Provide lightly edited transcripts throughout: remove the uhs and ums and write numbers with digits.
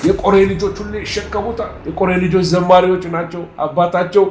የቆሬ ልጆች ሁሉ ይሸከሙታል። የቆሬ ልጆች ዘማሪዎች ናቸው። አባታቸው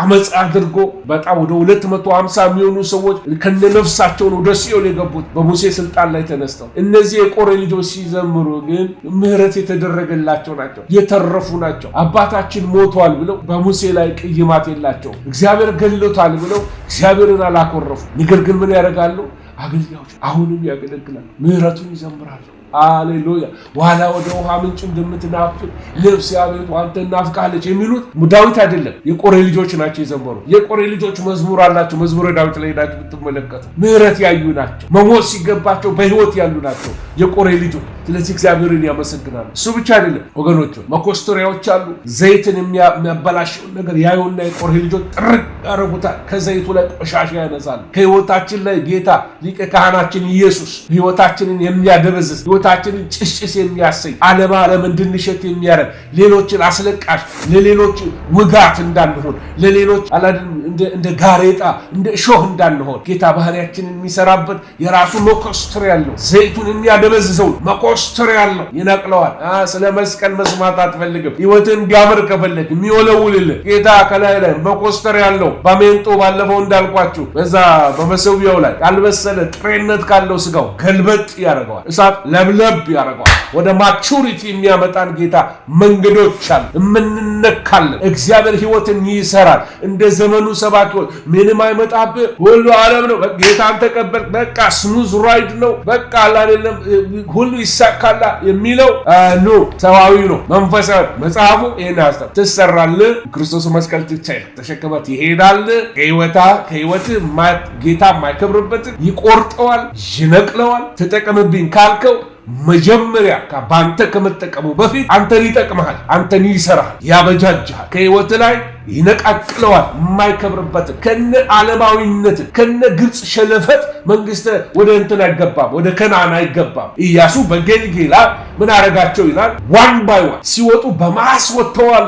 አመጽ አድርጎ በጣም ወደ 250 የሚሆኑ ሰዎች ከነነፍሳቸው ወደ ሲኦል የገቡት በሙሴ ስልጣን ላይ ተነስተው፣ እነዚህ የቆሬ ልጆች ሲዘምሩ ግን ምህረት የተደረገላቸው ናቸው፣ የተረፉ ናቸው። አባታችን ሞቷል ብለው በሙሴ ላይ ቅይማት የላቸው። እግዚአብሔር ገሎታል ብለው እግዚአብሔርን አላኮረፉ። ነገር ግን ምን ያደርጋሉ? አገልጋዮች አሁንም ያገለግላሉ፣ ምህረቱን ይዘምራሉ። ሃሌሉያ። ዋላ ወደ ውሃ ምንጭ እንደምትናፍቅ ነፍሴ አቤቱ አንተን ናፍቃለች የሚሉት ዳዊት አይደለም፣ የቆሬ ልጆች ናቸው የዘመሩ። የቆሬ ልጆች መዝሙር አላቸው። መዝሙረ ዳዊት ላይ ሄዳችሁ ብትመለከቱ ምህረት ያዩ ናቸው። መሞት ሲገባቸው በህይወት ያሉ ናቸው የቆሬ ልጆች። ስለዚህ እግዚአብሔርን ያመሰግናሉ። እሱ ብቻ አይደለም ወገኖች፣ መኮስተሪያዎች አሉ። ዘይትን የሚያበላሸውን ነገር ያዩና የቆሬ ልጆች ጥርቅ ያደርጉታል። ከዘይቱ ላይ ቆሻሻ ያነሳሉ። ከህይወታችን ላይ ጌታ ሊቀ ካህናችን ኢየሱስ ህይወታችንን የሚያደበዝዝ ህይወታችንን ጭስጭስ የሚያሰኝ ዓለም እንድንሸት የሚያደርግ ሌሎችን አስለቃሽ ለሌሎች ውጋት እንዳንሆን ለሌሎች እንደ ጋሬጣ እንደ እሾህ እንዳንሆን ጌታ ባህሪያችንን የሚሰራበት የራሱ መኮስተር ያለው ዘይቱን የሚያደበዝዘው መኮስተር ያለው ይነቅለዋል። ስለ መስቀል መስማት አትፈልግም። ህይወትን እንዲያምር ከፈለግ የሚወለውልልህ ጌታ ከላይ ላይ መኮስተር ያለው በሜንጦ ባለፈው እንዳልኳችሁ በዛ በመሰዊያው ላይ ያልበሰለ ጥሬነት ካለው ስጋው ገልበጥ ያደርገዋል። እሳት ለብለብ ያደርገዋል። ወደ ማቹሪቲ የሚያመጣን ጌታ መንገዶች አሉ። የምንነካለን። እግዚአብሔር ህይወትን ይሰራል። እንደ ዘመኑ ሰባኪዎች ምንም አይመጣብህ፣ ሁሉ ዓለም ነው፣ ጌታን ተቀበል፣ በቃ ስሙዝ ራይድ ነው፣ በቃ አይደለም ሁሉ ይሳካላ የሚለው ሰዋዊ ነው። መንፈሳዊ መጽሐፉ ይሄን ያስተምራል። ትሰራለህ፣ ክርስቶስ መስቀል ተሸክመህ ትሄዳለህ። ከህይወት ጌታ የማይከብርበትን ይቆርጠዋል፣ ይነቅለዋል። ተጠቀምብኝ ካልከው መጀመሪያ ባንተ ከመጠቀሙ በፊት አንተን ይጠቅምሃል፣ አንተን ይሰራል፣ ያበጃጅሃል። ከህይወት ላይ ይነቃቅለዋል። የማይከብርበትን ከነ ዓለማዊነት ከነ ግብፅ ሸለፈት መንግስት ወደ እንትን አይገባም፣ ወደ ከነዓን አይገባም። ኢያሱ በጌልጌላ ምን አረጋቸው ይላል? ዋን ባይ ዋን ሲወጡ በማስ ወጥተዋል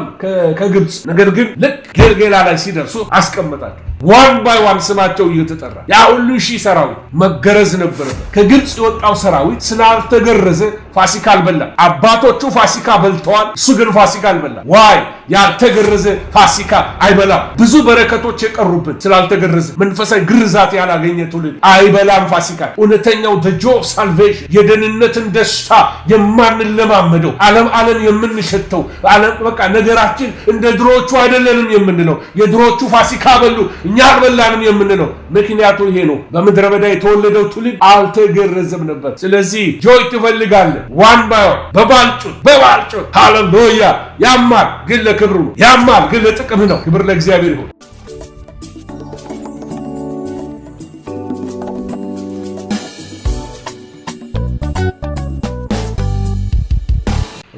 ከግብፅ። ነገር ግን ልክ ጌልጌላ ላይ ሲደርሱ አስቀመጣቸው። ዋን ባይ ዋን ስማቸው እየተጠራ ያ ሁሉ ሺህ ሰራዊት መገረዝ ነበረበት። ከግብፅ የወጣው ሰራዊት ስላልተገረዘ ፋሲካ አልበላም። አባቶቹ ፋሲካ በልተዋል፣ እሱ ግን ፋሲካ አልበላም። ዋይ ያልተገረዘ ፋሲካ አይበላም። ብዙ በረከቶች የቀሩበት ስላልተገረዘ መንፈሳዊ ግርዛት ያላገኘ ትውልድ አይበላም ፋሲካ። እውነተኛው the joy of salvation የደህንነትን ደስታ የማንለማመደው ዓለም የምንሸተው በቃ ነገራችን እንደ ድሮቹ አይደለንም የምንለው የድሮቹ ፋሲካ በሉ እኛ አልበላንም የምንለው ምክንያቱ ይሄ ነው። በምድረ በዳ የተወለደው ትውልድ አልተገረዘም ነበር። ስለዚህ ጆይ ትፈልጋለህ ዋን ባይ በባልጩት ሃሌሉያ። ያማል ግን ለክብሩ ነው፣ ያማል ግን ለጥቅም ነው። ክብር ለእግዚአብሔር ይሁን።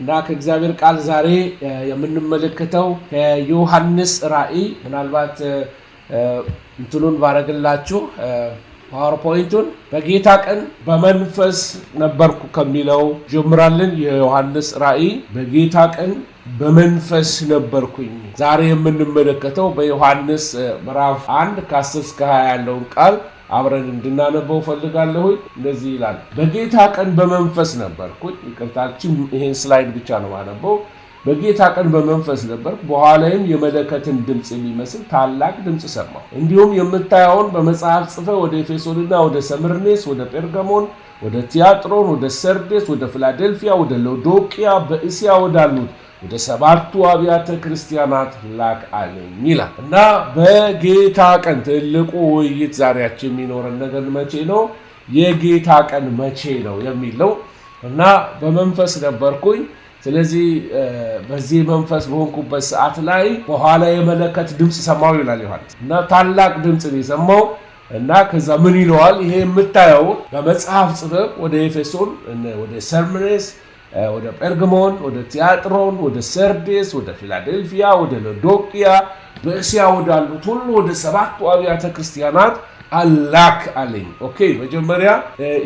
እና ከእግዚአብሔር ቃል ዛሬ የምንመለከተው ከዮሐንስ ራእይ ምናልባት እንትኑን ባረግላችሁ ፓወርፖይንቱን በጌታ ቀን በመንፈስ ነበርኩ ከሚለው ጀምራለን። የዮሐንስ ራእይ በጌታ ቀን በመንፈስ ነበርኩኝ። ዛሬ የምንመለከተው በዮሐንስ ምዕራፍ 1 ከ10 እስከ 20 ያለውን ቃል አብረን እንድናነበው ፈልጋለሁ። እንደዚህ ይላል። በጌታ ቀን በመንፈስ ነበርኩኝ። ይቅርታችን ይሄን ስላይድ ብቻ ነው ማነበው። በጌታ ቀን በመንፈስ ነበር፣ በኋላም የመለከትን ድምፅ የሚመስል ታላቅ ድምፅ ሰማሁ። እንዲሁም የምታየውን በመጽሐፍ ጽፈህ ወደ ኤፌሶንና ወደ ሰምርኔስ፣ ወደ ጴርጋሞን፣ ወደ ቲያጥሮን፣ ወደ ሰርዴስ፣ ወደ ፊላዴልፊያ፣ ወደ ሎዶቅያ በእስያ ወዳሉት ወደ 7ቱ አብያተ ክርስቲያናት ላክ አለኝ ይላል። እና በጌታ ቀን ትልቁ ውይይት ዛሬያችን የሚኖረን ነገር መቼ ነው? የጌታ ቀን መቼ ነው የሚለው እና በመንፈስ ነበርኩኝ። ስለዚህ በዚህ መንፈስ በሆንኩበት ሰዓት ላይ በኋላ የመለከት ድምፅ ሰማሁ ይላል ዮሐንስ። እና ታላቅ ድምፅ ነው የሰማው። እና ከዛ ምን ይለዋል? ይሄ የምታየው በመጽሐፍ ጽፈህ ወደ ኤፌሶን፣ ወደ ሰምርኔስ፣ ወደ ጴርጋሞን፣ ወደ ቲያጥሮን፣ ወደ ሰርዴስ፣ ወደ ፊላዴልፊያ፣ ወደ ሎዶቅያ በእስያ ወዳሉት ሁሉ ወደ 7ቱ አብያተ ክርስቲያናት አላክ አለኝ። ኦኬ፣ መጀመሪያ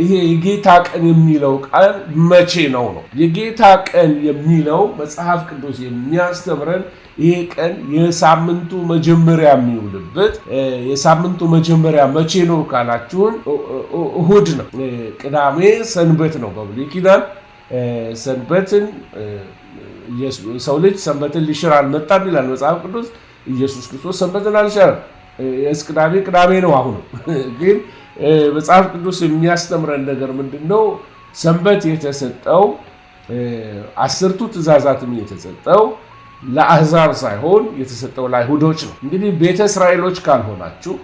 ይሄ የጌታ ቀን የሚለው ቃል መቼ ነው? የጌታ ቀን የሚለው መጽሐፍ ቅዱስ የሚያስተምረን ይሄ ቀን የሳምንቱ መጀመሪያ የሚውልበት። የሳምንቱ መጀመሪያ መቼ ነው ካላችሁን እሁድ ነው። ቅዳሜ ሰንበት ነው። በብሉይ ኪዳን ሰንበትን ሰው ልጅ ሰንበትን ሊሽር አልመጣም ይላል መጽሐፍ ቅዱስ። ኢየሱስ ክርስቶስ ሰንበትን አልሻረም። ቅዳሜ ቅዳሜ ነው። አሁን ግን መጽሐፍ ቅዱስ የሚያስተምረን ነገር ምንድነው? ሰንበት የተሰጠው 10ቱ ትእዛዛትም የተሰጠው ለአሕዛብ ሳይሆን የተሰጠው ለአይሁዶች ነው። እንግዲህ ቤተ እስራኤሎች ካልሆናችሁ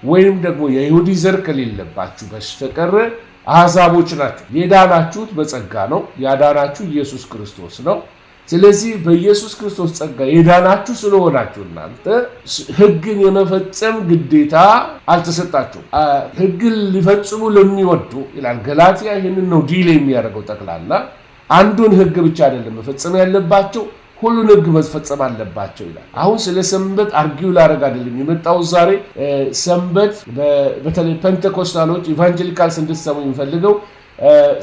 ወይም ደግሞ የይሁዲ ዘር ከሌለባችሁ በስተቀር አሕዛቦች ናችሁ። የዳናችሁት በጸጋ ነው። ያዳናችሁ ኢየሱስ ክርስቶስ ነው። ስለዚህ በኢየሱስ ክርስቶስ ጸጋ የዳናችሁ ስለሆናችሁ እናንተ ሕግን የመፈጸም ግዴታ አልተሰጣችሁም። ሕግን ሊፈጽሙ ለሚወዱ ይላል ገላትያ። ይህንን ነው ዲል የሚያደርገው። ጠቅላላ አንዱን ሕግ ብቻ አይደለም መፈጸም ያለባቸው፣ ሁሉን ሕግ መፈጸም አለባቸው ይላል። አሁን ስለ ሰንበት አርጊው ላደርግ አይደለም የመጣው ዛሬ። ሰንበት በተለይ ፔንቴኮስታሎች ኢቫንጀሊካልስ እንድትሰሙ የሚፈልገው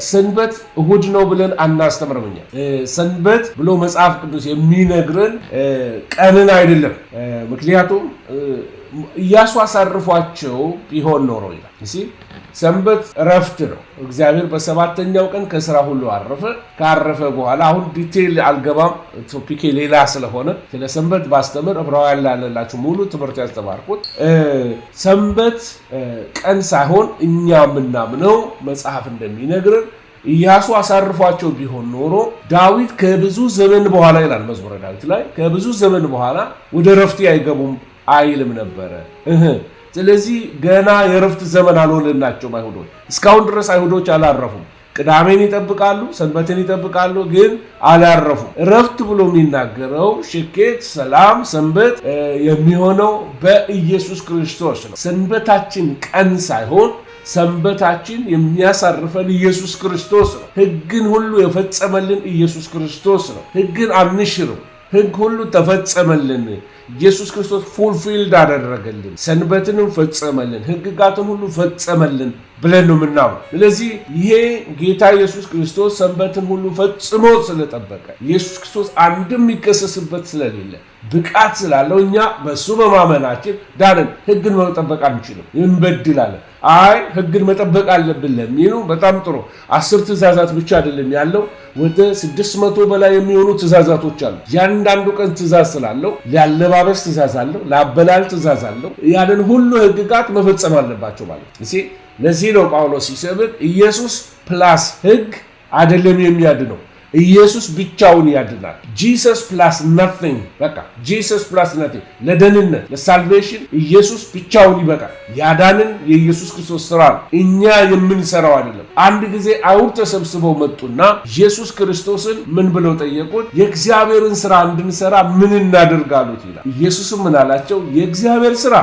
ሰንበት እሁድ ነው ብለን አናስተምርም። ሰንበት ብሎ መጽሐፍ ቅዱስ የሚነግረን ቀንን አይደለም። ምክንያቱም ኢያሱ አሳርፏቸው ቢሆን ኖሮ ይላል። ሰንበት እረፍት ነው። እግዚአብሔር በሰባተኛው ቀን ከስራ ሁሉ አረፈ። ካረፈ በኋላ አሁን ዲቴይል አልገባም፣ ቶፒኬ ሌላ ስለሆነ ስለ ሰንበት ባስተምር ዕብራውያን ላለላችሁ ሙሉ ትምህርት ያስተማርኩት ሰንበት ቀን ሳይሆን እኛ የምናምነው መጽሐፍ እንደሚነግርን ኢያሱ አሳርፏቸው ቢሆን ኖሮ ዳዊት ከብዙ ዘመን በኋላ ይላል መዝሙረ ዳዊት ላይ ከብዙ ዘመን በኋላ ወደ እረፍቴ አይገቡም አይልም ነበረ። ስለዚህ ገና የእረፍት ዘመን አልሆነላቸውም አይሁዶች። እስካሁን ድረስ አይሁዶች አላረፉም። ቅዳሜን ይጠብቃሉ፣ ሰንበትን ይጠብቃሉ፣ ግን አላረፉም። እረፍት ብሎ የሚናገረው ሽኬት፣ ሰላም፣ ሰንበት የሚሆነው በኢየሱስ ክርስቶስ ነው። ሰንበታችን ቀን ሳይሆን ሰንበታችን የሚያሳርፈን ኢየሱስ ክርስቶስ ነው። ሕግን ሁሉ የፈጸመልን ኢየሱስ ክርስቶስ ነው። ሕግን አንሽርም። ሕግ ሁሉ ተፈጸመልን። ኢየሱስ ክርስቶስ ፉልፊልድ አደረገልን። ሰንበትንም ፈጸመልን፣ ሕግጋትን ሁሉ ፈጸመልን ብለን ነው የምናምነው። ስለዚህ ይሄ ጌታ ኢየሱስ ክርስቶስ ሰንበትን ሁሉ ፈጽሞ ስለጠበቀ ኢየሱስ ክርስቶስ አንድም የሚከሰስበት ስለሌለ ብቃት ስላለው እኛ በሱ በማመናችን ዳንን። ሕግን መጠበቅ አንችልም፣ እንበድላለን። አይ ሕግን መጠበቅ አለብን ለሚሉ በጣም ጥሩ። 10 ትእዛዛት ብቻ አይደለም ያለው፣ ወደ 600 በላይ የሚሆኑ ትእዛዛቶች አሉ። ያንዳንዱ ቀን ትእዛዝ ስላለው ለአለባበስ ትእዛዝ አለው፣ ለአበላል ትእዛዝ አለው። ያንን ሁሉ ሕግጋት መፈጸም አለባቸው ማለት ነው። ለዚህ ነው ጳውሎስ ሲሰብክ ኢየሱስ ፕላስ ሕግ አይደለም የሚያድነው፣ ኢየሱስ ብቻውን ያድናል። ጂሰስ ፕላስ ናቲንግ። በቃ ጂሰስ ፕላስ ናቲንግ። ለደህንነት ለሳልቬሽን ኢየሱስ ብቻውን ይበቃል። ያዳንን የኢየሱስ ክርስቶስ ስራ ነው፣ እኛ የምንሰራው አይደለም። አንድ ጊዜ አይሁድ ተሰብስበው መጡና ኢየሱስ ክርስቶስን ምን ብለው ጠየቁት? የእግዚአብሔርን ስራ እንድንሰራ ምን እናደርጋሉት ይላል። ኢየሱስም ምን አላቸው? የእግዚአብሔር ስራ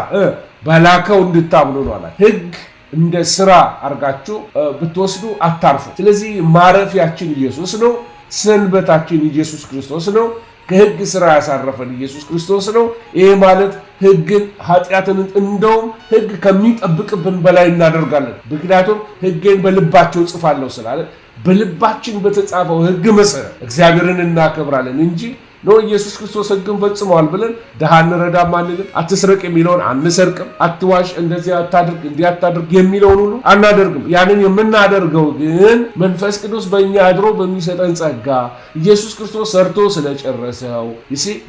በላከው እንድታምኑ ነው አላቸው። ሕግ እንደ ስራ አርጋችሁ ብትወስዱ አታርፉ። ስለዚህ ማረፊያችን ኢየሱስ ነው። ሰንበታችን ኢየሱስ ክርስቶስ ነው። ከሕግ ስራ ያሳረፈን ኢየሱስ ክርስቶስ ነው። ይሄ ማለት ሕግን ኃጢአትን እንደውም ሕግ ከሚጠብቅብን በላይ እናደርጋለን። ምክንያቱም ሕጌን በልባቸው ጽፋለሁ ስላለ በልባችን በተጻፈው ሕግ መሰረት እግዚአብሔርን እናከብራለን እንጂ ነው ኢየሱስ ክርስቶስ ሕግን ፈጽመዋል ብለን ድሃ እንረዳም አንልም። አትስረቅ የሚለውን አንሰርቅም። አትዋሽ፣ እንደዚህ አታድርግ፣ እንዲህ አታድርግ የሚለውን ሁሉ አናደርግም። ያንን የምናደርገው ግን መንፈስ ቅዱስ በእኛ አድሮ በሚሰጠን ጸጋ ኢየሱስ ክርስቶስ ሰርቶ ስለጨረሰው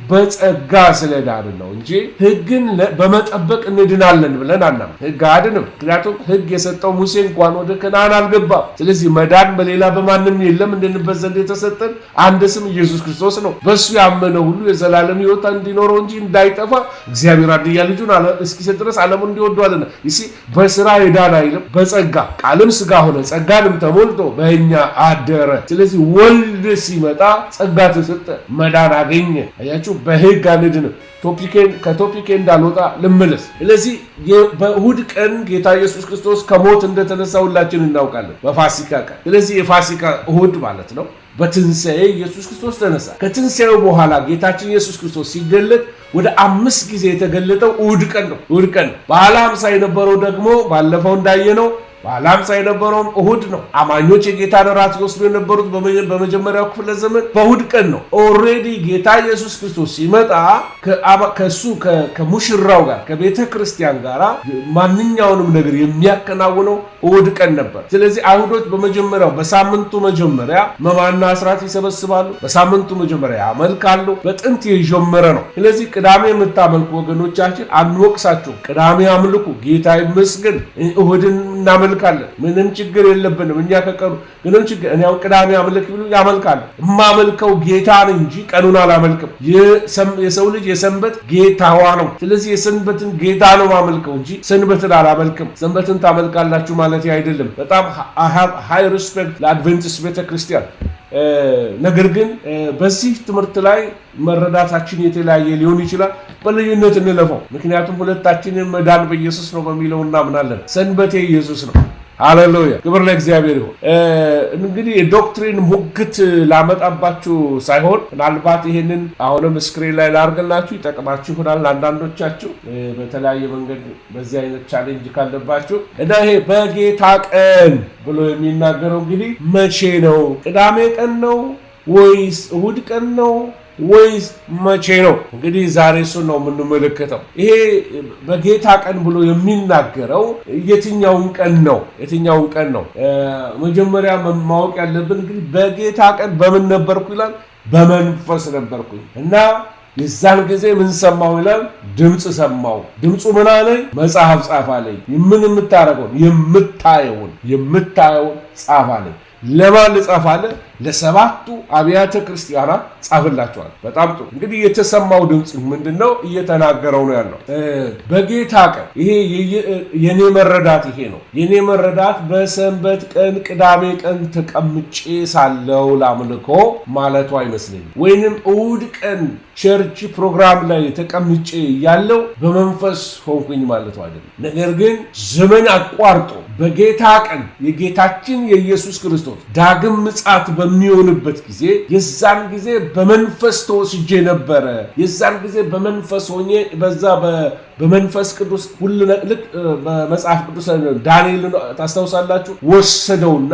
በጸጋ ስለዳን ነው እንጂ ሕግን በመጠበቅ እንድናለን ብለን አናም። ሕግ አያድንም። ምክንያቱም ሕግ የሰጠው ሙሴ እንኳን ወደ ከነዓን አልገባም። ስለዚህ መዳን በሌላ በማንም የለም። እንድንበት ዘንድ የተሰጠን አንድ ስም ኢየሱስ ክርስቶስ ነው። በሱ ያመነ ሁሉ የዘላለም ሕይወት እንዲኖረው እንጂ እንዳይጠፋ እግዚአብሔር አንድያ ልጁን እስኪሰጥ ድረስ ዓለሙን እንዲወዷልና። በስራ የዳን አይልም፣ በጸጋ ቃልም ሥጋ ሆነ ጸጋንም ተሞልቶ በእኛ አደረ። ስለዚህ ወልድ ሲመጣ ጸጋ ተሰጠ፣ መዳን አገኘ። አያችሁ፣ በሕግ አንድንም። ከቶፒኬ እንዳልወጣ ልመለስ። ስለዚህ በእሁድ ቀን ጌታ ኢየሱስ ክርስቶስ ከሞት እንደተነሳ ሁላችን እናውቃለን፣ በፋሲካ ቀን። ስለዚህ የፋሲካ እሁድ ማለት ነው። በትንሣኤ ኢየሱስ ክርስቶስ ተነሳ። ከትንሣኤው በኋላ ጌታችን ኢየሱስ ክርስቶስ ሲገለጥ ወደ 5 ጊዜ የተገለጠው እሑድ ቀን ነው። እሑድ ቀን ነው። በዓለ ሃምሳ የነበረው ደግሞ ባለፈው እንዳየነው በዓለ ሃምሳ የነበረውም እሑድ ነው። አማኞች የጌታን እራት ይወስዱ የነበሩት በመጀመሪያው ክፍለ ዘመን በእሑድ ቀን ነው። ኦልሬዲ ጌታ ኢየሱስ ክርስቶስ ሲመጣ ከሱ ከሙሽራው ጋር ከቤተ ክርስቲያን ጋር ማንኛውንም ነገር የሚያከናውነው እሑድ ቀን ነበር። ስለዚህ አይሁዶች በመጀመሪያው በሳምንቱ መጀመሪያ መባና አስራት ይሰበስባሉ። በሳምንቱ መጀመሪያ ያመልካሉ። በጥንት የጀመረ ነው። ስለዚህ ቅዳሜ የምታመልኩ ወገኖቻችን አንወቅሳችሁም። ቅዳሜ አምልኩ፣ ጌታ ይመስገን። እሑድን እናመልካለን፣ ምንም ችግር የለብንም። እኛ ከቀኑ ምንም ችግር እኔ ያው ቅዳሜ አምልክ ብሉ ያመልካል። የማመልከው ጌታን እንጂ ቀኑን አላመልክም። የሰው ልጅ የሰንበት ጌታዋ ነው። ስለዚህ የሰንበትን ጌታ ነው ማመልከው እንጂ ሰንበትን አላመልክም። ሰንበትን ታመልካላችሁ ማለት አይደለም። በጣም ሃይ ሪስፔክት ለአድቬንቲስት ቤተክርስቲያን። ነገር ግን በዚህ ትምህርት ላይ መረዳታችን የተለያየ ሊሆን ይችላል። በልዩነት እንለፈው። ምክንያቱም ሁለታችንን መዳን በኢየሱስ ነው በሚለው እናምናለን። ሰንበቴ ኢየሱስ ነው። ሃሌሉያ፣ ክብር ለእግዚአብሔር ይሁን። እንግዲህ የዶክትሪን ሙግት ላመጣባችሁ ሳይሆን ምናልባት ይሄንን አሁንም ስክሪን ላይ ላርገላችሁ ይጠቅማችሁ ይሆናል። አንዳንዶቻችሁ በተለያየ መንገድ በዚህ አይነት ቻሌንጅ ካለባችሁ እና ይሄ በጌታ ቀን ብሎ የሚናገረው እንግዲህ መቼ ነው? ቅዳሜ ቀን ነው ወይስ እሑድ ቀን ነው ወይስ መቼ ነው? እንግዲህ ዛሬ እሱን ነው የምንመለከተው። ይሄ በጌታ ቀን ብሎ የሚናገረው የትኛውን ቀን ነው? የትኛውን ቀን ነው? መጀመሪያ ማወቅ ያለብን እንግዲህ በጌታ ቀን በምን ነበርኩ ይላል? በመንፈስ ነበርኩኝ እና የዛን ጊዜ ምን ሰማሁ ይላል? ድምፅ ሰማሁ። ድምፁ ምን አለኝ? መጽሐፍ ጻፍ አለኝ። ምን የምታረገውን የምታየውን ጻፍ አለኝ። ለማን ልጻፍ አለ? ለሰባቱ አብያተ ክርስቲያናት ጻፍላቸዋል። በጣም ጥሩ። እንግዲህ የተሰማው ድምፅ ምንድነው? እየተናገረው ነው ያለው በጌታ ቀን። ይሄ የኔ መረዳት ይሄ ነው። የኔ መረዳት በሰንበት ቀን ቅዳሜ ቀን ተቀምጬ ሳለው ላምልኮ ማለቱ አይመስለኝም። ወይንም እሑድ ቀን ቸርች ፕሮግራም ላይ ተቀምጬ ያለው በመንፈስ ሆንኩኝ ማለቱ አይደለም። ነገር ግን ዘመን አቋርጦ በጌታ ቀን የጌታችን የኢየሱስ ክርስቶስ ዳግም ምጽአት በሚሆንበት ጊዜ የዛን ጊዜ በመንፈስ ተወስጄ ነበረ። የዛን ጊዜ በመንፈስ ሆኜ በዛ በመንፈስ ቅዱስ ሁሉ ልክ በመጽሐፍ ቅዱስ ዳንኤልን ታስታውሳላችሁ? ወሰደውና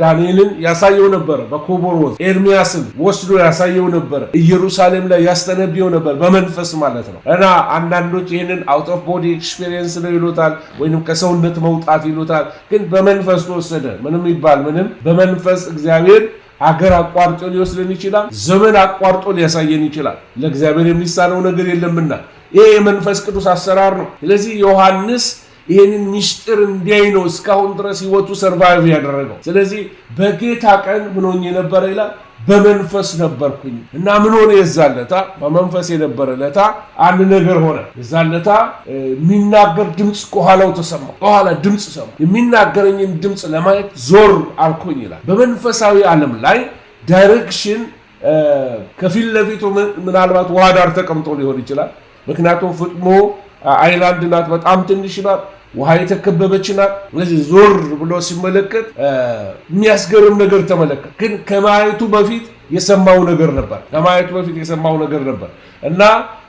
ዳንኤልን ያሳየው ነበረ። በኮቦር ወንዝ ኤርሚያስን ወስዶ ያሳየው ነበረ። ኢየሩሳሌም ላይ ያስተነብየው ነበር በመንፈስ ማለት ነው። እና አንዳንዶች ይህንን አውት ኦፍ ቦዲ ኤክስፒሪየንስ ነው ይሉታል፣ ወይንም ከሰውነት መውጣት ይሉታል። ግን በመንፈስ ተወሰደ። ምንም ይባል ምንም በመንፈስ እግዚአብሔር አገር አቋርጦ ሊወስደን ይችላል። ዘመን አቋርጦ ሊያሳየን ይችላል። ለእግዚአብሔር የሚሳነው ነገር የለምና ይሄ የመንፈስ ቅዱስ አሰራር ነው። ስለዚህ ዮሐንስ ይሄንን ምስጢር እንዲያይ ነው እስካሁን ድረስ ህይወቱ ሰርቫይቭ ያደረገው። ስለዚህ በጌታ ቀን ምን ሆኜ ነበረ ይላል? በመንፈስ ነበርኩኝ እና ምን ሆነ? የዛለታ በመንፈስ የነበረ ለታ አንድ ነገር ሆነ። የዛለታ የሚናገር ድምፅ ከኋላው ተሰማ። ከኋላ ድምፅ ሰማ። የሚናገረኝን ድምፅ ለማየት ዞር አልኩኝ ይላል። በመንፈሳዊ ዓለም ላይ ዳይሬክሽን ከፊት ለፊቱ ምናልባት ውሃ ዳር ተቀምጦ ሊሆን ይችላል። ምክንያቱም ፍጥሞ አይላንድ ናት፣ በጣም ትንሽ ናት፣ ውሃ የተከበበች ናት። ስለዚህ ዞር ብሎ ሲመለከት የሚያስገርም ነገር ተመለከተ። ግን ከማየቱ በፊት የሰማው ነገር ነበር እና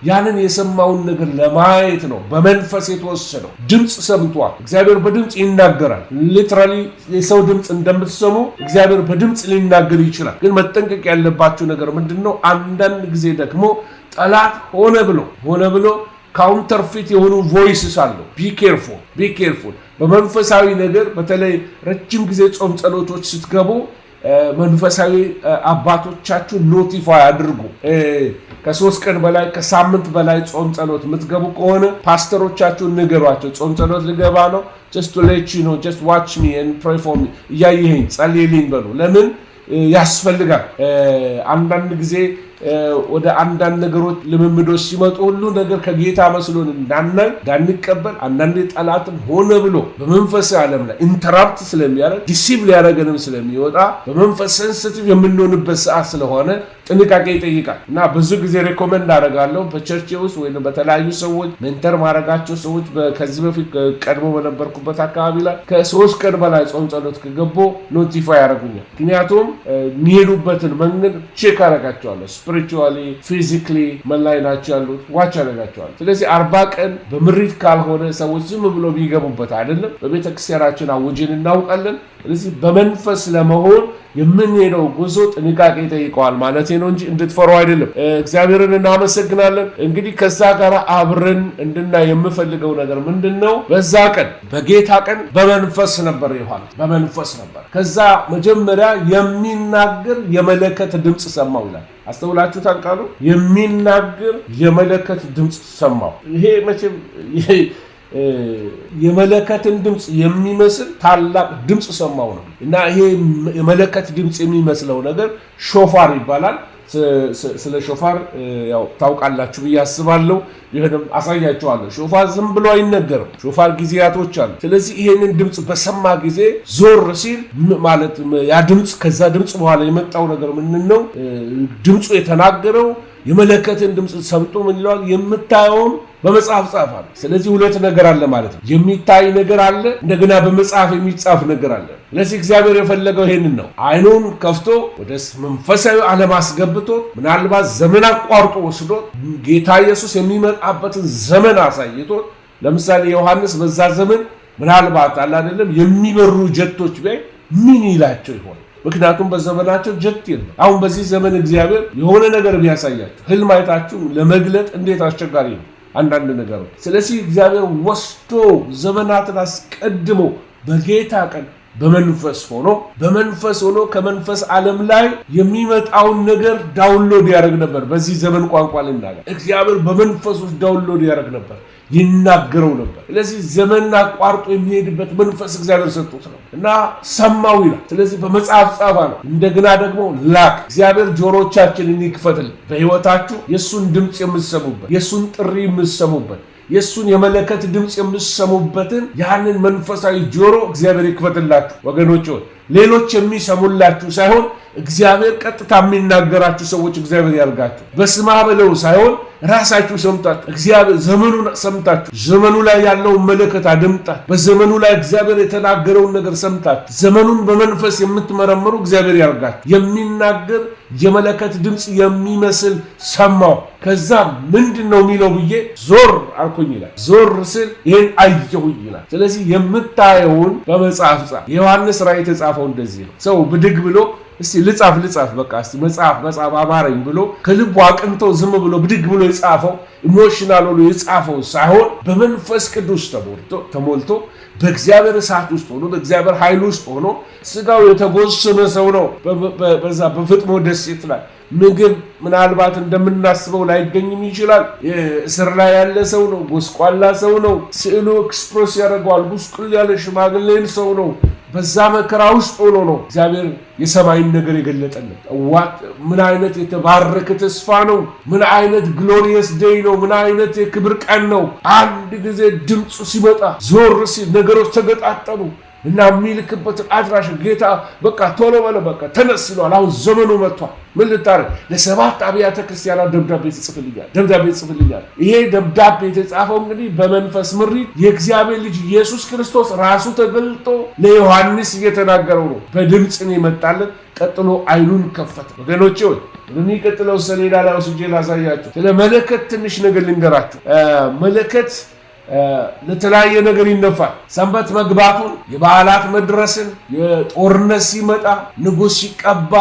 ያንን የሰማውን ነገር ለማየት ነው በመንፈስ የተወሰነው። ድምፅ ሰምቷል። እግዚአብሔር በድምፅ ይናገራል። ሊትራሊ የሰው ድምፅ እንደምትሰሙ እግዚአብሔር በድምፅ ሊናገር ይችላል። ግን መጠንቀቅ ያለባችሁ ነገር ምንድነው? አንዳንድ ጊዜ ደግሞ ጠላት ሆነ ብሎ ካውንተርፊት የሆኑ ቮይስስ አለው። ቢ ኬርፉል። በመንፈሳዊ ነገር በተለይ ረጅም ጊዜ ጾም ጸሎቶች ስትገቡ መንፈሳዊ አባቶቻችሁ ኖቲፋይ አድርጉ። ከ3 ቀን በላይ ከሳምንት በላይ ጾም ጸሎት የምትገቡ ከሆነ ፓስተሮቻችሁን ንገሯቸው። ጾም ጸሎት ልገባ ነው፣ just to let you know, just watch me and pray for me፣ እያየኸኝ ጸልይልኝ በሉ። ለምን ያስፈልጋል? አንዳንድ ጊዜ ወደ አንዳንድ ነገሮች ልምምዶች ሲመጡ ሁሉ ነገር ከጌታ መስሎን እንዳንቀበል አንዳንድ ጠላትም ሆነ ብሎ በመንፈስ ዓለም ላይ ኢንተራፕት ስለሚያደርግ ዲሲቭ ሊያደርገንም ስለሚወጣ በመንፈስ ሴንሲቲቭ የምንሆንበት ሰዓት ስለሆነ ጥንቃቄ ይጠይቃል። እና ብዙ ጊዜ ሬኮመንድ አደርጋለሁ በቸርች ውስጥ ወይም በተለያዩ ሰዎች ሜንተር ማድረጋቸው ሰዎች ከዚህ በፊት ቀድሞ በነበርኩበት አካባቢ ላይ ከ3 ቀን በላይ ጾም ጸሎት ከገቡ ኖቲፋይ ያደርጉኛል። ምክንያቱም የሚሄዱበትን መንገድ ቼክ አደርጋቸዋለሁ። ስፒሪቹዋሊ ፊዚካሊ መላይ ናቸው ያሉት ዋች ያደርጋቸዋል። ስለዚህ 40 ቀን በምሪት ካልሆነ ሰዎች ዝም ብሎ ቢገቡበት አይደለም። በቤተክርስቲያናችን አውጀን እናውቃለን። ስለዚህ በመንፈስ ለመሆን የምንሄደው ጉዞ ጥንቃቄ ይጠይቀዋል ማለት ነው እንጂ እንድትፈሩ አይደለም። እግዚአብሔርን እናመሰግናለን። እንግዲህ ከዛ ጋር አብረን እንድናይ የምፈልገው ነገር ምንድነው? በዛ ቀን በጌታ ቀን በመንፈስ ነበር ዮሐንስ፣ በመንፈስ ነበር። ከዛ መጀመሪያ የሚናገር የመለከት ድምጽ ሰማው ይላል። አስተውላችሁታል? ቃሉ የሚናገር የመለከት ድምጽ ሰማው። ይሄ መቼም የመለከትን ድምጽ የሚመስል ታላቅ ድምጽ ሰማው ነው እና ይሄ የመለከት ድምጽ የሚመስለው ነገር ሾፋር ይባላል። ስለ ሾፋር ያው ታውቃላችሁ ብዬ አስባለሁ። ይሄንም አሳያችኋለሁ። ሾፋር ዝም ብሎ አይነገርም። ሾፋር ጊዜያቶች አሉ። ስለዚህ ይሄንን ድምጽ በሰማ ጊዜ ዞር ሲል ማለት ያ ድምጽ ከዛ ድምጽ በኋላ የመጣው ነገር ምንድነው? ድምጹ የተናገረው የመለከትን ድምጽ ሰምቶ ምን ይላል? የምታየውን በመጽሐፍ ጻፈ። ስለዚህ ሁለት ነገር አለ ማለት ነው። የሚታይ ነገር አለ፣ እንደገና በመጽሐፍ የሚጻፍ ነገር አለ። ስለዚህ እግዚአብሔር የፈለገው ይሄንን ነው። አይኑን ከፍቶ ወደ መንፈሳዊ ዓለም አስገብቶ ምናልባት ዘመን አቋርጦ ወስዶ ጌታ ኢየሱስ የሚመጣበትን ዘመን አሳይቶ፣ ለምሳሌ ዮሐንስ በዛ ዘመን ምናልባት አለ አይደለም የሚበሩ ጀቶች ቢያይ ምን ይላቸው ይሆን? ምክንያቱም በዘመናቸው ጀት የለም። አሁን በዚህ ዘመን እግዚአብሔር የሆነ ነገር ቢያሳያችሁ ህልም አይታችሁ ለመግለጥ እንዴት አስቸጋሪ ነው አንዳንድ ነገሮች። ስለዚህ እግዚአብሔር ወስዶ ዘመናትን አስቀድሞ በጌታ ቀን በመንፈስ ሆኖ ከመንፈስ ዓለም ላይ የሚመጣውን ነገር ዳውንሎድ ያደርግ ነበር። በዚህ ዘመን ቋንቋ ልናገር፣ እግዚአብሔር በመንፈስ ውስጥ ዳውንሎድ ያደርግ ነበር፣ ይናገረው ነበር። ስለዚህ ዘመን አቋርጦ የሚሄድበት መንፈስ እግዚአብሔር ሰጥቶት ነው እና ሰማው ይላል። ስለዚህ በመጽሐፍ ጻፈ ነው። እንደገና ደግሞ ላክ። እግዚአብሔር ጆሮቻችንን ይክፈትልን። በህይወታችሁ የሱን ድምጽ የምትሰሙበት፣ የሱን ጥሪ የምትሰሙበት፣ የሱን የመለከት ድምጽ የምትሰሙበትን ያንን መንፈሳዊ ጆሮ እግዚአብሔር ይክፈትላችሁ ወገኖች። ሌሎች የሚሰሙላችሁ ሳይሆን እግዚአብሔር ቀጥታ የሚናገራችሁ ሰዎች እግዚአብሔር ያርጋችሁ። በስማ በለው ሳይሆን ራሳችሁ ሰምታችሁ እግዚአብሔር ዘመኑን ሰምታችሁ ዘመኑ ላይ ያለውን መለከት አድምጣችሁ በዘመኑ ላይ እግዚአብሔር የተናገረውን ነገር ሰምታችሁ ዘመኑን በመንፈስ የምትመረምሩ እግዚአብሔር ያርጋችሁ። የሚናገር የመለከት ድምጽ የሚመስል ሰማው። ከዛ ምንድነው የሚለው ብዬ ዞር አልኩኝ ይላል። ዞር ስል ይሄን አየሁኝ ይላል። ስለዚህ የምታየውን በመጽሐፍ ጻፍ። የዮሐንስ ራእይ የተጻፈው እንደዚህ ነው። ሰው ብድግ ብሎ እስቲ ልጻፍ በቃ እስቲ መጽሐፍ አማረኝ ብሎ ከልቡ አቅንቶ ዝም ብሎ ብድግ ብሎ የጻፈው ኢሞሽናል ሆኖ የጻፈው ሳይሆን በመንፈስ ቅዱስ ተሞልቶ በእግዚአብሔር እሳት ውስጥ ሆኖ በእግዚአብሔር ኃይል ውስጥ ሆኖ ስጋው የተጎሰመ ሰው ነው። በዛ በፍጥሞ ደሴት ላይ ምግብ ምናልባት እንደምናስበው ላይገኝም ይችላል። እስር ላይ ያለ ሰው ነው። ጎስቋላ ሰው ነው። ስዕሉ ኤክስፕሬስ ያደርገዋል። ጉስቁል ያለ ሽማግሌን ሰው ነው። በዛ መከራ ውስጥ ሆኖ ነው እግዚአብሔር የሰማይን ነገር የገለጠልን። ምን አይነት የተባረከ ተስፋ ነው! ምን አይነት ግሎሪየስ ዴይ ነው! ምን አይነት የክብር ቀን ነው! አንድ ጊዜ ድምፁ ሲመጣ ዞር ሲል ነገሮች ተገጣጠሙ እና የሚልክበት አድራሽ ጌታ በቃ ቶሎ በለ በቃ ተነስ ይሏል። አሁን ዘመኑ መጥቷል። ምን ልታረግ? ለሰባት አብያተ ክርስቲያናት ደብዳቤ ጽፍልኛል። ይሄ ደብዳቤ የተጻፈው እንግዲህ በመንፈስ ምሪት የእግዚአብሔር ልጅ ኢየሱስ ክርስቶስ ራሱ ተገልጦ ለዮሐንስ እየተናገረው ነው። በድምፅ ነው የመጣለት። ቀጥሎ አይኑን ከፈተ። ወገኖቼ ሆይ የሚቀጥለው ሰሌዳ ላይ ወስጄ ላሳያችሁ። ስለ መለከት ትንሽ ነገር ልንገራችሁ። መለከት ለተለያየ ነገር ይነፋል። ሰንበት መግባቱን፣ የበዓላት መድረስን፣ የጦርነት ሲመጣ፣ ንጉሥ ሲቀባ፣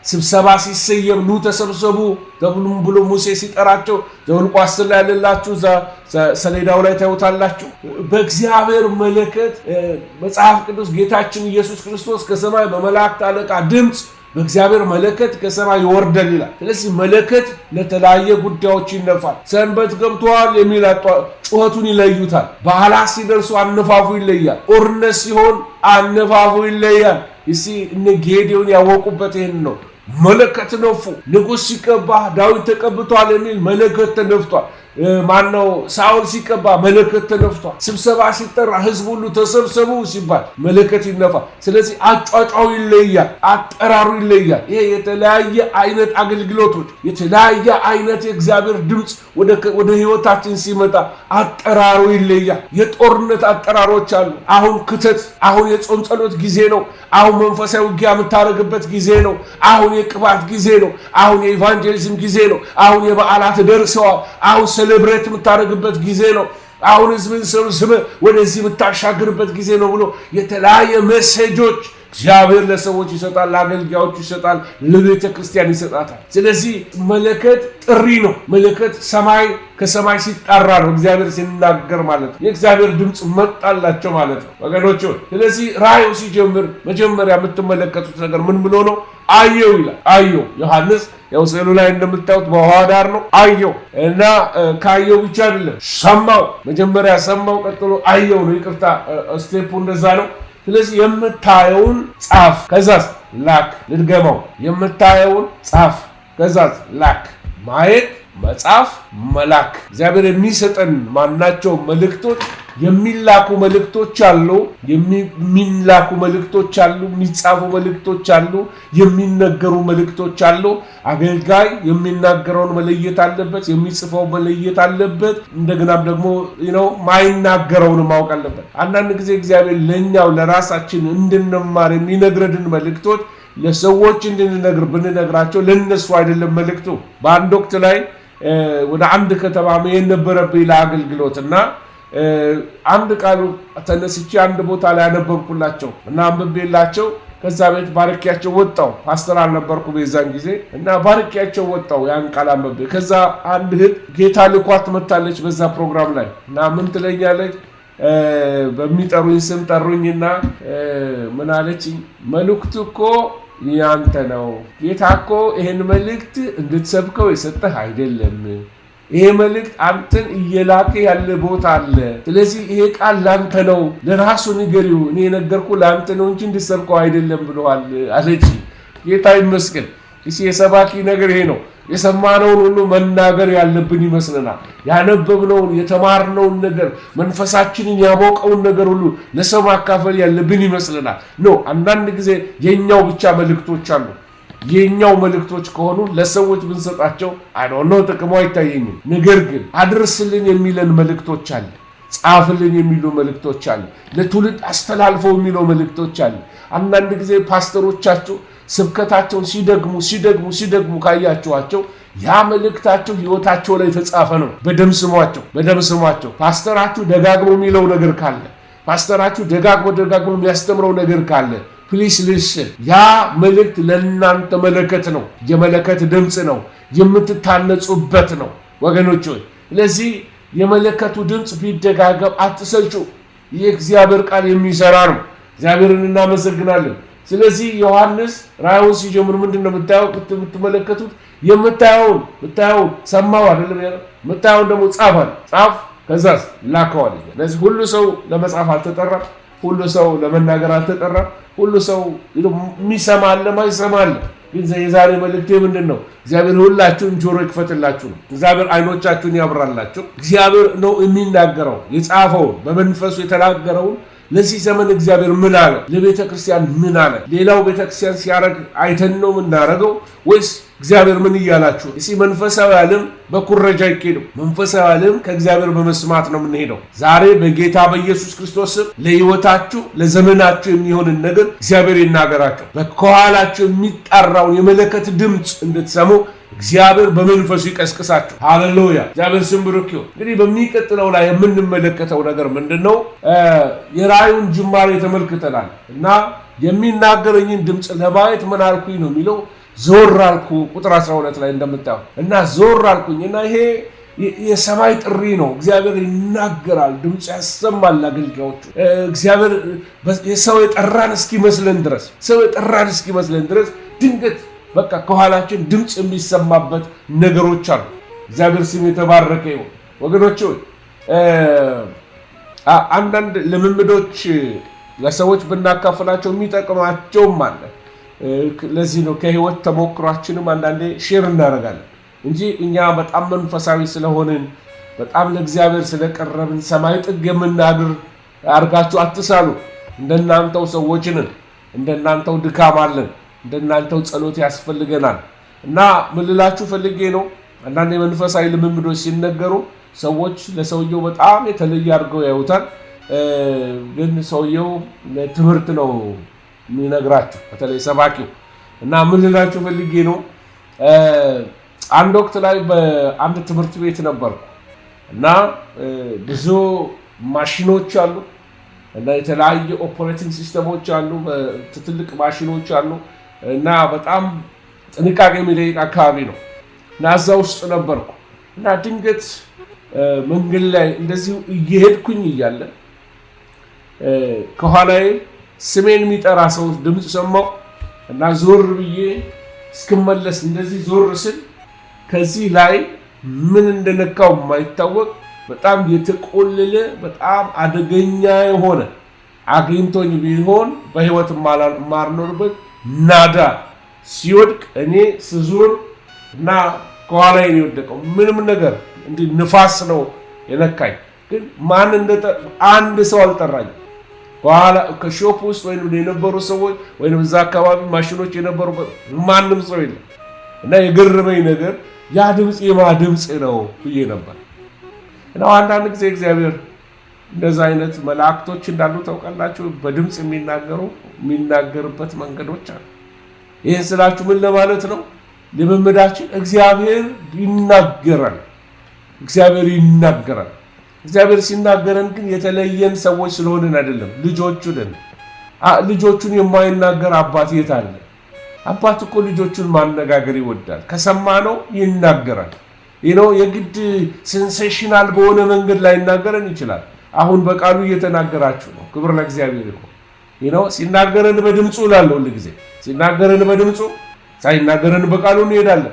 ስብሰባ ሲሰየም ኑ ተሰብሰቡ ተብሎም ብሎ ሙሴ ሲጠራቸው ዘኍልቍ 10 ላይ ያለላችሁ ሰሌዳው ላይ ታዩታላችሁ። በእግዚአብሔር መለከት መጽሐፍ ቅዱስ ጌታችን ኢየሱስ ክርስቶስ ከሰማይ በመላእክት አለቃ ድምፅ በእግዚአብሔር መለከት ከሰማይ ይወርዳል ይላል። ስለዚህ መለከት ለተለያየ ጉዳዮች ይነፋል። ሰንበት ገብቷል የሚል ጩኸቱን ይለዩታል። በዓላት ሲደርሱ አነፋፉ ይለያል። ጦርነት ሲሆን አነፋፉ ይለያል። እሺ እነ ጌዴዎን ያወቁበት ይሄን ነው። መለከት ነፉ። ንጉሥ ሲቀባ ዳዊት ተቀብቷል የሚል መለከት ተነፍቷል። ማነው ሳውል ሲቀባ መለከት ተነፍቷል። ስብሰባ ሲጠራ ህዝብ ሁሉ ተሰብሰቡ ሲባል መለከት ይነፋ። ስለዚህ አጫጫው ይለያል፣ አጠራሩ ይለያል። ይሄ የተለያየ አይነት አገልግሎቶች፣ የተለያየ አይነት የእግዚአብሔር ድምፅ ወደ ህይወታችን ሲመጣ አጠራሩ ይለያል። የጦርነት አጠራሮች አሉ። አሁን ክተት፣ አሁን የጾም ጸሎት ጊዜ ነው። አሁን መንፈሳዊ ውጊያ የምታደርግበት ጊዜ ነው። አሁን የቅባት ጊዜ ነው። አሁን የኢቫንጀሊዝም ጊዜ ነው። አሁን የበዓላት ደርሰዋል። አሁን ሴሌብሬት የምታደርግበት ጊዜ ነው። አሁን ህዝብን ሰብስበህ ወደዚህ የምታሻግርበት ጊዜ ነው ብሎ የተለያየ ሜሴጆች እግዚአብሔር ለሰዎች ይሰጣል፣ ለአገልጋዮች ይሰጣል፣ ለቤተ ክርስቲያን ይሰጣታል። ስለዚህ መለከት ጥሪ ነው። መለከት ከሰማይ ሲጣራ ነው እግዚአብሔር ሲናገር ማለት ነው። የእግዚአብሔር ድምፅ መጣላቸው ማለት ነው ወገኖች። ስለዚህ ራእዩ ሲጀምር መጀመሪያ የምትመለከቱት ነገር ምን ብሎ ነው? አየው ይላል። አየው ዮሐንስ ያው ስዕሉ ላይ እንደምታዩት በውሃ ዳር ነው አየው። እና ካየው ብቻ አይደለም ሰማው። መጀመሪያ ሰማው፣ ቀጥሎ አየው ነው። ይቅርታ ስቴፑ እንደዛ ነው። ስለዚህ የምታየውን ጻፍ፣ ከዛስ ላክ። ልድገመው፣ የምታየውን ጻፍ፣ ከዛስ ላክ። ማየት፣ መጻፍ፣ መላክ። እግዚአብሔር የሚሰጠን ማናቸው መልእክቶች የሚላኩ መልእክቶች አሉ፣ የሚላኩ መልእክቶች አሉ፣ የሚጻፉ መልእክቶች አሉ፣ የሚነገሩ መልእክቶች አሉ። አገልጋይ የሚናገረውን መለየት አለበት፣ የሚጽፈው መለየት አለበት። እንደገናም ደግሞ ማይናገረውን ማወቅ አለበት። አንዳንድ ጊዜ እግዚአብሔር ለኛው ለራሳችን እንድንማር የሚነግረንን መልእክቶች ለሰዎች እንድንነግር ብንነግራቸው ለነሱ አይደለም መልእክቱ። በአንድ ወቅት ላይ ወደ አንድ ከተማ መሄድ ነበረብኝ ለአገልግሎትና አንድ ቃሉ ተነስቼ አንድ ቦታ ላይ አነበብኩላቸው እና አንብቤላቸው ከዛ ቤት ባርኪያቸው ወጣው። ፓስተር አልነበርኩ በዛን ጊዜ እና ባርኪያቸው ወጣው ያን ቃል አንብቤ። ከዛ አንድ እህት ጌታ ልኳት መታለች በዛ ፕሮግራም ላይ እና ምን ትለኛለች? በሚጠሩኝ ስም ጠሩኝና ምን አለችኝ? መልእክቱ እኮ ያንተ ነው። ጌታ እኮ ይሄን መልእክት እንድትሰብከው የሰጠህ አይደለም። ይሄ መልእክት አንተን እየላከ ያለ ቦታ አለ። ስለዚህ ይሄ ቃል ላንተ ነው፣ ለራሱ ንገሪው። እኔ የነገርኩ ላንተ ነው እንጂ እንድትሰብከው አይደለም ብለዋል አለች። ጌታ ይመስገን። እሺ የሰባኪ ነገር ይሄ ነው። የሰማነውን ሁሉ መናገር ያለብን ይመስለናል። ያነበብነውን የተማርነውን ነገር መንፈሳችንን ያሞቀውን ነገር ሁሉ ለሰው ማካፈል ያለብን ይመስለናል። አንዳንድ ጊዜ የኛው ብቻ መልእክቶች አሉ። የኛው መልእክቶች ከሆኑ ለሰዎች ብንሰጣቸው ጥቅሙ አይታየኝም። ነገር ግን አድርስልን የሚለን መልእክቶች አለ፣ ጻፍልን የሚሉ መልእክቶች አለ፣ ለትውልድ አስተላልፈው የሚለው መልእክቶች አለ። አንዳንድ ጊዜ ፓስተሮቻችሁ ስብከታቸውን ሲደግሙ ካያችኋቸው ያ መልእክታቸው ህይወታቸው ላይ የተጻፈ ነው። በደም ስሟቸው። ፓስተራችሁ ደጋግሞ የሚለው ነገር ካለ፣ ፓስተራችሁ ደጋግሞ የሚያስተምረው ነገር ካለ ፕሊስ ሊስን። ያ መልእክት ለእናንተ መለከት ነው፣ የመለከት ድምፅ ነው፣ የምትታነጹበት ነው ወገኖች ሆይ። ስለዚህ የመለከቱ ድምፅ ቢደጋገም አትሰልቹ። የእግዚአብሔር ቃል የሚሰራ ነው። እግዚአብሔርን እናመሰግናለን። ስለዚህ ዮሐንስ ራእዩን ሲጀምር ምንድነው የምትመለከቱት? የምታየውን ሰማው አይደለም ያለው፣ የምታየውን ደግሞ ጻፍ፣ ከዛስ ላከዋል። ስለዚህ ሁሉ ሰው ለመጻፍ አልተጠራም፣ ሁሉ ሰው ለመናገር አልተጠራም። ሁሉ ሰው የሚሰማ አለ፣ ማይሰማ አለ። ግን የዛሬ መልእክቴ ምንድነው? እግዚአብሔር ሁላችሁን ጆሮ ይክፈትላችሁ ነው። እግዚአብሔር አይኖቻችሁን ያብራላችሁ። እግዚአብሔር ነው የሚናገረው፣ የጻፈውን በመንፈሱ የተናገረውን። ለዚህ ዘመን እግዚአብሔር ምን አለ? ለቤተ ክርስቲያን ምን አለ? ሌላው ቤተ ክርስቲያን ሲያረግ አይተን ነው የምናረገው ወይስ እግዚአብሔር ምን እያላችሁ? እዚህ መንፈሳዊ ዓለም በኩረጃ አይኬድም። መንፈሳዊ ዓለም ከእግዚአብሔር በመስማት ነው የምንሄደው። ዛሬ በጌታ በኢየሱስ ክርስቶስ ስም ለሕይወታችሁ ለዘመናችሁ የሚሆንን ነገር እግዚአብሔር ይናገራችሁ። ከኋላችሁ የሚጣራውን የመለከት ድምፅ እንድትሰሙ እግዚአብሔር በመንፈሱ ይቀስቅሳችሁ። ሃሌሉያ! እግዚአብሔር ስም ብሩክ ይሁን። እንግዲህ በሚቀጥለው ላይ የምንመለከተው ነገር ምንድነው? የራእዩን ጅማሬ ተመልክተናል እና የሚናገረኝን ድምፅ ለማየት ምን አልኩኝ ነው የሚለው። ዞር አልኩ ቁጥር 12 ላይ እንደምታዩ እና ዞር አልኩኝ እና ይሄ የሰማይ ጥሪ ነው። እግዚአብሔር ይናገራል፣ ድምፅ ያሰማል ለአገልጋዮቹ። እግዚአብሔር ሰው የጠራን እስኪመስለን ድረስ ድንገት በቃ ከኋላችን ድምፅ የሚሰማበት ነገሮች አሉ። እግዚአብሔር ስም የተባረከ ይሁን ወገኖች። አንዳንድ ልምምዶች ለሰዎች ብናካፍላቸው የሚጠቅማቸውም አለ። ለዚህ ነው ከህይወት ተሞክሯችንም አንዳንዴ ሼር እናደርጋለን እንጂ እኛ በጣም መንፈሳዊ ስለሆንን በጣም ለእግዚአብሔር ስለቀረብን ሰማይ ጥግ የምናድር አርጋችሁ አትሳሉ። እንደናንተው ሰዎች ነን፣ እንደናንተው ድካም አለን፣ እንደናንተው ጸሎት ያስፈልገናል። እና ምን ልላችሁ ፈልጌ ነው፣ አንዳንድ የመንፈሳዊ ልምምዶች ሲነገሩ ሰዎች ለሰውየው በጣም የተለየ አድርገው ያዩታል። ግን ሰውየው ትምህርት ነው የሚነግራችሁ፣ በተለይ ሰባኪው። እና ምን ልላችሁ ፈልጌ ነው፣ አንድ ወቅት ላይ በአንድ ትምህርት ቤት ነበርኩ እና ብዙ ማሽኖች አሉ እና የተለያየ ኦፐሬቲንግ ሲስተሞች አሉ፣ ትልቅ ማሽኖች አሉ እና በጣም ጥንቃቄ የሚጠይቅ አካባቢ ነው እና እዛ ውስጥ ነበርኩ እና ድንገት መንገድ ላይ እንደዚሁ እየሄድኩኝ እያለ ከኋላዬ ስሜን የሚጠራ ሰው ድምፅ ሰማሁ እና ዞር ብዬ እስክመለስ እንደዚህ ዞር ስል ከዚህ ላይ ምን እንደነካው የማይታወቅ በጣም የተቆለለ በጣም አደገኛ የሆነ አግኝቶኝ ቢሆን በህይወት ማርኖርበት ናዳ ሲወድቅ እኔ ስዞር እና ከኋላዬ ነው የወደቀው። ምንም ነገር እንዲህ ንፋስ ነው የነካኝ። ግን ማን አንድ ሰው አልጠራኝ። በኋላ ከሾፕ ውስጥ ወይም የነበሩ ሰዎች ወይም እዛ አካባቢ ማሽኖች የነበሩበት ማንም ሰው የለም እና የገረመኝ ነገር ያ ድምፅ የማ ድምፅ ነው ብዬ ነበር። እና አንዳንድ ጊዜ እግዚአብሔር እንደዛ አይነት መላእክቶች እንዳሉ ታውቃላችሁ። በድምፅ የሚናገርበት መንገዶች አሉ። ይህን ስላችሁ ምን ለማለት ነው? ልምምዳችን እግዚአብሔር ይናገራል። እግዚአብሔር ሲናገረን ግን የተለየን ሰዎች ስለሆንን አይደለም፣ ልጆቹ ነን። ልጆቹን የማይናገር አባት የት አለ? አባት እኮ ልጆቹን ማነጋገር ይወዳል። ከሰማነው ይናገራል። የግድ ሴንሴሽናል በሆነ መንገድ ላይ ይናገረን ይችላል። አሁን በቃሉ እየተናገራችሁ ነው። ክብር ለእግዚአብሔር ይሁን። ሲናገረን በድምፁ ላለው ሁልጊዜ ሲናገረን በድምፁ ሳይናገረን በቃሉ እንሄዳለን።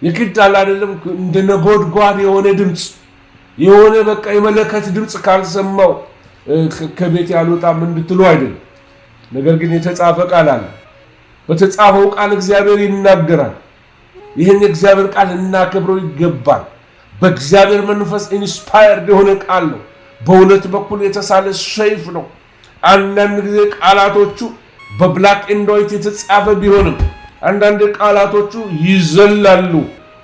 የግድ አለ አይደለም እንደ ነጎድጓድ የሆነ ድምፅ የሆነ በቃ የመለከት ድምፅ ካልሰማው ከቤት ያልወጣም እንድትሉ አይደለም። ነገር ግን የተጻፈ ቃል አለ። በተጻፈው ቃል እግዚአብሔር ይናገራል። ይህን የእግዚአብሔር ቃል እናከብረው ይገባል። በእግዚአብሔር መንፈስ ኢንስፓየርድ የሆነ ቃል ነው። በሁለት በኩል የተሳለ ሰይፍ ነው። አንዳንድ ጊዜ ቃላቶቹ በብላክ ኤንድ ዋይት የተጻፈ ቢሆንም አንዳንድ ቃላቶቹ ይዘላሉ፣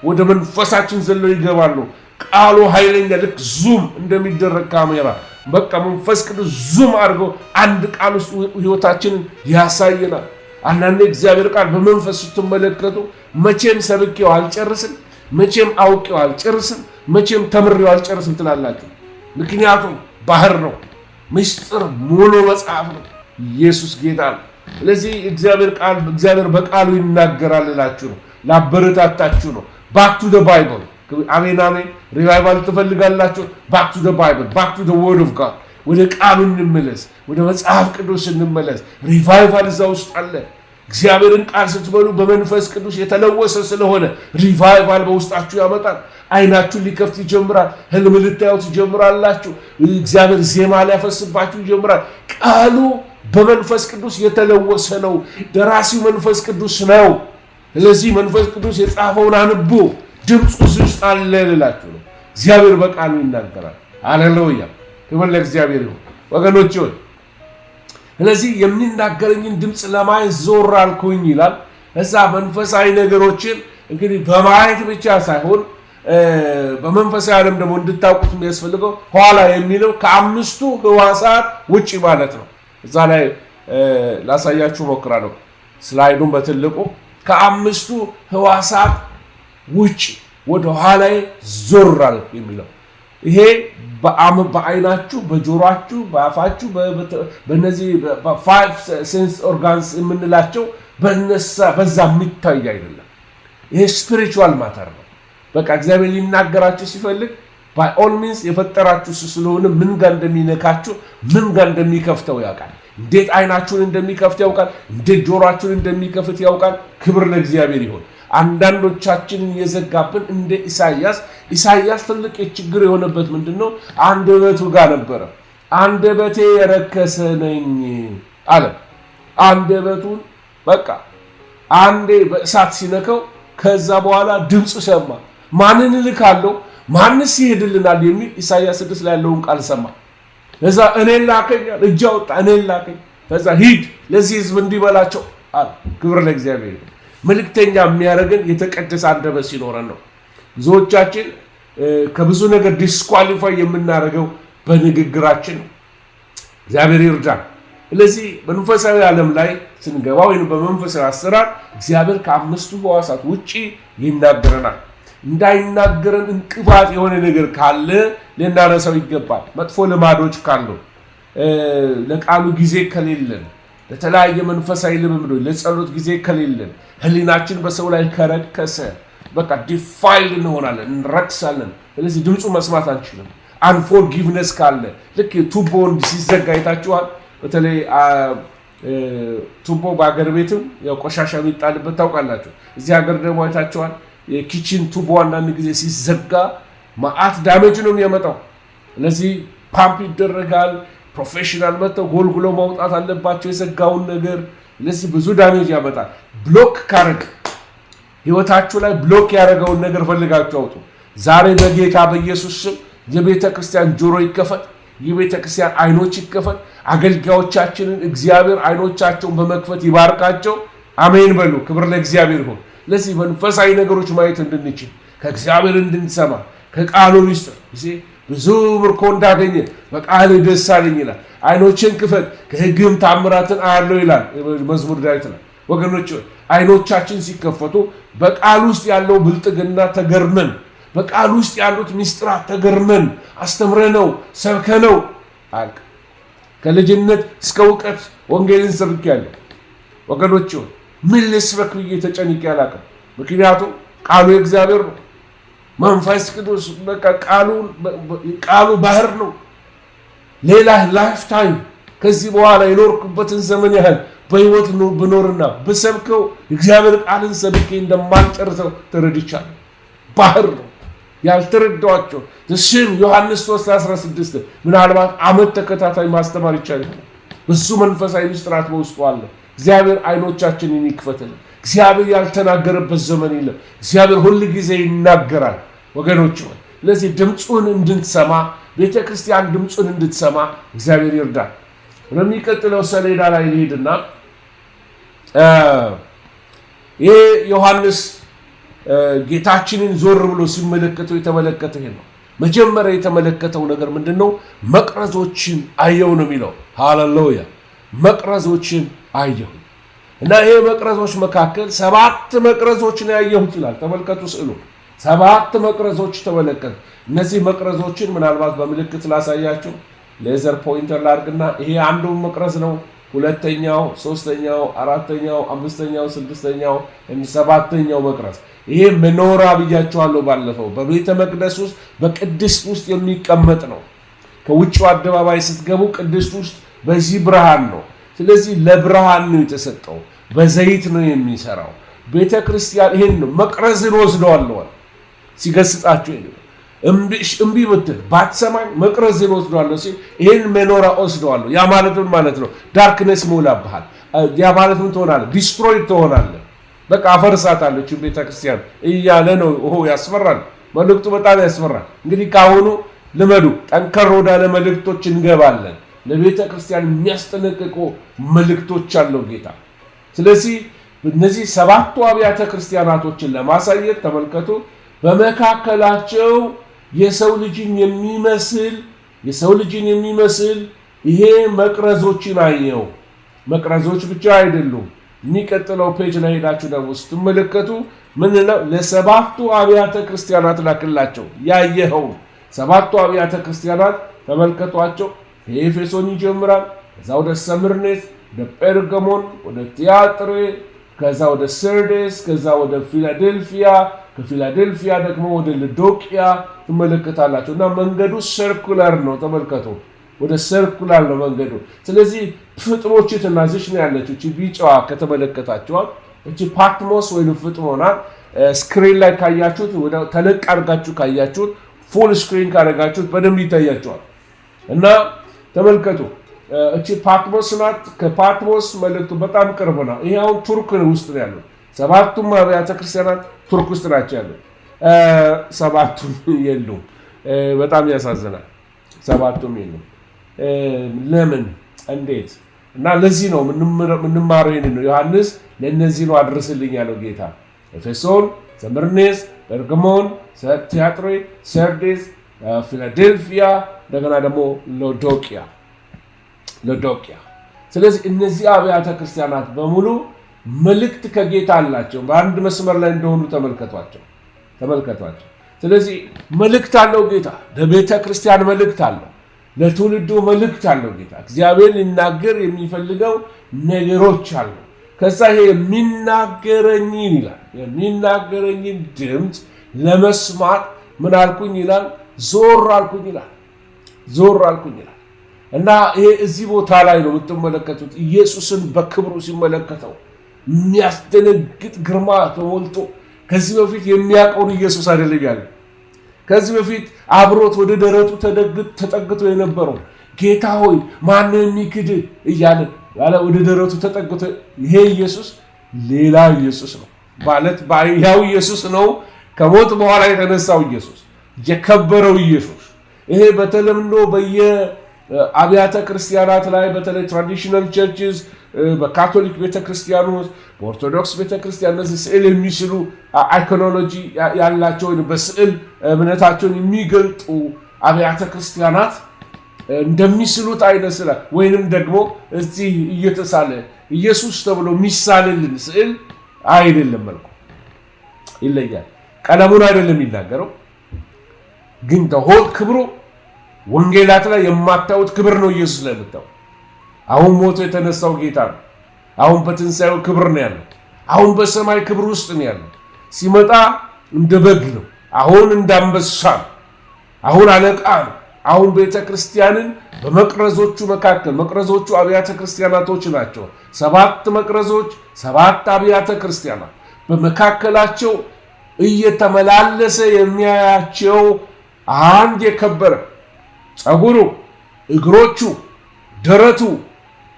ወደ መንፈሳችን ዘለው ይገባሉ። ቃሉ ኃይለኛ ልክ ዙም እንደሚደረግ ካሜራ በቃ መንፈስ ቅዱስ ዙም አድርጎ አንድ ቃል ውስጥ ህይወታችንን ያሳየናል። አንዳንድ እግዚአብሔር ቃል በመንፈስ ስትመለከቱ መቼም ሰብኬው አልጨርስም፣ መቼም አውቄው አልጨርስም፣ መቼም ተምሬው አልጨርስም ትላላችሁ። ምክንያቱም ባህር ነው፣ ምስጢር ሙሉ መጽሐፍ ነው። ኢየሱስ ጌታ ነው። ስለዚህ እግዚአብሔር በቃሉ ይናገራል እላችሁ ነው፣ ላበረታታችሁ ነው። ባክ ቱ ዘ ባይብል። አሜን አሜን። ሪቫይቫል ትፈልጋላችሁ? ባክ ቱ ዘ ባይብል፣ ባክ ቱ ዘ ወርድ ኦፍ ጋድ። ወደ ቃሉ እንመለስ፣ ወደ መጽሐፍ ቅዱስ እንመለስ። ሪቫይቫል እዛ ውስጥ አለ። እግዚአብሔርን ቃል ስትበሉ በመንፈስ ቅዱስ የተለወሰ ስለሆነ ሪቫይቫል በውስጣችሁ ያመጣል። አይናችሁን ሊከፍት ይጀምራል። ህልም ልታዩ ትጀምራላችሁ። እግዚአብሔር ዜማ ሊያፈስባችሁ ይጀምራል። ቃሉ በመንፈስ ቅዱስ የተለወሰ ነው። ደራሲው መንፈስ ቅዱስ ነው። ስለዚህ መንፈስ ቅዱስ የጻፈውን አንቡ፣ ድምፁ ውስጥ አለ ልላችሁ ነው። እግዚአብሔር በቃሉ ይናገራል። ሃሌሉያ! ክብር ለእግዚአብሔር ይሁን ወገኖች ሆይ። ስለዚህ የሚናገረኝን ድምፅ ለማየት ዞር አልኩኝ ይላል። እዛ መንፈሳዊ ነገሮችን እንግዲህ በማየት ብቻ ሳይሆን በመንፈሳዊ ዓለም ደግሞ እንድታውቁት የሚያስፈልገው ኋላ የሚለው ከአምስቱ ህዋሳት ውጪ ማለት ነው። እዛ ላይ ላሳያችሁ ሞክራለሁ። ስላይዱን በትልቁ ከአምስቱ ህዋሳት ውጪ ወደ ኋላ ዞር አልኩ የሚለው ይሄ በአይናችሁ፣ በጆሮአችሁ፣ በአፋችሁ በእነዚህ በፋይቭ ሴንስ ኦርጋንስ የምንላቸው በዛ የሚታይ አይደለም። ይሄ ስፒሪቹዋል ማተር ነው። በቃ እግዚአብሔር ሊናገራችሁ ሲፈልግ ባይ ኦል ሚንስ የፈጠራችሁ ስለሆነ ምን ጋር እንደሚነካችሁ ምን ጋር እንደሚከፍተው ያውቃል። እንዴት አይናችሁን እንደሚከፍት ያውቃል። እንዴት ጆሮአችሁን እንደሚከፍት ያውቃል። ክብር ለእግዚአብሔር ይሁን። አንዳንዶቻችንን የዘጋብን እንደ ኢሳይያስ ትልቅ ችግር የሆነበት ምንድነው? አንደበቱ ጋር ነበረ። አንደበቴ የረከሰ ነኝ አለ። አንደበቱን በቃ አንዴ በእሳት ሲነከው ከዛ በኋላ ድምፅ ሰማ። ማንን እልካለሁ? ማንስ ይሄድልናል የሚል ኢሳይያስ 6 ላይ ያለውን ቃል ሰማ። ከዛ እኔን ላከኝ እጅ አወጣ እኔን ላከኝ። ከዛ ሂድ ለዚህ ህዝብ እንዲበላቸው አለ። ክብር ለእግዚአብሔር። መልእክተኛ የሚያደርገን የተቀደሰ አንደበት ሲኖረን ነው። ብዙዎቻችን ከብዙ ነገር ዲስኳሊፋይ የምናደርገው በንግግራችን ነው። እግዚአብሔር ይርዳን። ስለዚህ መንፈሳዊ ዓለም ላይ ስንገባ ወይም በመንፈሳዊ አሰራር እግዚአብሔር ከአምስቱ ሕዋሳት ውጪ ይናገረናል። እንዳይናገረን እንቅፋት የሆነ ነገር ካለ ልናነሳው ይገባል። መጥፎ ልማዶች ካሉ፣ ለቃሉ ጊዜ ከሌለን፣ ለተለያየ መንፈሳዊ ልምምዶች ለጸሎት ጊዜ ከሌለን፣ ህሊናችን በሰው ላይ ከረከሰ በቃ ዲፋይል እንሆናለን፣ እንረክሳለን። ስለዚህ ድምፁ መስማት አንችልም። አንፎርጊቭነስ ካለ ልክ ቱቦ ሲዘጋ አይታችኋል። በተለይ ቱቦ በአገር ቤትም ያው ቆሻሻ የሚጣልበት ታውቃላችሁ። እዚህ ሀገር ደግሞ አይታችኋል። የኪችን ቱቦ አንዳንድ ጊዜ ሲዘጋ ማአት ዳሜጅ ነው የሚያመጣው። ስለዚህ ፓምፕ ይደረጋል። ፕሮፌሽናል መጥተው ጎልጉሎ ማውጣት አለባቸው የዘጋውን ነገር። ስለዚህ ብዙ ዳሜጅ ያመጣል። ብሎክ ካረግ ህይወታችሁ ላይ ብሎክ ያደረገውን ነገር ፈልጋችሁ አውጡ። ዛሬ በጌታ በኢየሱስ ስም የቤተ ክርስቲያን ጆሮ ይከፈት፣ የቤተ ክርስቲያን አይኖች ይከፈት። አገልጋዮቻችንን እግዚአብሔር አይኖቻቸውን በመክፈት ይባርካቸው። አሜን በሉ። ክብር ለእግዚአብሔር ይሁን። ለዚህ መንፈሳዊ ነገሮች ማየት እንድንችል ከእግዚአብሔር እንድንሰማ ከቃሉ ሚስጥር ብዙ ምርኮ እንዳገኘ በቃል ደስ አለኝ ይላል። አይኖችን ክፈት ከሕግም ታምራትን አያለው ይላል መዝሙር ዳዊት ላይ። ወገኖች አይኖቻችን ሲከፈቱ በቃል ውስጥ ያለው ብልጥግና ተገርመን፣ በቃል ውስጥ ያሉት ሚስጥራት ተገርመን አስተምረነው ሰብከነው አልክ። ከልጅነት እስከ እውቀት ወንጌልን ሰብኬያለሁ። ወገኖች ምን ልስበክ ብዬ ተጨንቄ አላውቅም። ምክንያቱም ቃሉ የእግዚአብሔር ነው። መንፈስ ቅዱስ በቃ ቃሉ ባህር ነው። ሌላ ላይፍ ታይም ከዚህ በኋላ የኖርኩበትን ዘመን ያህል በህይወት ብኖርና በሰብከው እግዚአብሔር ቃልን ሰብኬ እንደማልጨርሰው ተረድቻለሁ። ባህር ነው። ያልተረዳኋቸው ስም ዮሐንስ 3:16 ምናልባት ዓመት ተከታታይ ማስተማር ይቻላል። ብዙ መንፈሳዊ ምስጢራት በውስጡ አለ። እግዚአብሔር አይኖቻችንን ይክፈትልን። እግዚአብሔር ያልተናገረበት ዘመን የለም። እግዚአብሔር ሁል ጊዜ ይናገራል ወገኖች። ስለዚህ ድምፁን እንድንሰማ ቤተክርስቲያን ድምፁን እንድትሰማ እግዚአብሔር ይርዳል። በሚቀጥለው ሰሌዳ ላይ ልሂድና ይሄ ዮሐንስ ጌታችንን ዞር ብሎ ሲመለከተው የተመለከተው ይሄ ነው። መጀመሪያ የተመለከተው ነገር ምንድነው? መቅረዞችን አየሁ ነው የሚለው። ሃሌሉያ! መቅረዞችን አየሁ እና ይሄ መቅረዞች መካከል 7 መቅረዞችን ያየሁት ይላል። ተመልከቱ ስዕሉ 7 መቅረዞች ተመለከተ። እነዚህ መቅረዞችን ምናልባት በምልክት ላሳያችሁ። ሌዘር ፖይንተር ላድርግና ይሄ አንዱ መቅረዝ ነው። ሁለተኛው፣ ሶስተኛው፣ አራተኛው፣ አምስተኛው፣ ስድስተኛው እና ሰባተኛው መቅረዝ። ይሄ መኖራ ብያችኋለሁ ባለፈው። በቤተ መቅደስ ውስጥ በቅድስት ውስጥ የሚቀመጥ ነው። ከውጭው አደባባይ ስትገቡ ቅድስት ውስጥ በዚህ ብርሃን ነው። ስለዚህ ለብርሃን ነው የተሰጠው። በዘይት ነው የሚሰራው። ቤተ ክርስቲያን ይሄን ነው መቅረዝን ወስደዋለሁ ሲገስጻችሁ። እምቢ ብትል ባትሰማኝ መቅረዝን ወስደዋለሁ ሲል ይሄን መኖራ ወስደዋለሁ። ያ ማለት ምን ማለት ነው? ዳርክነስ ይሞላብሃል። ያ ማለት ምን ትሆናለህ? ዲስትሮይ ትሆናለህ። በቃ አፈርሳታለች ቤተ ክርስቲያን እያለ ነው። ያስፈራል። መልእክቱ በጣም ያስፈራል። እንግዲህ ካሁኑ ልመዱ። ጠንከር ወዳለ መልእክቶች እንገባለን። ለቤተ ክርስቲያን የሚያስጠነቅቁ መልእክቶች አለው ጌታ። ስለዚህ እነዚህ 7 አብያተ ክርስቲያናቶችን ለማሳየት ተመልከቱ። በመካከላቸው የሰው ልጅን የሚመስል ይሄ መቅረዞችን አየው። መቅረዞች ብቻ አይደሉም። የሚቀጥለው ፔጅ ላይ ሄዳችሁ ደግሞ ስትመለከቱ ምን ነው? ለ7 አብያተ ክርስቲያናት ላክላቸው። ያየኸው 7 አብያተ ክርስቲያናት ተመልከቷቸው። ከኤፌሶን ይጀምራል። ከዛ ወደ ሰምርኔስ፣ ወደ ጴርጋሞን፣ ወደ ቲያጥሬ፣ ከዛ ወደ ሰርዴስ፣ ከዛ ወደ ፊላዴልፊያ፣ ከፊላዴልፊያ ደግሞ ወደ ሎዶቅያ ትመለከታላችሁ። እና መንገዱ ሰርኩላር ነው። ተመልከቱ፣ ወደ ሰርኩላር ነው መንገዱ። ስለዚህ ፍጥሞች ተናዝሽ ነው ያለችው። እቺ ቢጫዋ ከተመለከታችኋት እቺ ፓትሞስ ወይ ፍጥሞና ስክሪን ላይ ካያችሁት ወደ ተለቅ አድርጋችሁ ካያችሁት ፉል ስክሪን ካደረጋችሁት በደንብ ይታያችኋል። እና ተመልከቱ እቺ ፓትሞስ ናት። ከፓትሞስ መልእክቱ በጣም ቅርብ ነው። ይሄው ቱርክ ውስጥ ነው ያለው። 7ቱም አብያተ ክርስቲያናት ቱርክ ውስጥ ናቸው ያለው። ሰባቱም የሉም። በጣም ያሳዝናል። ሰባቱም የሉም። ለምን እንዴት? እና ለዚህ ነው የምንማረው። ይሄን ነው ዮሐንስ ለነዚህ ነው አድርስልኝ ያለው ጌታ። ኤፌሶን፣ ሰምርኔስ፣ ጴርጋሞን፣ ቲያጥሬ፣ ሰርዴስ፣ ፊላዴልፊያ እንደገና ደግሞ ሎዶቅያ። ስለዚህ እነዚህ አብያተ ክርስቲያናት በሙሉ መልእክት ከጌታ አላቸው። በአንድ መስመር ላይ እንደሆኑ ተመልከቷቸው። ስለዚህ መልእክት አለው ጌታ። ለቤተ ክርስቲያን መልእክት አለው። ለትውልዱ መልእክት አለው ጌታ። እግዚአብሔር ሊናገር የሚፈልገው ነገሮች አሉ። ከዛ ይሄ የሚናገረኝን ይላል፣ የሚናገረኝን ድምፅ ለመስማት ምን አልኩኝ ይላል? ዞር አልኩኝ ይላል። እና ይሄ እዚህ ቦታ ላይ ነው የምትመለከቱት። ኢየሱስን በክብሩ ሲመለከተው የሚያስደነግጥ ግርማ ተሞልቶ ከዚህ በፊት የሚያውቀውን ኢየሱስ አይደለም ያለ። ከዚህ በፊት አብሮት ወደ ደረቱ ተጠግቶ የነበረው ጌታ ሆይ ማን የሚክድ እያለ ወደ ደረቱ ተጠግቶ፣ ይሄ ኢየሱስ ሌላ ኢየሱስ ነው ማለት ያው ኢየሱስ ነው። ከሞት በኋላ የተነሳው ኢየሱስ፣ የከበረው ኢየሱስ። ይሄ በተለምዶ በየአብያተ ክርስቲያናት ላይ በተለይ ትራዲሽናል ቸርችስ፣ በካቶሊክ ቤተክርስቲያን ውስጥ፣ በኦርቶዶክስ ቤተክርስቲያን እነዚህ ስዕል የሚስሉ አይኮኖሎጂ ያላቸው በስዕል እምነታቸውን የሚገልጡ አብያተ ክርስቲያናት እንደሚስሉት አይነት ስዕል ወይንም ደግሞ እዚህ እየተሳለ ኢየሱስ ተብሎ የሚሳልልን ስዕል አይደለም። መልኩ ይለያል። ቀለሙን አይደለም የሚናገረው፣ ግን ተሆል ክብሩ ወንጌላት ላይ የማታዩት ክብር ነው። ኢየሱስ ላይ የምታዩ አሁን ሞቶ የተነሳው ጌታ ነው። አሁን በትንሣኤው ክብር ነው ያለው። አሁን በሰማይ ክብር ውስጥ ነው ያለው። ሲመጣ እንደ በግ ነው። አሁን እንደ አንበሳ ነው። አሁን አለቃ ነው። አሁን ቤተ ክርስቲያንን በመቅረዞቹ መካከል፣ መቅረዞቹ አብያተ ክርስቲያናቶች ናቸው። 7 መቅረዞች፣ 7 አብያተ ክርስቲያናት በመካከላቸው እየተመላለሰ የሚያያቸው አንድ የከበረ ጸጉሩ፣ እግሮቹ፣ ደረቱ፣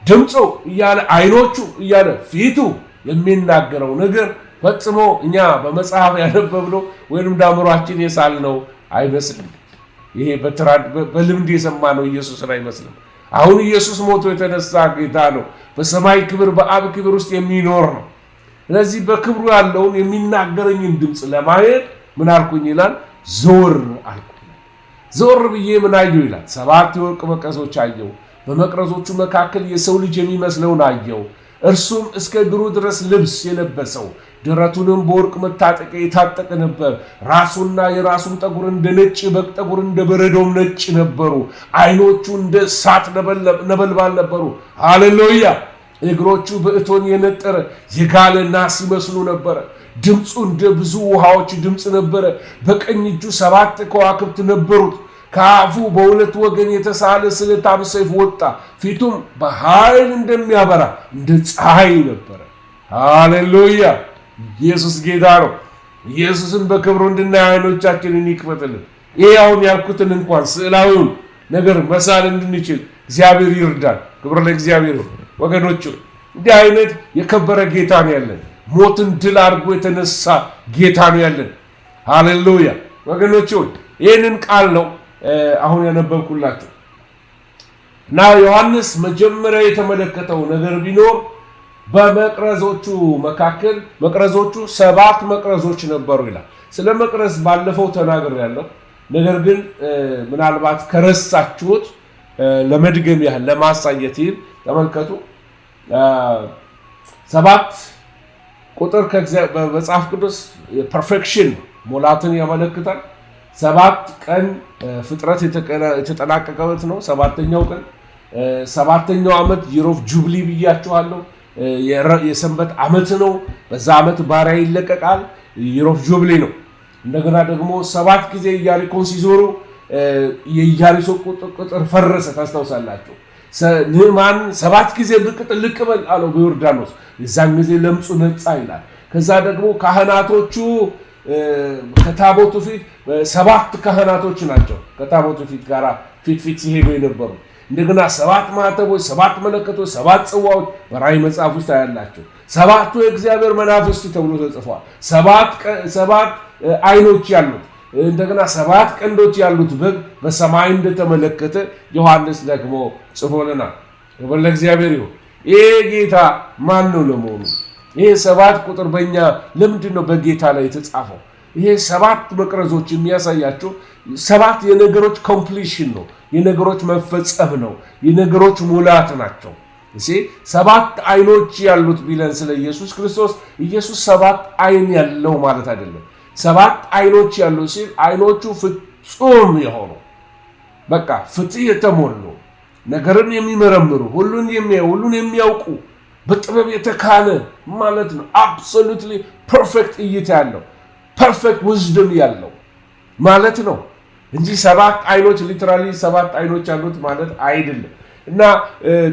ድምፁ እያለ አይኖቹ እያለ ፊቱ የሚናገረው ነገር ፈጽሞ እኛ በመጽሐፍ ያነበብነው ወይንም ዳምሯችን የሳልነው አይመስልም። ይሄ በልምድ የሰማነው ኢየሱስን አይመስልም። አሁን ኢየሱስ ሞቶ የተነሳ ጌታ ነው። በሰማይ ክብር በአብ ክብር ውስጥ የሚኖር ነው። ስለዚህ በክብሩ ያለውን የሚናገረኝን ድምፅ ለማየት ምን አልኩኝ ይላል? ዞር አልኩኝ። ዞር ብዬ ምን አየሁ ይላል? 7 የወርቅ መቅረዞች አየሁ። በመቅረዞቹ መካከል የሰው ልጅ የሚመስለውን አየሁ። እርሱም እስከ እግሩ ድረስ ልብስ የለበሰው ደረቱንም በወርቅ መታጠቂያ የታጠቀ ነበር። ራሱና የራሱን ጠጉር እንደ ነጭ በግ ጠጉር እንደ በረዶም ነጭ ነበሩ። አይኖቹ እንደ እሳት ነበልባል ነበሩ። ሃሌሉያ! እግሮቹ በእቶን የነጠረ የጋለ ናስ ይመስሉ ነበረ። ድምፁ እንደ ብዙ ውሃዎች ድምፅ ነበረ። በቀኝ እጁ 7 ከዋክብት ነበሩት። ከአፉ በሁለት ወገን የተሳለ ስለታም ሰይፍ ወጣ። ፊቱም በኃይል እንደሚያበራ እንደ ፀሐይ ነበረ። ሃሌሉያ! ኢየሱስ ጌታ ነው። ኢየሱስን በክብሩ እንድናይ ዓይኖቻችንን ይክፈትልን። ይሄ አሁን ያልኩትን እንኳን ስዕላዊውን ነገር መሳል እንድንችል እግዚአብሔር ይርዳል። ክብር ለእግዚአብሔር ይሁን። ወገኖቹ እንዲህ አይነት የከበረ ጌታ ነው ያለን። ሞትን ድል አድርጎ የተነሳ ጌታ ነው ያለን። ሃሌሉያ! ወገኖቹ ይህንን ቃል ነው አሁን ያነበብኩላችሁ እና ዮሐንስ መጀመሪያ የተመለከተው ነገር ቢኖር በመቅረዞቹ መካከል መቅረዞቹ 7 መቅረዞች ነበሩ ይላል። ስለ መቅረዝ ባለፈው ተናግሬያለሁ። ነገር ግን ምናልባት ከረሳችሁት ለመድገም ያህል ለማሳየት ይል ተመልከቱ። 7 ቁጥር በመጽሐፍ ቅዱስ ፐርፌክሽን ሙላትን ያመለክታል። 7 ቀን ፍጥረት የተጠናቀቀበት ነው። 7ኛው ቀን 7ኛው ዓመት ይር ኦፍ ጁብሊ ብያችኋለሁ። የሰንበት ዓመት ነው። በዛ ዓመት ባሪያ ይለቀቃል። ይር ኦፍ ጁብሊ ነው። እንደገና ደግሞ 7 ጊዜ ኢያሪኮን ሲዞሩ የኢያሪኮ ቁጥር ፈረሰ። ታስታውሳላችሁ። ንዕማን 7 ጊዜ ብቅ ጥልቅ በል አለው በዮርዳኖስ። የዛን ጊዜ ለምጹ ነጻ ይላል። ከዛ ደግሞ ካህናቶቹ ከታቦቱ ፊት 7 ካህናቶች ናቸው ከታቦቱ ፊት ጋር ፊት ሲሄዱ የነበሩ። እንደገና 7 ማዕተቦች፣ 7 መለከቶች፣ 7 ጽዋዎች በራእይ መጽሐፍ ውስጥ ያላቸው 7ቱ የእግዚአብሔር መናፍስት ተብሎ ተጽፏል። 7 አይኖች ያሉት እንደገና 7 ቀንዶች ያሉት በግ በሰማይ እንደተመለከተ ዮሐንስ ደግሞ ጽፎልናል። ክብር ለእግዚአብሔር ይሁን። ይሄ ጌታ ማን ነው ለመሆኑ? ይሄ 7 ቁጥር በእኛ ለምንድን ነው በጌታ ላይ የተጻፈው? ይሄ 7 መቅረዞች የሚያሳያቸው 7 የነገሮች ኮምፕሊሽን ነው፣ የነገሮች መፈጸም ነው፣ የነገሮች ሙላት ናቸው። እሺ 7 አይኖች ያሉት ቢለን ስለ ኢየሱስ ክርስቶስ ኢየሱስ 7 አይን ያለው ማለት አይደለም። 7 አይኖች ያሉ ሲል አይኖቹ ፍጹም የሆኑ በቃ ፍትህ የተሞሉ ነገርን የሚመረምሩ ሁሉን የሚያዩ ሁሉን የሚያውቁ በጥበብ የተካነ ማለት ነው። አብሶሉትሊ ፐርፌክት እይታ ያለው ፐርፌክት ዊዝደም ያለው ማለት ነው እንጂ 7 አይኖች ሊተራሊ 7 አይኖች ያሉት ማለት አይደለም። እና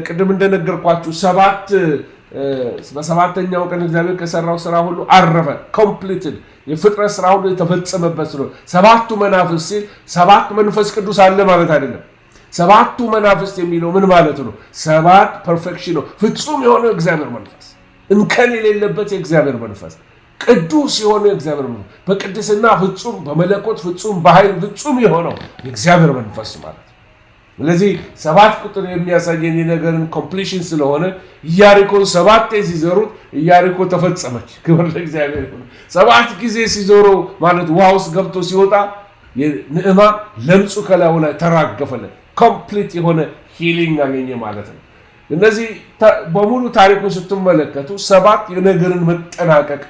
ቅድም እንደነገርኳችሁ በሰባተኛው ቀን እግዚአብሔር ከሰራው ስራ ሁሉ አረፈ። ኮምፕሊትድ የፍጥረት ስራ ሁሉ የተፈጸመበት ነው። 7ቱ መናፍስት ሲል 7 መንፈስ ቅዱስ አለ ማለት አይደለም። 7ቱ መናፍስት የሚለው ምን ማለት ነው? 7 ፐርፌክሽን ነው። ፍጹም የሆነ እግዚአብሔር መንፈስ፣ እንከን የሌለበት የእግዚአብሔር መንፈስ፣ ቅዱስ የሆነ እግዚአብሔር መንፈስ፣ በቅድስና ፍጹም፣ በመለኮት ፍጹም፣ በኃይል ፍጹም የሆነው የእግዚአብሔር መንፈስ ማለት ነው። ስለዚህ 7 ቁጥር የሚያሳየን የነገርን ኮምፕሊሽን ስለሆነ ኢያሪኮን 7 ሲዞሩት ኢያሪኮ ተፈጸመች። ክብር ለእግዚአብሔር ይሁን። 7 ጊዜ ሲዞሩ ማለት ውሃ ውስጥ ገብቶ ሲወጣ ንዕማን ለምጹ ከላዩ ላይ ተራገፈለት። ኮምፕሊት የሆነ ሂሊንግ አገኘ ማለት ነው። እነዚህ በሙሉ ታሪኩን ስትመለከቱ 7 የነገርን መጠናቀቅ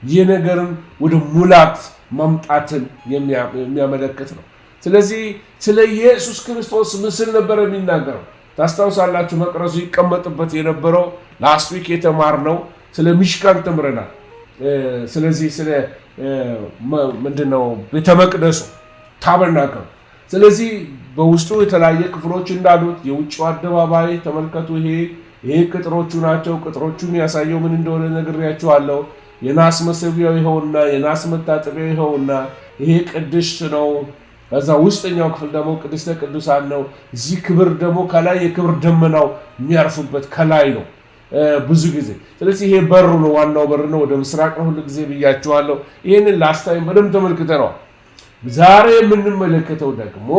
የነገርን ወደ ሙላት መምጣትን የሚያመለክት ነው። ስለዚህ ስለ ኢየሱስ ክርስቶስ ምስል ነበር የሚናገረው። ታስታውሳላችሁ መቅረዙ ይቀመጥበት የነበረው ላስት ዊክ የተማርነው ስለ ሚሽካን ተምረናል። ስለዚህ ስለ ምንድነው ቤተ መቅደሱ ታበርናክል። ስለዚህ በውስጡ የተለያየ ክፍሎች እንዳሉት የውጭው አደባባይ ተመልከቱ። ይሄ ቅጥሮቹ ናቸው። ቅጥሮቹን ያሳየው ምን እንደሆነ ነግሬያችኋለሁ። የናስ መሰቢያው ይኸውና፣ የናስ መታጠቢያው ይኸውና፣ ይሄ ቅድስት ነው። ከዛ ውስጠኛው ክፍል ደግሞ ቅድስተ ቅዱሳን ነው። እዚህ ክብር ደግሞ ከላይ የክብር ደመናው የሚያርፉበት ከላይ ነው ብዙ ጊዜ። ስለዚህ ይሄ በሩ ነው፣ ዋናው በር ነው፣ ወደ ምስራቅ ነው ሁሉ ጊዜ ብያችኋለሁ። ይህንን ላስታይም በደንብ ተመልክተነዋል። ዛሬ የምንመለከተው ደግሞ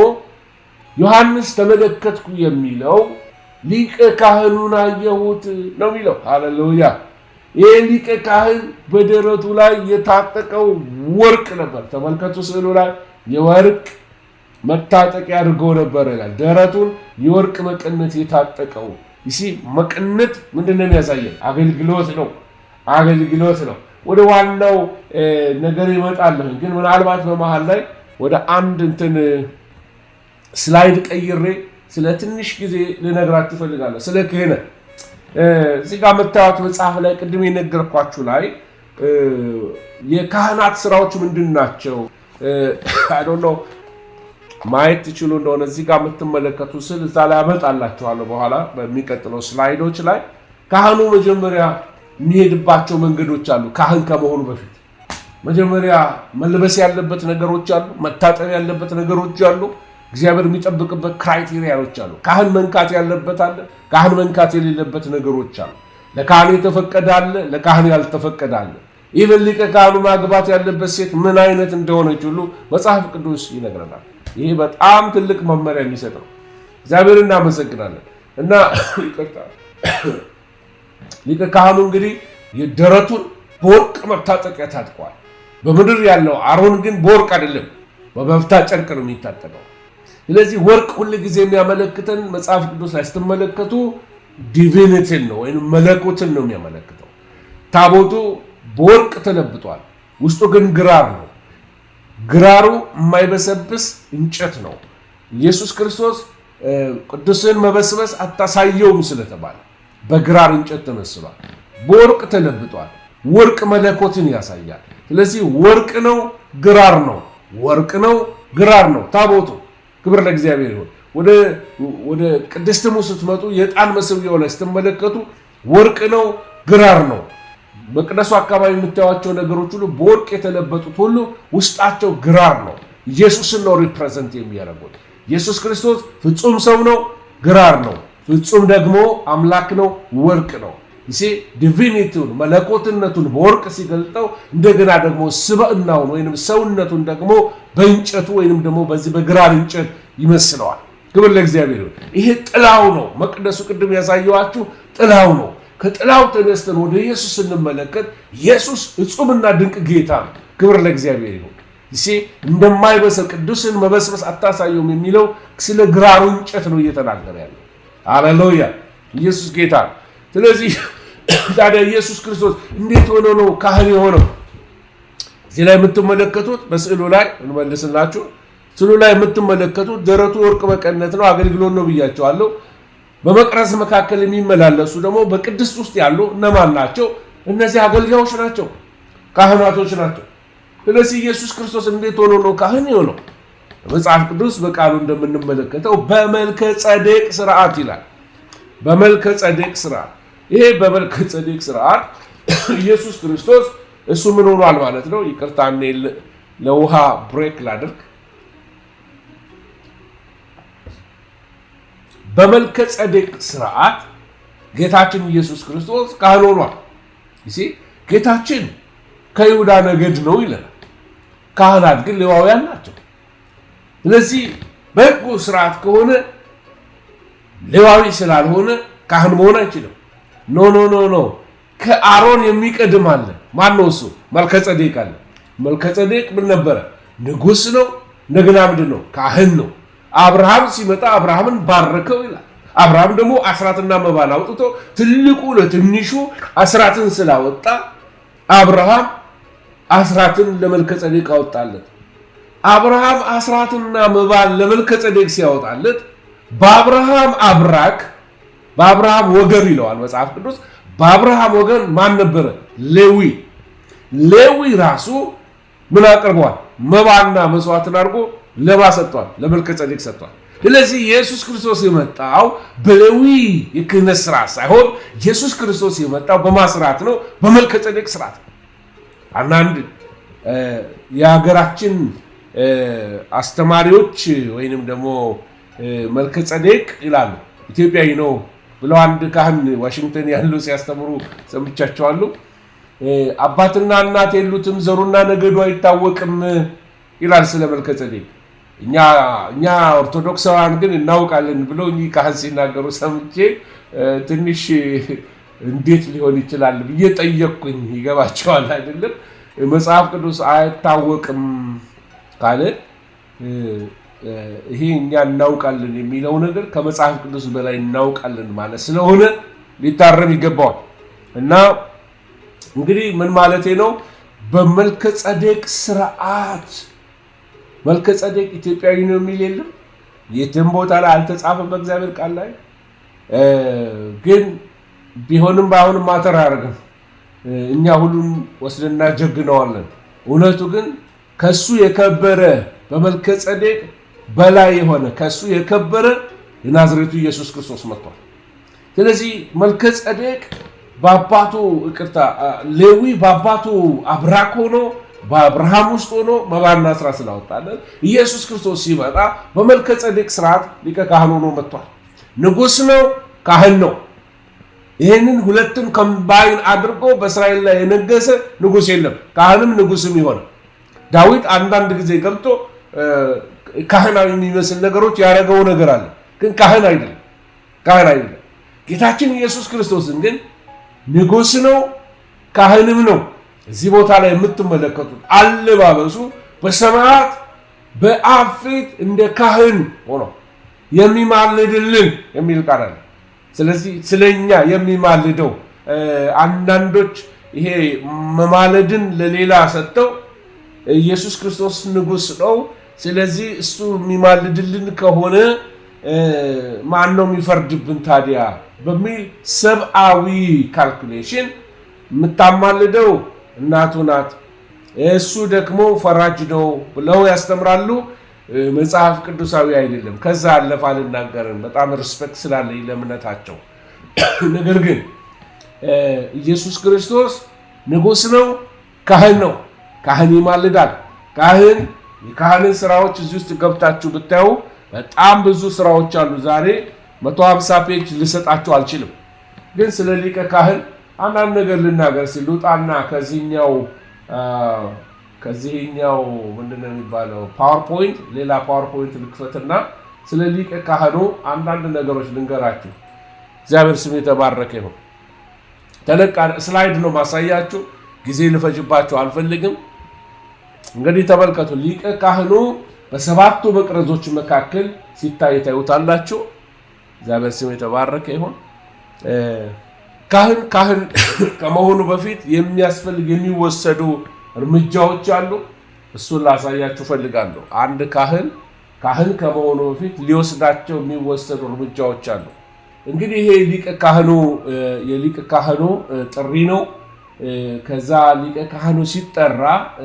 ዮሐንስ ተመለከትኩ የሚለው ሊቀ ካህኑን አየሁት ነው የሚለው። ሃሌሉያ! ይህ ሊቀ ካህን በደረቱ ላይ የታጠቀው ወርቅ ነበር። ተመልከቱ ስዕሉ ላይ የወርቅ መታጠቂያ አድርገው ነበር ይላል። ደረቱን የወርቅ መቀነት የታጠቀው ይሲ መቀነት ምንድነው የሚያሳየው? አገልግሎት ነው። አገልግሎት ነው። ወደ ዋናው ነገር ይመጣል። ግን ምናልባት በመሃል ላይ ወደ አንድ ስላይድ ቀይሬ ስለ ትንሽ ጊዜ ልነግራችሁ ፈልጋለሁ። ስለ ክህነት እዚህ ጋር መታወት መጽሐፍ ላይ ቅድም የነገርኳችሁ ላይ የካህናት ስራዎች ምንድን ናቸው? አይ ዶንት ኖ ማየት ትችሉ እንደሆነ እዚህ ጋር የምትመለከቱ ስል እዛ ላይ አመጣላችኋለሁ በኋላ በሚቀጥለው ስላይዶች ላይ። ካህኑ መጀመሪያ የሚሄድባቸው መንገዶች አሉ። ካህን ከመሆኑ በፊት መጀመሪያ መልበስ ያለበት ነገሮች አሉ። መታጠብ ያለበት ነገሮች አሉ። እግዚአብሔር የሚጠብቅበት ክራይቴሪያዎች አሉ። ካህን መንካት ያለበት አለ። ካህን መንካት የሌለበት ነገሮች አሉ። ለካህን የተፈቀደ አለ፣ ለካህን ያልተፈቀደ አለ። ይህን ሊቀ ካህኑ ማግባት ያለበት ሴት ምን አይነት እንደሆነች ሁሉ መጽሐፍ ቅዱስ ይነግረናል። ይሄ በጣም ትልቅ መመሪያ የሚሰጥ ነው። እግዚአብሔር እናመሰግናለን። እና ይቅርታ ሊቀ ካህኑ እንግዲህ የደረቱን በወርቅ መታጠቂያ ታጥቋል። በምድር ያለው አሮን ግን በወርቅ አይደለም፣ በበፍታ ጨርቅ ነው የሚታጠቀው። ስለዚህ ወርቅ ሁሉ ጊዜ የሚያመለክተን መጽሐፍ ቅዱስ ላይ ስትመለከቱ ዲቪኒቲን ነው ወይም መለኮትን ነው የሚያመለክተው። ታቦቱ በወርቅ ተለብጧል። ውስጡ ግን ግራር ነው። ግራሩ የማይበሰብስ እንጨት ነው። ኢየሱስ ክርስቶስ ቅዱስን መበስበስ አታሳየውም ስለተባለ በግራር እንጨት ተመስሏል። በወርቅ ተለብጧል። ወርቅ መለኮትን ያሳያል። ስለዚህ ወርቅ ነው፣ ግራር ነው። ወርቅ ነው፣ ግራር ነው ታቦቱ። ክብር ለእግዚአብሔር ይሁን። ወደ ቅድስትሙ ስትመጡ የዕጣን መሰዊያው ላይ ስትመለከቱ ወርቅ ነው፣ ግራር ነው። በቅደሱ አካባቢ የምታዩቸው ነገሮች ሁሉ በወርቅ የተለበጡት ሁሉ ውስጣቸው ግራር ነው። ኢየሱስን ነው ሪፕሬዘንት የሚያደርጉት። ኢየሱስ ክርስቶስ ፍጹም ሰው ነው፣ ግራር ነው። ፍጹም ደግሞ አምላክ ነው፣ ወርቅ ነው። ዲቪኒቲውን መለኮትነቱን በወርቅ ሲገልጠው እንደገና ደግሞ ስብዕናውን ወይንም ሰውነቱን ደግሞ በእንጨቱ ወይንም ደግሞ በዚህ በግራር እንጨት ይመስለዋል። ክብር ለእግዚአብሔር ይሁን። ይሄ ጥላው ነው። መቅደሱ ቅድም ያሳየኋችሁ ጥላው ነው። ከጥላው ተነስተን ወደ ኢየሱስ ስንመለከት ኢየሱስ እጹምና ድንቅ ጌታ ነው። ክብር ለእግዚአብሔር ይሁን። እንደማይበስል ቅዱስን መበስበስ አታሳየውም የሚለው ስለ ግራሩ እንጨት ነው እየተናገረ ያለው። ሃሌሉያ! ኢየሱስ ጌታ። ስለዚህ ታዲያ ኢየሱስ ክርስቶስ እንዴት ሆኖ ነው ካህን የሆነው? እዚህ ላይ የምትመለከቱት በስዕሉ ላይ እንመልስላችሁ። ስዕሉ ላይ የምትመለከቱት ደረቱ ወርቅ መቀነት ነው፣ አገልግሎት ነው ብያቸዋለሁ። በመቅረዝ መካከል የሚመላለሱ ደግሞ በቅድስት ውስጥ ያሉ እነማን ናቸው? እነዚህ አገልጋዮች ናቸው፣ ካህናቶች ናቸው። ስለዚህ ኢየሱስ ክርስቶስ እንዴት ሆኖ ነው ካህን የሆነው? መጽሐፍ ቅዱስ በቃሉ እንደምንመለከተው በመልከ ጸዴቅ ስርዓት ይላል። በመልከ ጸዴቅ ስርዓት። ይሄ በመልከ ጸዴቅ ስርዓት ኢየሱስ ክርስቶስ እሱ ምን ሆኗል ማለት ነው? ይቅርታ እኔ ለውሃ ብሬክ ላድርግ። በመልከ ጸዴቅ ስርዓት ጌታችን ኢየሱስ ክርስቶስ ካህን ሆኗል። ጌታችን ከይሁዳ ነገድ ነው ይለናል። ካህናት ግን ሌዋውያን ናቸው። ስለዚህ በሕጉ ስርዓት ከሆነ ሌዋዊ ስላልሆነ ካህን መሆን አይችልም። ኖ ከአሮን የሚቀድም አለ። ማን ነው እሱ? መልከጸዴቅ አለ። መልከጸዴቅ ምን ነበረ? ንጉሥ ነው። እንደገና ምንድን ነው? ካህን ነው። አብርሃም ሲመጣ አብርሃምን ባረከው ይላል። አብርሃም ደግሞ አስራትና መባን አውጥቶ ትልቁ ለትንሹ አስራትን ስላወጣ አብርሃም አስራትን ለመልከጸዴቅ አወጣለት። አብርሃም አስራትና መባን ለመልከጸዴቅ ሲያወጣለት በአብርሃም አብራክ በአብርሃም ወገን ይለዋል መጽሐፍ ቅዱስ። በአብርሃም ወገን ማን ነበረ? ሌዊ ራሱ ምን አቅርቧል? መባና መስዋዕትን አድርጎ ለማ ሰጥቷል? ለመልከጸዴቅ ሰጥቷል። ስለዚህ ኢየሱስ ክርስቶስ የመጣው በሌዊ የክህነት ስርዓት ሳይሆን ኢየሱስ ክርስቶስ የመጣው በማስራት ነው፣ በመልከጸዴቅ ስርዓት። አንዳንድ የሀገራችን አስተማሪዎች ወይንም ደግሞ መልከጸዴቅ ይላሉ ኢትዮጵያዊ ነው ብለው አንድ ካህን ዋሽንግተን ያሉ ሲያስተምሩ ሰምቻቸዋለሁ። አባትና እናት የሉትም፣ ዘሩና ነገዱ አይታወቅም ይላል ስለ መልከጸዴቅ። እኛ ኦርቶዶክሳውያን ግን እናውቃለን ብለው እኚህ ካህን ሲናገሩ ሰምቼ ትንሽ እንዴት ሊሆን ይችላል ብዬ ጠየቅኩኝ። ይገባቸዋል አይደለም? መጽሐፍ ቅዱስ አይታወቅም ካለ ይሄ እኛ እናውቃለን የሚለው ነገር ከመጽሐፍ ቅዱስ በላይ እናውቃለን ማለት ስለሆነ ሊታረም ይገባዋል። እና እንግዲህ ምን ማለቴ ነው? በመልከጸዴቅ ስርዓት መልከጸዴቅ ኢትዮጵያዊ ነው የሚል የለም። የትም ቦታ ላይ አልተጻፈም በእግዚአብሔር ቃል ላይ። ግን ቢሆንም ባይሆንም ማተር አያደርግም። እኛ ሁሉን ወስደና ጀግነዋለን። እውነቱ ግን ከሱ የከበረ በመልከጸዴቅ በላይ የሆነ ከሱ የከበረ የናዝሬቱ ኢየሱስ ክርስቶስ መጥቷል። ስለዚህ መልከጸዴቅ በአባቱ ሌዊ በአባቱ አብራክ ሆኖ በአብርሃም ውስጥ ሆኖ መባና አስራት ስላወጣለን ኢየሱስ ክርስቶስ ሲመጣ በመልከጸዴቅ ስርዓት ሊቀ ካህን ሆኖ መጥቷል። ንጉሥ ነው፣ ካህን ነው። ይህንን ሁለቱን ኮምባይን አድርጎ በእስራኤል ላይ የነገሰ ንጉሥ የለም። ካህንም ንጉሥም ይሆነ። ዳዊት አንዳንድ ጊዜ ገብቶ ካህናዊ የሚመስል ነገሮች ያደረገው ነገር አለ፣ ግን ካህን አይደለም። ጌታችን ኢየሱስ ክርስቶስን ግን ንጉሥ ነው፣ ካህንም ነው። እዚህ ቦታ ላይ የምትመለከቱት አለባበሱ በሰማያት በአብ ፊት እንደ ካህን ሆኖ የሚማልድልን የሚል ቃል አለ። ስለዚህ ስለኛ የሚማልደው አንዳንዶች ይሄ መማለድን ለሌላ ሰጥተው ኢየሱስ ክርስቶስ ንጉሥ ነው፣ ስለዚህ እሱ የሚማልድልን ከሆነ ማን ነው የሚፈርድብን ታዲያ በሚል ሰብአዊ ካልኩሌሽን የምታማልደው እናቱ ናት፣ እሱ ደግሞ ፈራጅ ነው ብለው ያስተምራሉ። መጽሐፍ ቅዱሳዊ አይደለም። ከዛ አለፈ አልናገርም፣ በጣም ሪስፔክት ስላለኝ ለእምነታቸው። ነገር ግን ኢየሱስ ክርስቶስ ንጉሥ ነው፣ ካህን ነው። ካህን ይማልዳል። የካህንን ስራዎች እዚህ ውስጥ ገብታችሁ ብታዩ በጣም ብዙ ስራዎች አሉ። ዛሬ 150 ፔጅ ልሰጣችሁ አልችልም። ግን ስለ ሊቀ ካህን አንዳንድ ነገር ልናገር ሲሉጣና ከዚህኛው ምንድነው የሚባለው ፓወርፖይንት ሌላ ፓወርፖይንት ልክፈትና ስለ ሊቀ ካህኑ አንዳንድ ነገሮች ልንገራችሁ። እግዚአብሔር ስም የተባረከ ይሁን። ተለቃ ስላይድ ነው ማሳያችሁ፣ ጊዜ ልፈጅባችሁ አልፈልግም። እንግዲህ ተመልከቱ። ሊቀ ካህኑ በሰባቱ መቅረዞች መካከል ሲታይ ታዩታላችሁ። እግዚአብሔር ስም የተባረከ ይሁን። ካህን ከመሆኑ በፊት የሚያስፈልግ የሚወሰዱ እርምጃዎች አሉ። እሱን ላሳያችሁ ፈልጋለሁ። አንድ ካህን ከመሆኑ በፊት ሊወስዳቸው የሚወሰዱ እርምጃዎች አሉ። እንግዲህ ይሄ የሊቀ ካህኑ ጥሪ ነው። ከዛ ሊቀ ካህኑ ሲጠራ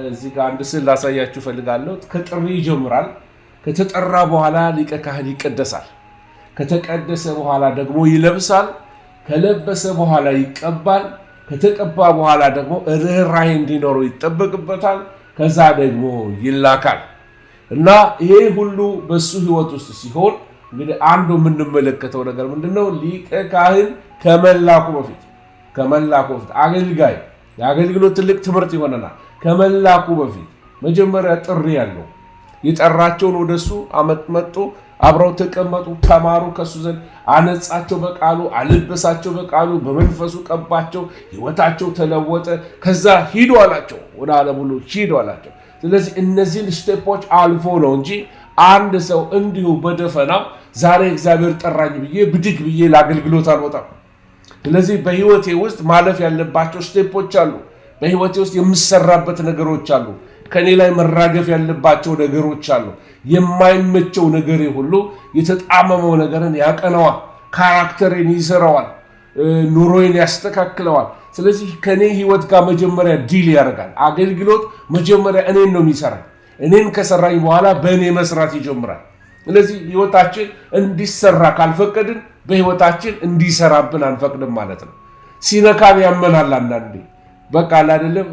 እዚህ ጋር አንድ ስዕል ላሳያችሁ ፈልጋለሁ። ከጥሪ ይጀምራል። ከተጠራ በኋላ ሊቀ ካህን ይቀደሳል። ከተቀደሰ በኋላ ደግሞ ይለብሳል። ከለበሰ በኋላ ይቀባል። ከተቀባ በኋላ ደግሞ ርኅራኄ እንዲኖረው ይጠበቅበታል። ከዛ ደግሞ ይላካል እና ይሄ ሁሉ በሱ ህይወት ውስጥ ሲሆን እንግዲህ አንዱ የምንመለከተው ነገር ምንድነው? ሊቀ ካህን ከመላኩ በፊት አገልጋይ የአገልግሎት ትልቅ ትምህርት ይሆነናል። ከመላኩ በፊት መጀመሪያ ጥሪ ያለው የጠራቸውን ወደሱ መጡ፣ አብረው ተቀመጡ፣ ተማሩ ከሱ ዘንድ፣ አነጻቸው በቃሉ፣ አለበሳቸው በቃሉ፣ በመንፈሱ ቀባቸው፣ ህይወታቸው ተለወጠ። ከዛ ሂዱ አላቸው፣ ወደ ዓለም ሁሉ ሂዱ አላቸው። ስለዚህ እነዚህን ስቴፖች አልፎ ነው እንጂ አንድ ሰው እንዲሁ በደፈናው ዛሬ እግዚአብሔር ጠራኝ ብዬ ብድግ ብዬ ለአገልግሎት አልወጣም። ስለዚህ በህይወቴ ውስጥ ማለፍ ያለባቸው ስቴፖች አሉ። በህይወቴ ውስጥ የምሰራበት ነገሮች አሉ። ከኔ ላይ መራገፍ ያለባቸው ነገሮች አሉ። የማይመቸው ነገር ሁሉ የተጣመመው ነገርን ያቀነዋል፣ ካራክተሬን ይሰራዋል፣ ኑሮዬን ያስተካክለዋል። ስለዚህ ከኔ ህይወት ጋር መጀመሪያ ዲል ያደርጋል። አገልግሎት መጀመሪያ እኔን ነው የሚሰራኝ። እኔን ከሰራኝ በኋላ በእኔ መስራት ይጀምራል። ስለዚህ ህይወታችን እንዲሰራ ካልፈቀድን በህይወታችን እንዲሰራብን አንፈቅድም ማለት ነው። ሲነካን ያመናል። አንዳንዴ በቃ አይደለም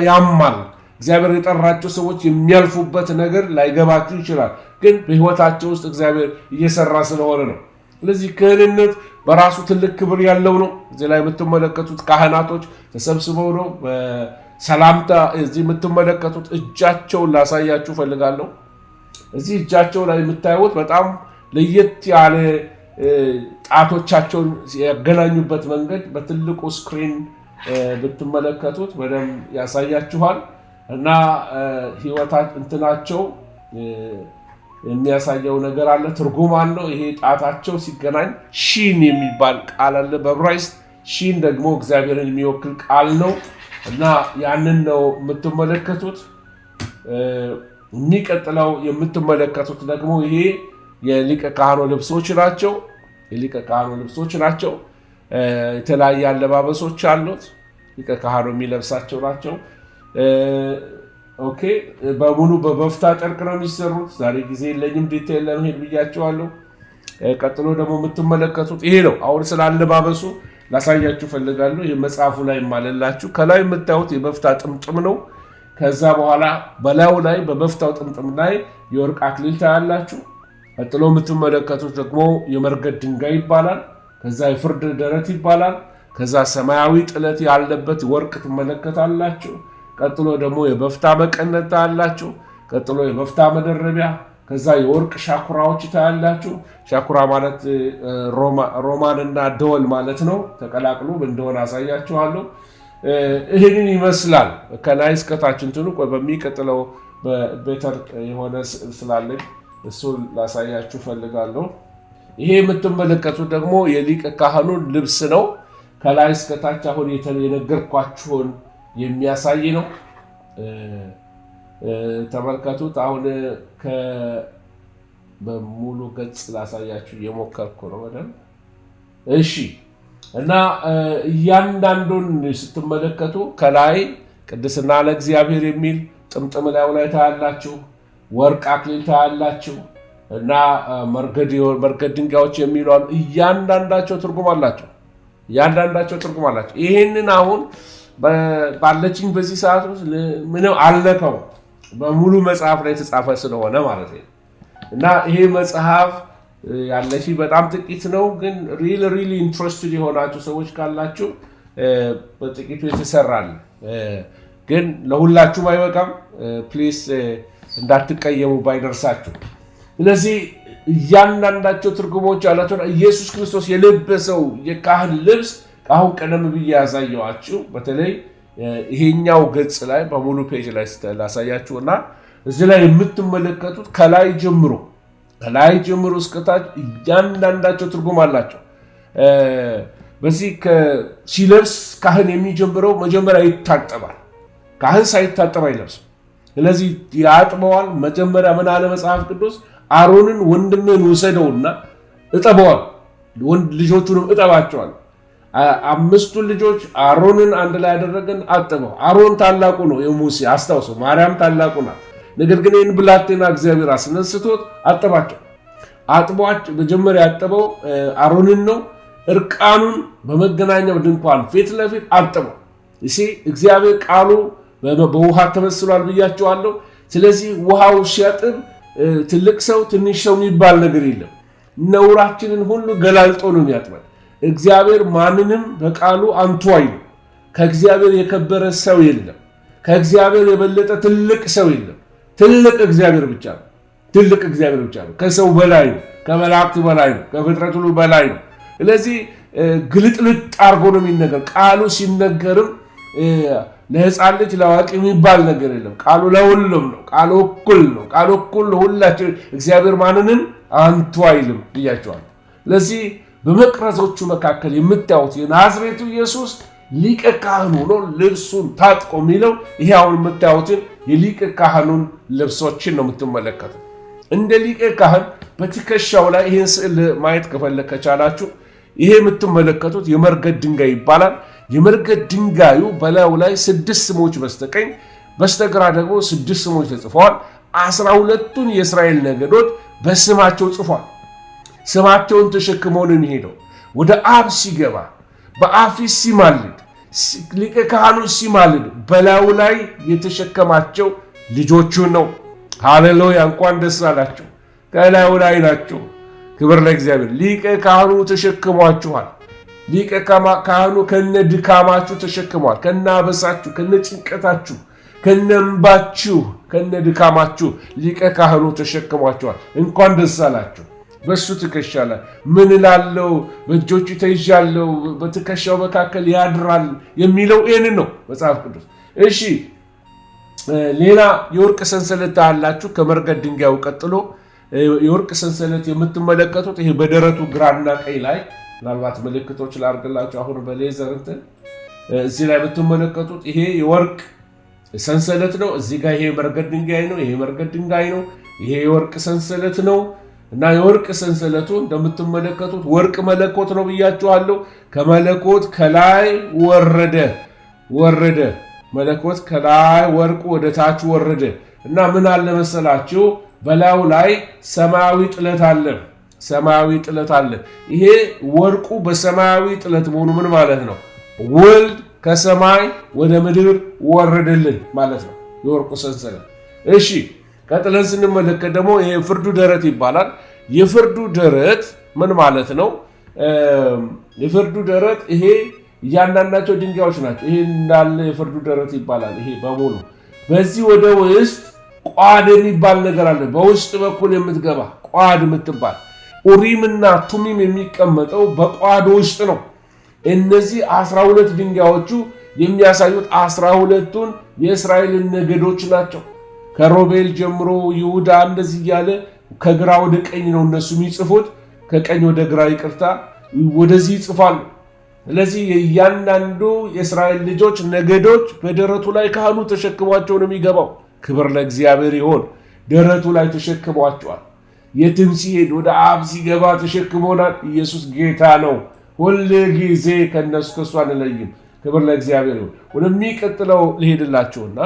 ያማል። እግዚአብሔር የጠራቸው ሰዎች የሚያልፉበት ነገር ላይገባችሁ ይችላል፣ ግን በህይወታቸው ውስጥ እግዚአብሔር እየሰራ ስለሆነ ነው። ስለዚህ ክህንነት በራሱ ትልቅ ክብር ያለው ነው። እዚህ ላይ የምትመለከቱት ካህናቶች ተሰብስበው ነው በሰላምታ እዚህ የምትመለከቱት። እጃቸውን ላሳያችሁ ፈልጋለሁ። እዚህ እጃቸው ላይ የምታዩት በጣም ለየት ያለ ጣቶቻቸውን ያገናኙበት መንገድ በትልቁ ስክሪን ብትመለከቱት በደንብ ያሳያችኋል። እና እንትናቸው የሚያሳየው ነገር አለ፣ ትርጉም አለው። ይሄ ጣታቸው ሲገናኝ ሺን የሚባል ቃል አለ በዕብራይስጥ። ሺን ደግሞ እግዚአብሔርን የሚወክል ቃል ነው እና ያንን ነው የምትመለከቱት። የሚቀጥለው የምትመለከቱት ደግሞ ይሄ የሊቀ ካህኑ ልብሶች ናቸው። የተለያየ አለባበሶች አሉት። ሊቀ ካህኑ የሚለብሳቸው ናቸው። ኦኬ፣ በሙሉ በበፍታ ጨርቅ ነው የሚሰሩት። ዛሬ ጊዜ የለኝም ዲቴል ለመሄድ ብያቸዋለሁ። ቀጥሎ ደግሞ የምትመለከቱት ይሄ ነው። አሁን ስለ አለባበሱ ላሳያችሁ ፈልጋለሁ። ይህ መጽሐፉ ላይ ማለላችሁ። ከላይ የምታዩት የበፍታ ጥምጥም ነው። ከዛ በኋላ በላዩ ላይ በበፍታው ጥምጥም ላይ የወርቅ አክሊል ታያላችሁ። ቀጥሎ የምትመለከቱት ደግሞ የመርገድ ድንጋይ ይባላል። ከዛ የፍርድ ደረት ይባላል። ከዛ ሰማያዊ ጥለት ያለበት ወርቅ ትመለከታላችሁ። ቀጥሎ ደግሞ የበፍታ መቀነት ታያላችሁ። ቀጥሎ የበፍታ መደረቢያ፣ ከዛ የወርቅ ሻኩራዎች ታያላችሁ። ሻኩራ ማለት ሮማንና ደወል ማለት ነው። ተቀላቅሎ እንደሆነ አሳያችኋለሁ። ይህንን ይመስላል ከላይ እስከታች እንትኑ። በሚቀጥለው በቤተር የሆነ ስላለኝ እሱን ላሳያችሁ ፈልጋለሁ። ይሄ የምትመለከቱት ደግሞ የሊቀ ካህኑን ልብስ ነው። ከላይ እስከታች አሁን የነገርኳችሁን የሚያሳይ ነው። ተመልከቱት። አሁን በሙሉ ገጽ ላሳያችሁ እየሞከርኩ ነው በደንብ። እሺ። እና እያንዳንዱን ስትመለከቱ ከላይ ቅድስና ለእግዚአብሔር የሚል ጥምጥም ላይ ታያላችሁ። ወርቅ አክሊል ታያላችሁ እና መርገድ ድንጋዮች የሚሉ እያንዳንዳቸው ትርጉም አላቸው። ይህንን አሁን ባለችኝ በዚህ ሰዓት ውስጥ ምንም አልነካው፣ በሙሉ መጽሐፍ ላይ የተጻፈ ስለሆነ ማለት ነው። እና ይሄ መጽሐፍ ያለሽ በጣም ጥቂት ነው፣ ግን ሪሊ ኢንትረስትድ የሆናችሁ ሰዎች ካላችሁ በጥቂቱ የተሰራል፣ ግን ለሁላችሁም አይበቃም። ፕሊስ እንዳትቀየሙ ባይደርሳችሁ። ስለዚህ እያንዳንዳቸው ትርጉሞች ያላቸው ኢየሱስ ክርስቶስ የለበሰው የካህን ልብስ አሁን ቀደም ብዬ ያሳየኋችሁ በተለይ ይሄኛው ገጽ ላይ በሙሉ ፔጅ ላይ ላሳያችሁና እዚህ ላይ የምትመለከቱት ከላይ ጀምሮ እስከታች እያንዳንዳቸው ትርጉም አላቸው። በዚህ ሲለብስ ካህን የሚጀምረው መጀመሪያ ይታጠባል። ካህን ሳይታጠብ አይለብስም። ስለዚህ ያጥበዋል። መጀመሪያ ምን አለ መጽሐፍ ቅዱስ? አሮንን ወንድምህን ውሰደውና እጠበዋል፣ ልጆቹንም እጠባቸዋል። 5ቱን ልጆች አሮንን አንድ ላይ ያደረገን አጠበው። አሮን ታላቁ ነው የሙሴ አስታውሰው። ማርያም ታላቁ ናት። ነገር ግን ይህን ብላቴና እግዚአብሔር አስነስቶት አጠባቸው። አጥቧቸው መጀመሪያ ያጠበው አሮንን ነው። እርቃኑን በመገናኛው ድንኳን ፊት ለፊት አጠበው። እግዚአብሔር ቃሉ በውሃ ተመስሏል ብያቸዋለሁ። ስለዚህ ውሃው ሲያጥብ ትልቅ ሰው ትንሽ ሰው የሚባል ነገር የለም። ነውራችንን ሁሉ ገላልጦ ነው የሚያጥበን። እግዚአብሔር ማንንም በቃሉ አንቱ አይልም። ከእግዚአብሔር የከበረ ሰው የለም። ከእግዚአብሔር የበለጠ ትልቅ ሰው የለም። ትልቅ እግዚአብሔር ብቻ ነው። ከሰው በላይ ነው። ከመላእክት በላይ ነው። ከፍጥረት ሁሉ በላይ ነው። ስለዚህ ግልጥልጥ አድርጎ ነው የሚነገር። ቃሉ ሲነገርም ለሕፃን ልጅ ለአዋቂ የሚባል ነገር የለም። ቃሉ ለሁሉም ነው። ቃሉ እኩል ነው። ቃሉ እኩል ለሁላችን። እግዚአብሔር ማንንም አንቱ አይልም ብያቸዋል። ስለዚህ በመቅረዞቹ መካከል የምታዩት የናዝሬቱ ኢየሱስ ሊቀ ካህን ሆኖ ልብሱን ታጥቆ የሚለው ይሄ አሁን የምታዩትን የሊቀ ካህኑን ልብሶችን ነው የምትመለከቱት። እንደ ሊቀ ካህን በትከሻው ላይ ይህን ስዕል ማየት ከቻላችሁ ይሄ የምትመለከቱት የመርገድ ድንጋይ ይባላል። የመርገድ ድንጋዩ በላዩ ላይ 6 ስሞች በስተቀኝ በስተግራ ደግሞ 6 ስሞች ተጽፈዋል። 12ቱን የእስራኤል ነገዶች በስማቸው ጽፏል። ስማቸውን ተሸክሞ ነው የሚሄደው። ወደ አብ ሲገባ በአብ ፊት ሲማልድ ሊቀ ካህኑ ሲማልድ በላዩ ላይ የተሸከማቸው ልጆቹን ነው። ሃሌሉያ! እንኳን ደስ አላቸው። ከላዩ ላይ ናቸው። ክብር ለእግዚአብሔር። ሊቀ ካህኑ ተሸክሟችኋል። ሊቀ ካህኑ ከነ ድካማችሁ ተሸክሟል። ከነ አበሳችሁ፣ ከነ ጭንቀታችሁ፣ ከነ እንባችሁ፣ ከነ ድካማችሁ ሊቀ ካህኑ ተሸክሟችኋል። እንኳን ደስ አላችሁ። በሱ ትከሻ ላይ ምን እላለሁ? በእጆቹ ተይዣለሁ፣ በትከሻው መካከል ያድራል የሚለው ይህንን ነው መጽሐፍ ቅዱስ። እሺ፣ ሌላ የወርቅ ሰንሰለት አላችሁ። ከመርገድ ድንጋዩ ቀጥሎ የወርቅ ሰንሰለት የምትመለከቱት ይሄ በደረቱ ግራና ቀኝ ላይ ምናልባት ምልክቶች ላድርግላችሁ። አሁን በሌዘር እዚህ ላይ የምትመለከቱት ይሄ የወርቅ ሰንሰለት ነው። እዚህ ጋር ይሄ መርገድ ድንጋይ ነው። ይሄ መርገድ ድንጋይ ነው። ይሄ የወርቅ ሰንሰለት ነው። እና የወርቅ ሰንሰለቱ እንደምትመለከቱት ወርቅ መለኮት ነው ብያችኋለሁ። ከመለኮት ከላይ ወረደ። መለኮት ከላይ ወርቁ ወደ ታች ወረደ እና ምን አለ መሰላችሁ? በላዩ ላይ ሰማያዊ ጥለት አለ። ይሄ ወርቁ በሰማያዊ ጥለት መሆኑ ምን ማለት ነው? ወልድ ከሰማይ ወደ ምድር ወረደልን ማለት ነው የወርቁ ሰንሰለት። እሺ፣ ቀጥለን ስንመለከት ደግሞ ይሄ ፍርዱ ደረት ይባላል። የፍርዱ ደረት ምን ማለት ነው? የፍርዱ ደረት ይሄ እያንዳንዳቸው ድንጋዮች ናቸው። ይሄ እንዳለ የፍርዱ ደረት ይባላል። ይሄ በሙሉ በዚህ ወደ ውስጥ ቋድ የሚባል ነገር አለ። በውስጥ በኩል የምትገባ ቋድ የምትባል ኡሪምና ቱሚም የሚቀመጠው በቋድ ውስጥ ነው። እነዚህ 12 ድንጋዮቹ የሚያሳዩት 12ቱን የእስራኤልን ነገዶች ናቸው። ከሮቤል ጀምሮ ይሁዳ እንደዚህ እያለ ከግራ ወደ ቀኝ ነው እነሱ የሚጽፉት። ከቀኝ ወደ ግራ ይቅርታ፣ ወደዚህ ይጽፋሉ። ስለዚህ የእያንዳንዱ የእስራኤል ልጆች ነገዶች በደረቱ ላይ ካህኑ ተሸክሟቸው ነው የሚገባው። ክብር ለእግዚአብሔር ይሆን። ደረቱ ላይ ተሸክሟቸዋል። የትም ሲሄድ ወደ አብ ሲገባ ተሸክሞናል። ኢየሱስ ጌታ ነው። ሁል ጊዜ ከሱ አንለይም። ክብር ለእግዚአብሔር ይሁን። ወደሚቀጥለው ልሄድላችሁና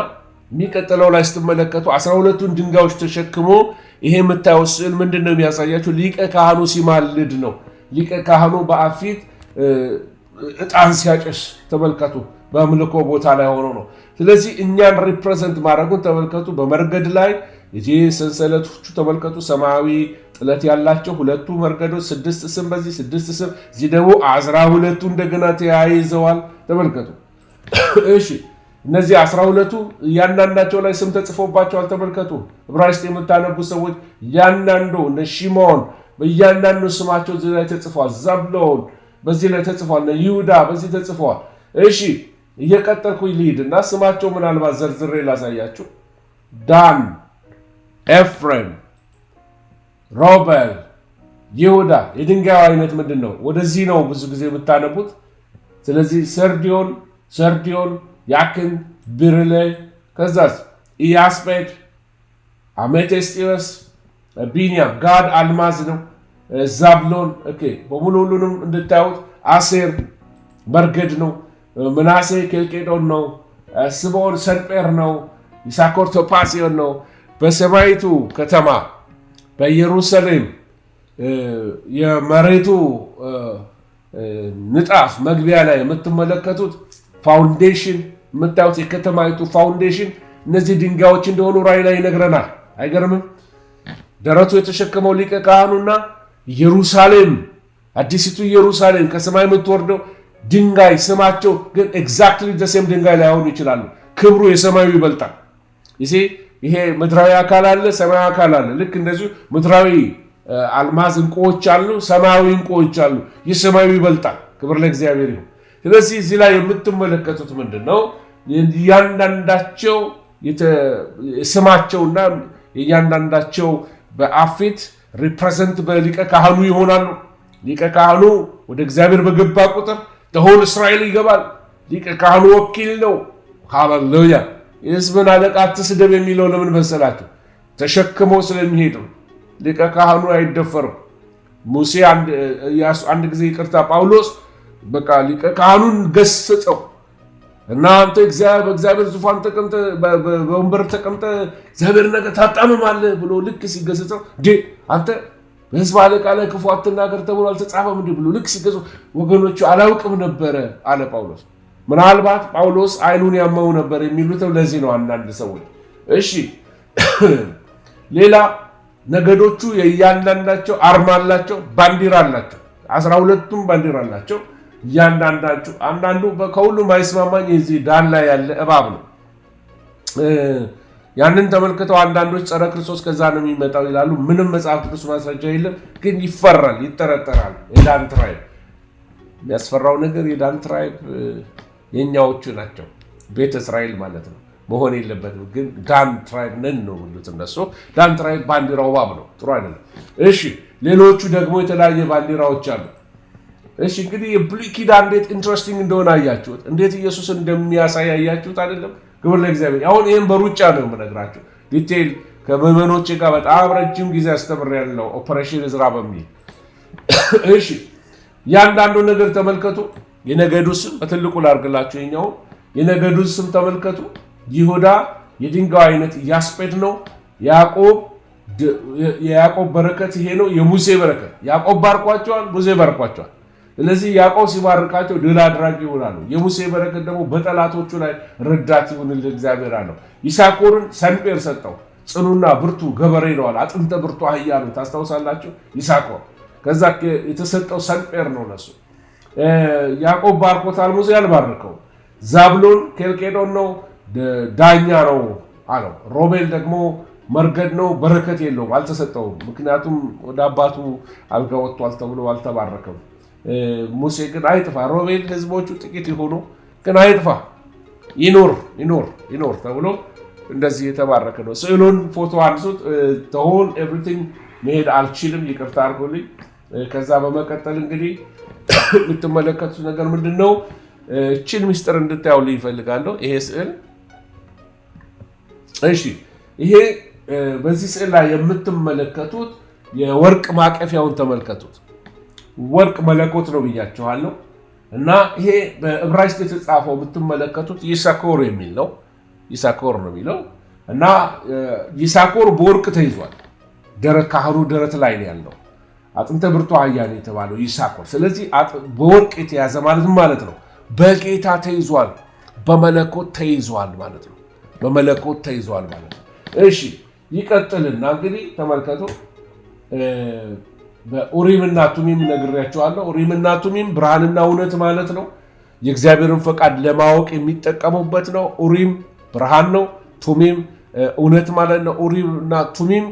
የሚቀጥለው ላይ ስትመለከቱ 12ቱን ድንጋዮች ተሸክሞ ይሄ የምታዩት ስዕል ምንድን ነው የሚያሳያችሁ? ሊቀ ካህኑ ሲማልድ ነው። ሊቀ ካህኑ በአብ ፊት ዕጣን ሲያጨስ ተመልከቱ። በአምልኮ ቦታ ላይ ሆኖ ነው። ስለዚህ እኛን ሪፕሬዘንት ማድረጉን ተመልከቱ። በመርገድ ላይ ሰንሰለቶቹ ተመልከቱ። ሰማያዊ ጥለት ያላቸው ሁለቱ መርገዶች 6 ስም በዚህ 6 ስም እዚህ ደግሞ 12ቱ እንደገና ተያይዘዋል። ተመልከቱ። እሺ እነዚህ 12ቱ እያንዳንዳቸው ላይ ስም ተጽፎባቸዋል። ተመልከቱ። ዕብራይስጥ የምታነቡ ሰዎች እያንዳንዱ እነ ሽሞን በእያንዳንዱ ስማቸው እዚህ ላይ ተጽፏል። ዛብሎን በዚህ ላይ ተጽፏል። ይሁዳ በዚህ ተጽፏል። እሺ እየቀጠልኩኝ ልሂድና ስማቸው ምናልባት ዘርዝሬ ላሳያችሁ። ዳን፣ ኤፍሬም፣ ሮቤል፣ ይሁዳ። የድንጋዩ አይነት ምንድን ነው? ወደዚህ ነው ብዙ ጊዜ የምታነቡት። ስለዚህ ሰርዲዮን፣ ያክን፣ ብርሌ፣ ከዛስ ኢያስጴድ፣ አሜቴስጢዮስ፣ ቢንያም፣ ጋድ አልማዝ ነው። ዛብሎን በሙሉ ሁሉንም እንድታዩት። አሴር መርገድ ነው። ምናሴ ኬልቄዶን ነው። ስምዖን ሰንጴር ነው። ይሳኮር ቶጳስዮን ነው። በሰማይቱ ከተማ በኢየሩሳሌም የመሬቱ ንጣፍ መግቢያ ላይ የምትመለከቱት ፋውንዴሽን የምታዩት የከተማይቱ ፋውንዴሽን እነዚህ ድንጋዮች እንደሆኑ ራእይ ላይ ይነግረናል። አይገርምም? ደረቱ የተሸከመው ሊቀ ካህኑና ኢየሩሳሌም አዲሲቱ ኢየሩሳሌም ከሰማይ የምትወርደው ድንጋይ ስማቸው ግን ኤግዛክትሊ ደሴም ድንጋይ ላይ ሆኑ ይችላሉ። ክብሩ የሰማዩ ይበልጣል። ይሄ ምድራዊ አካል አለ፣ ሰማያዊ አካል አለ። ልክ እንደዚሁ ምድራዊ አልማዝ እንቁዎች አሉ፣ ሰማያዊ እንቁዎች አሉ። የሰማዩ ይበልጣል። ክብር ለእግዚአብሔር ይሁን። ስለዚህ እዚህ ላይ የምትመለከቱት ምንድን ነው? እያንዳንዳቸው ስማቸውና የእያንዳንዳቸው በአፊት ሪፕሬዘንት በሊቀ ካህኑ ይሆናሉ። ሊቀ ካህኑ ወደ እግዚአብሔር በገባ ቁጥር ተሆል እስራኤል ይገባል። ሊቀ ካህኑ ወኪል ነው። ሃሌሉያ። የሕዝብን አለቃ አትስደብ የሚለው ለምን መሰላችሁ? ተሸክሞ ስለሚሄድ ነው። ሊቀ ካህኑ አይደፈርም። ሙሴ አንድ ጊዜ ይቅርታ ጳውሎስ በቃ ሊቀ ካህኑን ገሰጸው እና አንተ በእግዚአብሔር ዙፋን ተቀምጠ በወንበር ተቀምጠ እግዚአብሔር ነገር ታጣምማለህ ብሎ ልክ ሲገሰጸው አንተ በሕዝብ አለቃ ላይ ክፉ አትናገር ተብሎ አልተጻፈም እንዴ ብሎ ልክ ሲገሰጸው ወገኖቹ አላውቅም ነበረ አለ ጳውሎስ። ምናልባት ጳውሎስ አይኑን ያመው ነበር የሚሉት ለዚህ ነው አንዳንድ ሰዎች። እሺ ሌላ ነገዶቹ የእያንዳንዳቸው አርማ አላቸው፣ ባንዲራ አላቸው። 12ቱም ባንዲራ አላቸው እያንዳንዳቸው። አንዳንዱ ከሁሉም አይስማማኝ የዚህ ዳን ላይ ያለ እባብ ነው። ያንን ተመልክተው አንዳንዶች ጸረ ክርስቶስ ከዛ ነው የሚመጣው ይላሉ። ምንም መጽሐፍ ቅዱስ ማስረጃ የለም፣ ግን ይፈራል፣ ይጠረጠራል። የዳን ትራይብ የሚያስፈራው ነገር የዳን ትራይብ የኛዎቹ ናቸው፣ ቤተ እስራኤል ማለት ነው። መሆን የለበትም ግን ዳን ትራይብ ነን ነው የሚሉት እነሱ። ዳን ትራይብ ባንዲራው እባብ ነው፣ ጥሩ አይደለም። እሺ ሌሎቹ ደግሞ የተለያየ ባንዲራዎች አሉ። እሺ እንግዲህ የብሉይ ኪዳን እንዴት ኢንትረስቲንግ እንደሆነ አያችሁት፣ እንዴት ኢየሱስ እንደሚያሳይ አያችሁት አይደለም? ክብር ለእግዚአብሔር። አሁን ይህም በሩጫ ነው የምነግራችሁ ዲቴይል ከምዕመኖቼ ጋር በጣም ረጅም ጊዜ አስተምሬያለሁ፣ ኦፐሬሽን ዕዝራ በሚል። እሺ ያንዳንዱ ነገር ተመልከቱ። የነገዱ ስም በትልቁ ላድርግላችሁ። የኛው የነገዱ ስም ተመልከቱ። ይሁዳ የድንጋዩ አይነት ኢያስጴድ ነው። የያዕቆብ በረከት ይሄ ነው። የሙሴ በረከት ያዕቆብ ባርኳቸዋል፣ ሙሴ ባርኳቸዋል። ስለዚህ ያዕቆብ ሲባርካቸው ድል አድራጊ ይሆናሉ። የሙሴ በረከት ደግሞ በጠላቶቹ ላይ ረዳት ይሁንልህ እግዚአብሔር አለው። ይሳኮርን ሰንጴር ሰጠው፣ ጽኑና ብርቱ ገበሬ ነዋል። አጥንተ ብርቱ አህያ ነው። ታስታውሳላችሁ? ይሳኮር ከዛ የተሰጠው ሰንጴር ነው ለሱ። ያዕቆብ ባርኮታል፣ ሙሴ አልባረከው። ዛብሎን ኬልቄዶን ነው፣ ዳኛ ነው አለው። ሮቤል ደግሞ መርገድ ነው፣ በረከት የለውም፣ አልተሰጠውም። ምክንያቱም ወደ አባቱ አልጋ ወጥቷል ተብሎ አልተባረከም። ሙሴ ግን አይጥፋ፣ ሮቤል ህዝቦቹ ጥቂት ይሆኑ ግን አይጥፋ፣ ይኖር ተብሎ እንደዚህ የተባረከ ነው። ስዕሉን ፎቶ አንሱት። ተሆን ኤቭሪቲንግ መሄድ አልችልም፣ ይቅርታ አድርጎልኝ። ከዛ በመቀጠል እንግዲህ የምትመለከቱት ነገር ምንድን ነው? እችን ምስጢር እንድታዩልኝ ይፈልጋለሁ። ይሄ ስዕል እሺ፣ ይሄ በዚህ ስዕል ላይ የምትመለከቱት የወርቅ ማቀፊያውን ተመልከቱት። ወርቅ መለኮት ነው ብያችኋለሁ። እና ይሄ በዕብራይስጥ የተጻፈው የምትመለከቱት ይሳኮር የሚል ነው። ይሳኮር ነው የሚለው እና ይሳኮር በወርቅ ተይዟል። ካህኑ ደረት ላይ ነው ያለው። አጥንተ ብርቱ አህያ ነው የተባለው ይሳኮር። ስለዚህ በወርቅ የተያዘ ማለት ነው በጌታ ተይዟል፣ በመለኮት ተይዟል ማለት ነው። በመለኮት ተይዟል ማለት ነው። እሺ ይቀጥልና እንግዲህ ተመልከቱ። በኡሪምና ቱሚም ነግሬያቸዋለሁ። ኡሪምና ቱሚም ብርሃንና እውነት ማለት ነው። የእግዚአብሔርን ፈቃድ ለማወቅ የሚጠቀሙበት ነው። ኡሪም ብርሃን ነው፣ ቱሚም እውነት ማለት ነው። ኡሪምና ቱሚም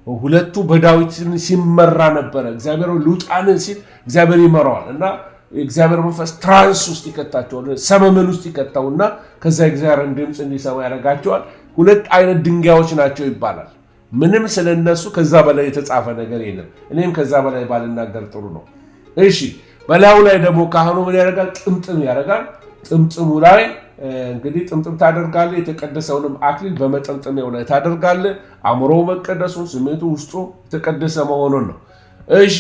ሁለቱ በዳዊት ሲመራ ነበረ። እግዚአብሔር ልውጣን ሲል እግዚአብሔር ይመራዋል እና የእግዚአብሔር መንፈስ ትራንስ ውስጥ ይከታቸዋል፣ ሰመመን ውስጥ ይከታውና ከዛ እግዚአብሔርን ድምፅ እንዲሰማ ያደርጋቸዋል። ሁለት አይነት ድንጋዮች ናቸው ይባላል። ምንም ስለነሱ ከዛ በላይ የተጻፈ ነገር የለም። እኔም ከዛ በላይ ባልናገር ጥሩ ነው። እሺ፣ በላዩ ላይ ደግሞ ካህኑ ምን ያደርጋል? ጥምጥም ያደርጋል። ጥምጥሙ ላይ እንግዲህ ጥምጥም ታደርጋለህ። የተቀደሰውንም አክሊል በመጠምጠሚያው ላይ ታደርጋለህ። አእምሮው መቀደሱን፣ ስሜቱ ውስጡ የተቀደሰ መሆኑን ነው። እሺ፣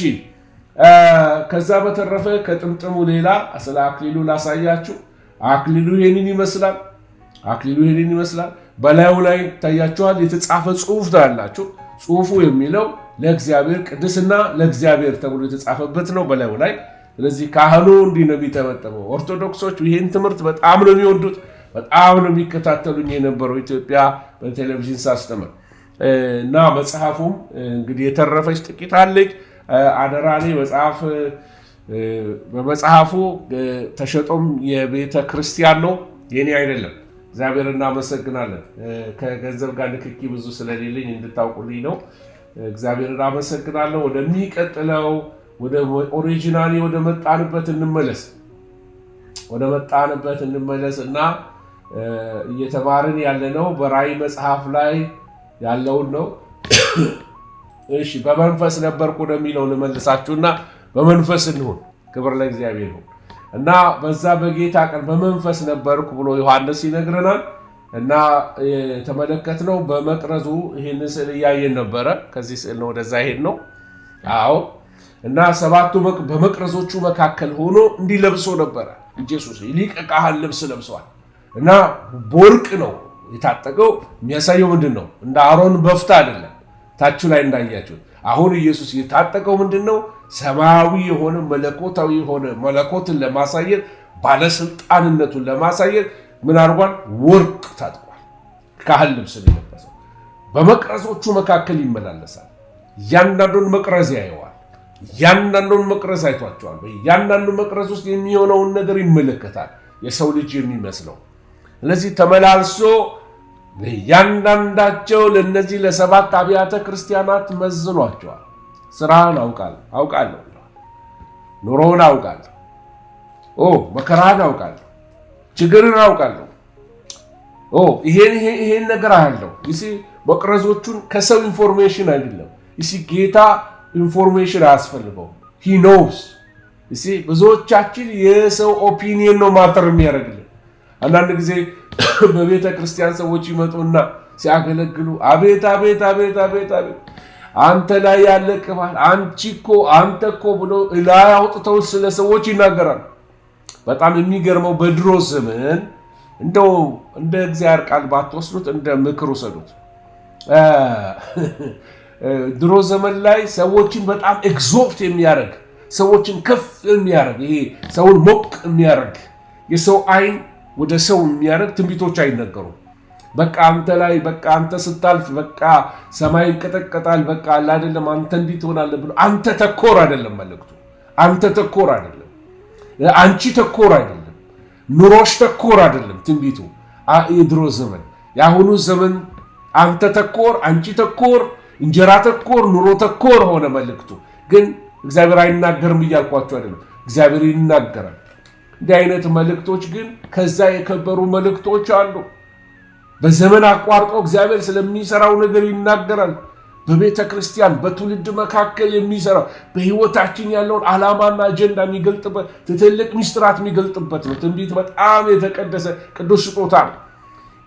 ከዛ በተረፈ ከጥምጥሙ ሌላ ስለ አክሊሉ ላሳያችሁ። አክሊሉ ይሄንን ይመስላል። አክሊሉ ይሄንን ይመስላል። በላዩ ላይ ታያችኋል የተጻፈ ጽሑፍ ታያላችሁ። ጽሑፉ የሚለው ለእግዚአብሔር ቅድስና ለእግዚአብሔር ተብሎ የተጻፈበት ነው በላዩ ላይ። ስለዚህ ካህኑ እንዲህ ነው የሚጠመጠመው። ኦርቶዶክሶች ይህን ትምህርት በጣም ነው የሚወዱት፣ በጣም ነው የሚከታተሉኝ የነበረው ኢትዮጵያ በቴሌቪዥን ሳስተምር እና መጽሐፉም እንግዲህ የተረፈች ጥቂት አለች። አደራ ላይ በመጽሐፉ ተሸጦም የቤተ ክርስቲያን ነው የኔ አይደለም። እግዚአብሔር እናመሰግናለን። ከገንዘብ ጋር ንክኪ ብዙ ስለሌለኝ እንድታውቁልኝ ነው። እግዚአብሔር እናመሰግናለሁ። ወደሚቀጥለው ወደ ኦሪጂናሊ ወደ መጣንበት እንመለስ እና እየተማርን ያለነው በራእይ መጽሐፍ ላይ ያለውን ነው። እሺ፣ በመንፈስ ነበርኩ ወደሚለው ልመልሳችሁና በመንፈስ እንሁን። ክብር ለእግዚአብሔር ይሁን እና በዛ በጌታ ቀን በመንፈስ ነበርኩ ብሎ ዮሐንስ ይነግረናል። እና የተመለከትነው በመቅረዙ ይህን ስዕል እያየን ነበረ። ከዚህ ስዕል ነው ወደዛ ሄድ ነው። አዎ። እና ሰባቱ በመቅረዞቹ መካከል ሆኖ እንዲለብሶ ነበረ። ኢየሱስ ሊቀ ካህን ልብስ ለብሷል እና በወርቅ ነው የታጠቀው። የሚያሳየው ምንድን ነው? እንደ አሮን በፍታ አይደለም። ታቹ ላይ እንዳያችሁት አሁን ኢየሱስ የታጠቀው ምንድን ነው? ሰማያዊ የሆነ መለኮታዊ የሆነ መለኮትን ለማሳየት ባለስልጣንነቱን ለማሳየት ምን አድርጓል? ወርቅ ታጥቋል። ካህን ልብስ ነው የለበሰው። በመቅረዞቹ መካከል ይመላለሳል። እያንዳንዱን መቅረዝ ያየዋል። እያንዳንዱን መቅረዝ አይቷቸዋል። በእያንዳንዱ መቅረዝ ውስጥ የሚሆነውን ነገር ይመለከታል። የሰው ልጅ የሚመስለው ስለዚህ ተመላልሶ ለእያንዳንዳቸው ለእነዚህ ለሰባት አብያተ ክርስቲያናት መዝኗቸዋል። ስራህን አውቃለሁ፣ ኑሮውን አውቃለሁ፣ መከራህን አውቃለሁ፣ ችግርን አውቃለሁ፣ ይሄን ነገር አያለሁ። መቅረዞቹን ከሰው ኢንፎርሜሽን አይደለም። ጌታ ኢንፎርሜሽን አያስፈልገው። ሂ ኖውስ። ብዙዎቻችን የሰው ኦፒኒየን ነው ማተር የሚያደርግልን። አንዳንድ ጊዜ በቤተ ክርስቲያን ሰዎች ይመጡና ሲያገለግሉ አቤት አቤት አቤት አቤት አቤት አንተ ላይ ያለ ቅባት አንቺ እኮ አንተ እኮ ብሎ ላይ አውጥተው ስለ ሰዎች ይናገራሉ። በጣም የሚገርመው በድሮ ዘመን እንደው እንደ እግዚአብሔር ቃል ባትወስዱት እንደ ምክር ውሰዱት። ድሮ ዘመን ላይ ሰዎችን በጣም ኤግዞልት የሚያደርግ ሰዎችን ከፍ የሚያደርግ ይሄ ሰውን ሞቅ የሚያደርግ የሰው አይን ወደ ሰው የሚያደርግ ትንቢቶች አይነገሩም። በቃ አንተ ላይ በቃ አንተ ስታልፍ በቃ ሰማይ ይንቀጠቀጣል፣ በቃ አይደለም አንተ እንዲህ ትሆናለህ ብሎ አንተ ተኮር አይደለም መልእክቱ። አንተ ተኮር አይደለም፣ አንቺ ተኮር አይደለም፣ ኑሮሽ ተኮር አይደለም ትንቢቱ። የድሮ ዘመን የአሁኑ ዘመን አንተ ተኮር፣ አንቺ ተኮር፣ እንጀራ ተኮር፣ ኑሮ ተኮር ሆነ መልእክቱ። ግን እግዚአብሔር አይናገርም እያልኳቸው አይደለም፣ እግዚአብሔር ይናገራል። እንዲህ አይነት መልእክቶች ግን ከዛ የከበሩ መልእክቶች አሉ። በዘመን አቋርጦ እግዚአብሔር ስለሚሰራው ነገር ይናገራል። በቤተ ክርስቲያን በትውልድ መካከል የሚሰራው በህይወታችን ያለውን ዓላማና አጀንዳ የሚገልጥበት ትልቅ ሚስጥራት የሚገልጥበት ነው። ትንቢት በጣም የተቀደሰ ቅዱስ ስጦታ ነው።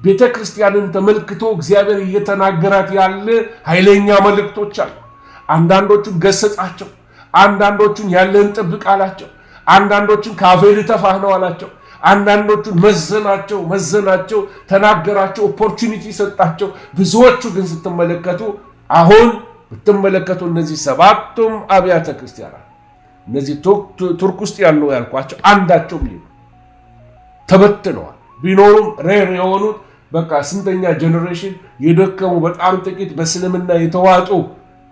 ቤተ ክርስቲያንን ተመልክቶ እግዚአብሔር እየተናገራት ያለ ኃይለኛ መልእክቶች አሉ። አንዳንዶቹን ገሰጻቸው፣ አንዳንዶቹን ያለን ጥብቅ አላቸው፣ አንዳንዶቹን ካፌ ልተፋህ ነው አላቸው፣ አንዳንዶቹን መዘናቸው፣ ተናገራቸው፣ ኦፖርቹኒቲ ሰጣቸው። ብዙዎቹ ግን ስትመለከቱ አሁን ብትመለከቱ እነዚህ ሰባቱም አብያተ ክርስቲያናት እነዚህ ቱርክ ውስጥ ያሉ ያልኳቸው አንዳቸውም ተበትነዋል። ቢኖሩም ሬር የሆኑት በቃ ስንተኛ ጀኔሬሽን የደከሙ በጣም ጥቂት በእስልምና የተዋጡ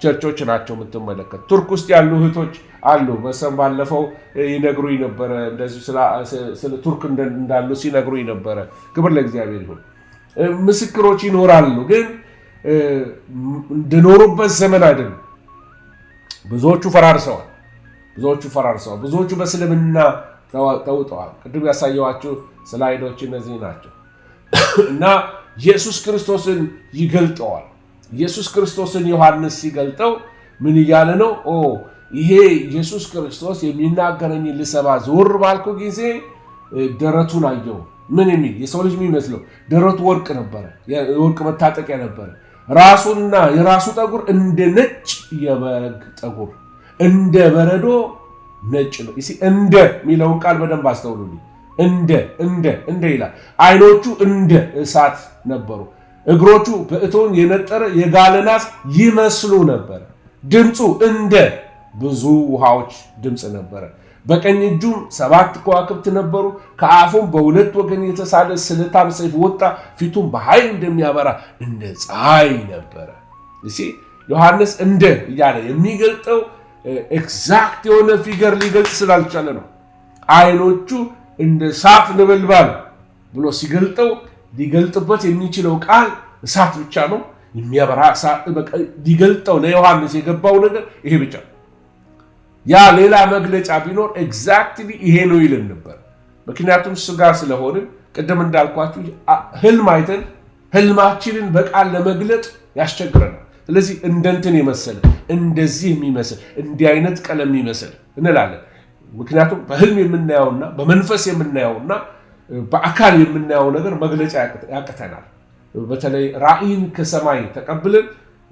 ቸርቾች ናቸው የምትመለከት። ቱርክ ውስጥ ያሉ እህቶች አሉ። ባለፈው ይነግሩኝ ነበረ፣ እንደዚህ ስለ ቱርክ እንዳሉ ሲነግሩኝ ነበረ። ክብር ለእግዚአብሔር ይሁን። ምስክሮች ይኖራሉ፣ ግን እንደኖሩበት ዘመን አይደለም። ብዙዎቹ ፈራርሰዋል። ብዙዎቹ በእስልምና ተውጠዋል። ቅድም ያሳየኋችሁ ስላይዶች እነዚህ ናቸው። እና ኢየሱስ ክርስቶስን ይገልጠዋል። ኢየሱስ ክርስቶስን ዮሐንስ ሲገልጠው ምን እያለ ነው? ይሄ ኢየሱስ ክርስቶስ የሚናገረኝ ልሰማ ዞር ባልኩ ጊዜ ደረቱን አየሁ። ምን የሚል የሰው ልጅ የሚመስለው ደረቱ ወርቅ ነበረ፣ የወርቅ መታጠቂያ ነበረ። ራሱና የራሱ ጠጉር እንደ ነጭ የበግ ጠጉር እንደ በረዶ ነጭ ነው። እንደ የሚለውን ቃል በደንብ አስተውሉልኝ። እንደ ይላል። አይኖቹ እንደ እሳት ነበሩ። እግሮቹ በእቶን የነጠረ የጋለ ናስ ይመስሉ ነበር። ድምፁ እንደ ብዙ ውሃዎች ድምፅ ነበረ። በቀኝ እጁም 7 ከዋክብት ነበሩ። ከአፉም በሁለት ወገን የተሳለ ስለታም ሰይፍ ወጣ። ፊቱም በኃይል እንደሚያበራ እንደ ፀሐይ ነበረ። ዮሐንስ እንደ እያለ የሚገልጠው ኤግዛክት የሆነ ፊገር ሊገልጽ ስላልቻለ ነው። አይኖቹ እንደ እሳት ነበልባል ብሎ ሲገልጠው ሊገልጥበት የሚችለው ቃል እሳት ብቻ ነው። የሚያበራ እሳት ሊገልጠው ለዮሐንስ የገባው ነገር ይሄ ብቻ ነው። ያ ሌላ መግለጫ ቢኖር ኤግዛክትሊ ይሄ ነው ይልን ነበር። ምክንያቱም ስጋ ስለሆንን ቅድም እንዳልኳችሁ ህልም አይተን ህልማችንን በቃል ለመግለጥ ያስቸግረናል። ስለዚህ እንደንትን የመሰለ እንደዚህ የሚመስል እንዲህ አይነት ቀለም የሚመስል እንላለን። ምክንያቱም በህልም የምናየውና በመንፈስ የምናየውና በአካል የምናየው ነገር መግለጫ ያቅተናል። በተለይ ራእይን ከሰማይ ተቀብለን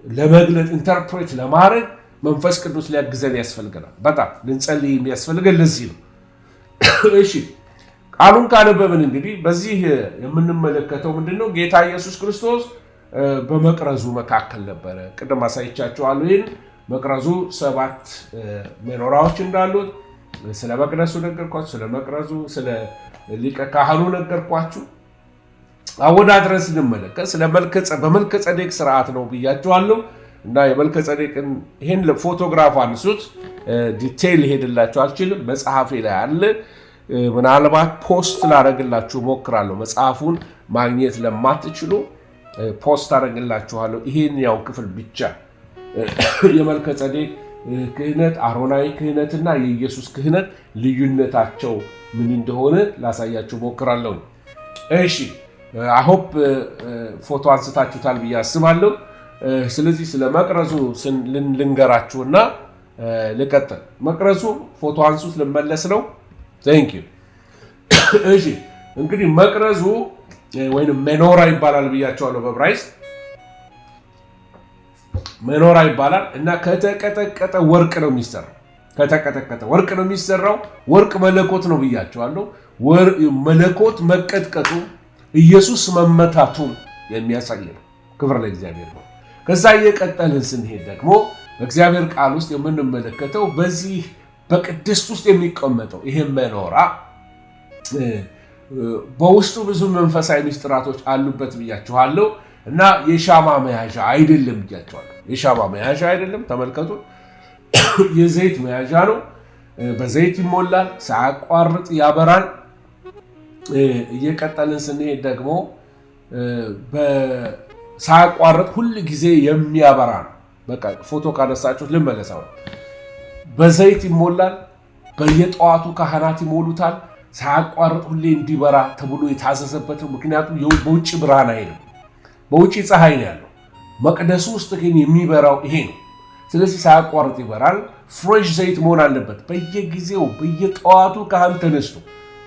ለመግለጥ ኢንተርፕሬት ለማድረግ መንፈስ ቅዱስ ሊያግዘን ያስፈልገናል። በጣም ልንጸልይ የሚያስፈልገን ለዚህ ነው። እሺ ቃሉን ካነበብን እንግዲህ በዚህ የምንመለከተው ምንድነው? ጌታ ኢየሱስ ክርስቶስ በመቅረዙ መካከል ነበረ። ቅድም አሳይቻችኋለሁ። ይህን መቅረዙ 7 ሜኖራዎች እንዳሉት ስለ መቅደሱ ነገርኳችሁ፣ ስለ መቅረዙ፣ ስለ ሊቀ ካህኑ ነገርኳችሁ። አወዳድረን ስንመለከት በመልከ ጸዴቅ ስርዓት ነው ብያችኋለሁ። እና የመልከ ጸዴቅን ይሄን ፎቶግራፍ አንሱት። ዲቴይል ሄድላችሁ አልችልም። መጽሐፌ ላይ አለ። ምናልባት ፖስት ላደርግላችሁ ሞክራለሁ። መጽሐፉን ማግኘት ለማትችሉ ፖስት አደርግላችኋለሁ። ይሄን ያው ክፍል ብቻ የመልከ ጸዴቅ ክህነት፣ አሮናዊ ክህነትና የኢየሱስ ክህነት ልዩነታቸው ምን እንደሆነ ላሳያችሁ ሞክራለሁ። እሺ አይሆፕ ፎቶ አንስታችሁታል ብዬ አስባለሁ። ስለዚህ ስለ መቅረዙ ልንገራችሁና ልቀጥል። መቅረዙ ፎቶ አንሱት ልመለስ ነው። ቴንክ ዩ። እሺ እንግዲህ መቅረዙ ወይንም ሜኖራ ይባላል ብያቸዋለሁ። በዕብራይስጥ ሜኖራ ይባላል እና ከተቀጠቀጠ ወርቅ ነው የሚሰራው። ከተቀጠቀጠ ወርቅ ነው የሚሰራው። ወርቅ መለኮት ነው ብያቸዋለሁ። መለኮት መቀጥቀጡ ኢየሱስ መመታቱን የሚያሳይ ነው። ክብር ለእግዚአብሔር ነው። ከዛ እየቀጠልን ስንሄድ ደግሞ በእግዚአብሔር ቃል ውስጥ የምንመለከተው በዚህ በቅድስት ውስጥ የሚቀመጠው ይሄ ሜኖራ በውስጡ ብዙ መንፈሳዊ ምስጢራቶች አሉበት ብያችኋለሁ። እና የሻማ መያዣ አይደለም ብያችኋለሁ። የሻማ መያዣ አይደለም። ተመልከቱ፣ የዘይት መያዣ ነው። በዘይት ይሞላል፣ ሳያቋርጥ ያበራል። እየቀጠልን ስንሄድ ደግሞ ሳያቋርጥ ሁል ጊዜ የሚያበራ ነው። በቃ ፎቶ ካነሳችሁት ልመለሰው። በዘይት ይሞላል። በየጠዋቱ ካህናት ይሞሉታል። ሳያቋርጥ ሁሌ እንዲበራ ተብሎ የታዘዘበት ነው። ምክንያቱም በውጭ ብርሃን አይልም፣ በውጭ ፀሐይ ነው ያለው። መቅደሱ ውስጥ ግን የሚበራው ይሄ ነው። ስለዚህ ሳያቋርጥ ይበራል። ፍሬሽ ዘይት መሆን አለበት። በየጊዜው በየጠዋቱ ካህን ተነስቶ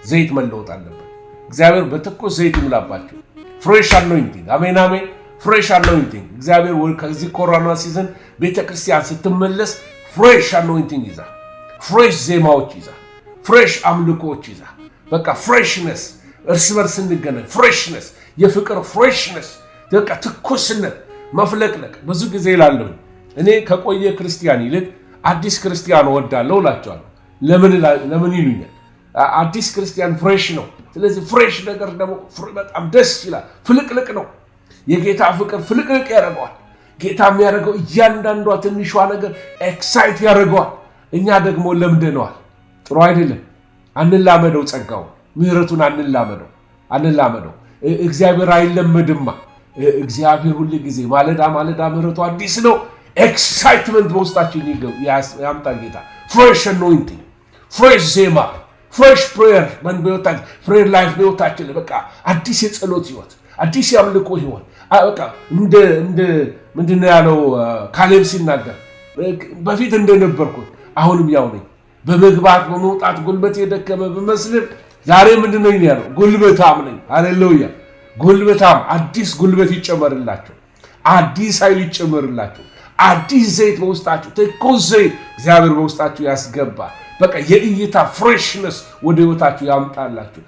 ዘይት መለወጥ አለበት። እግዚአብሔር በትኩስ ዘይት ይሙላባቸው። ፍሬሽ አኖይንቲንግ። አሜን አሜን። ፍሬሽ አኖይንቲንግ። እግዚአብሔር ከዚህ ኮሮና ሲዝን ቤተክርስቲያን ስትመለስ ፍሬሽ አኖይንቲንግ ይዛ፣ ፍሬሽ ዜማዎች ይዛ፣ ፍሬሽ አምልኮዎች ይዛ፣ በቃ ፍሬሽነስ፣ እርስ በርስ እንገናኝ፣ ፍሬሽነስ፣ የፍቅር ፍሬሽነስ፣ በቃ ትኩስነት፣ መፍለቅለቅ። ብዙ ጊዜ እላለሁ እኔ ከቆየ ክርስቲያን ይልቅ አዲስ ክርስቲያን እወዳለሁ እላቸዋለሁ። ለምን ይሉኛል? አዲስ ክርስቲያን ፍሬሽ ነው። ስለዚህ ፍሬሽ ነገር ደግሞ በጣም ደስ ይላል። ፍልቅልቅ ነው። የጌታ ፍቅር ፍልቅልቅ ያደርገዋል። ጌታ የሚያደርገው እያንዳንዷ ትንሿ ነገር ኤክሳይት ያደርገዋል። እኛ ደግሞ ለምደነዋል። ጥሩ አይደለም። አንላመደው፣ ጸጋው ምህረቱን አንላመደው። እግዚአብሔር አይለመድማ። እግዚአብሔር ሁሉ ጊዜ ማለዳ ምህረቱ አዲስ ነው። ኤክሳይትመንት በውስጣችን ያምጣ ጌታ። ፍሬሽ አኖይንቲንግ፣ ፍሬሽ ዜማ፣ ፍሬሽ ፕሬየር በህይወታችን፣ ፕሬየር ላይፍ በህይወታችን በቃ አዲስ የጸሎት ህይወት፣ አዲስ የአምልኮ ህይወት በቃ እንደ ምንድነው ያለው ካሌብ ሲናገር በፊት እንደነበርኩት አሁንም ያው ነኝ። በመግባት በመውጣት ጉልበት የደከመ በመስልም ዛሬ ምንድነው ያለው? ጉልበታም ነኝ። ሃሌሉያ! ጉልበታም፣ አዲስ ጉልበት ይጨመርላችሁ፣ አዲስ ኃይል ይጨመርላችሁ፣ አዲስ ዘይት በውስጣችሁ፣ ትኩስ ዘይት እግዚአብሔር በውስጣችሁ ያስገባ። በቃ የእይታ ፍሬሽነስ ወደ ህይወታችሁ ያምጣላችሁ።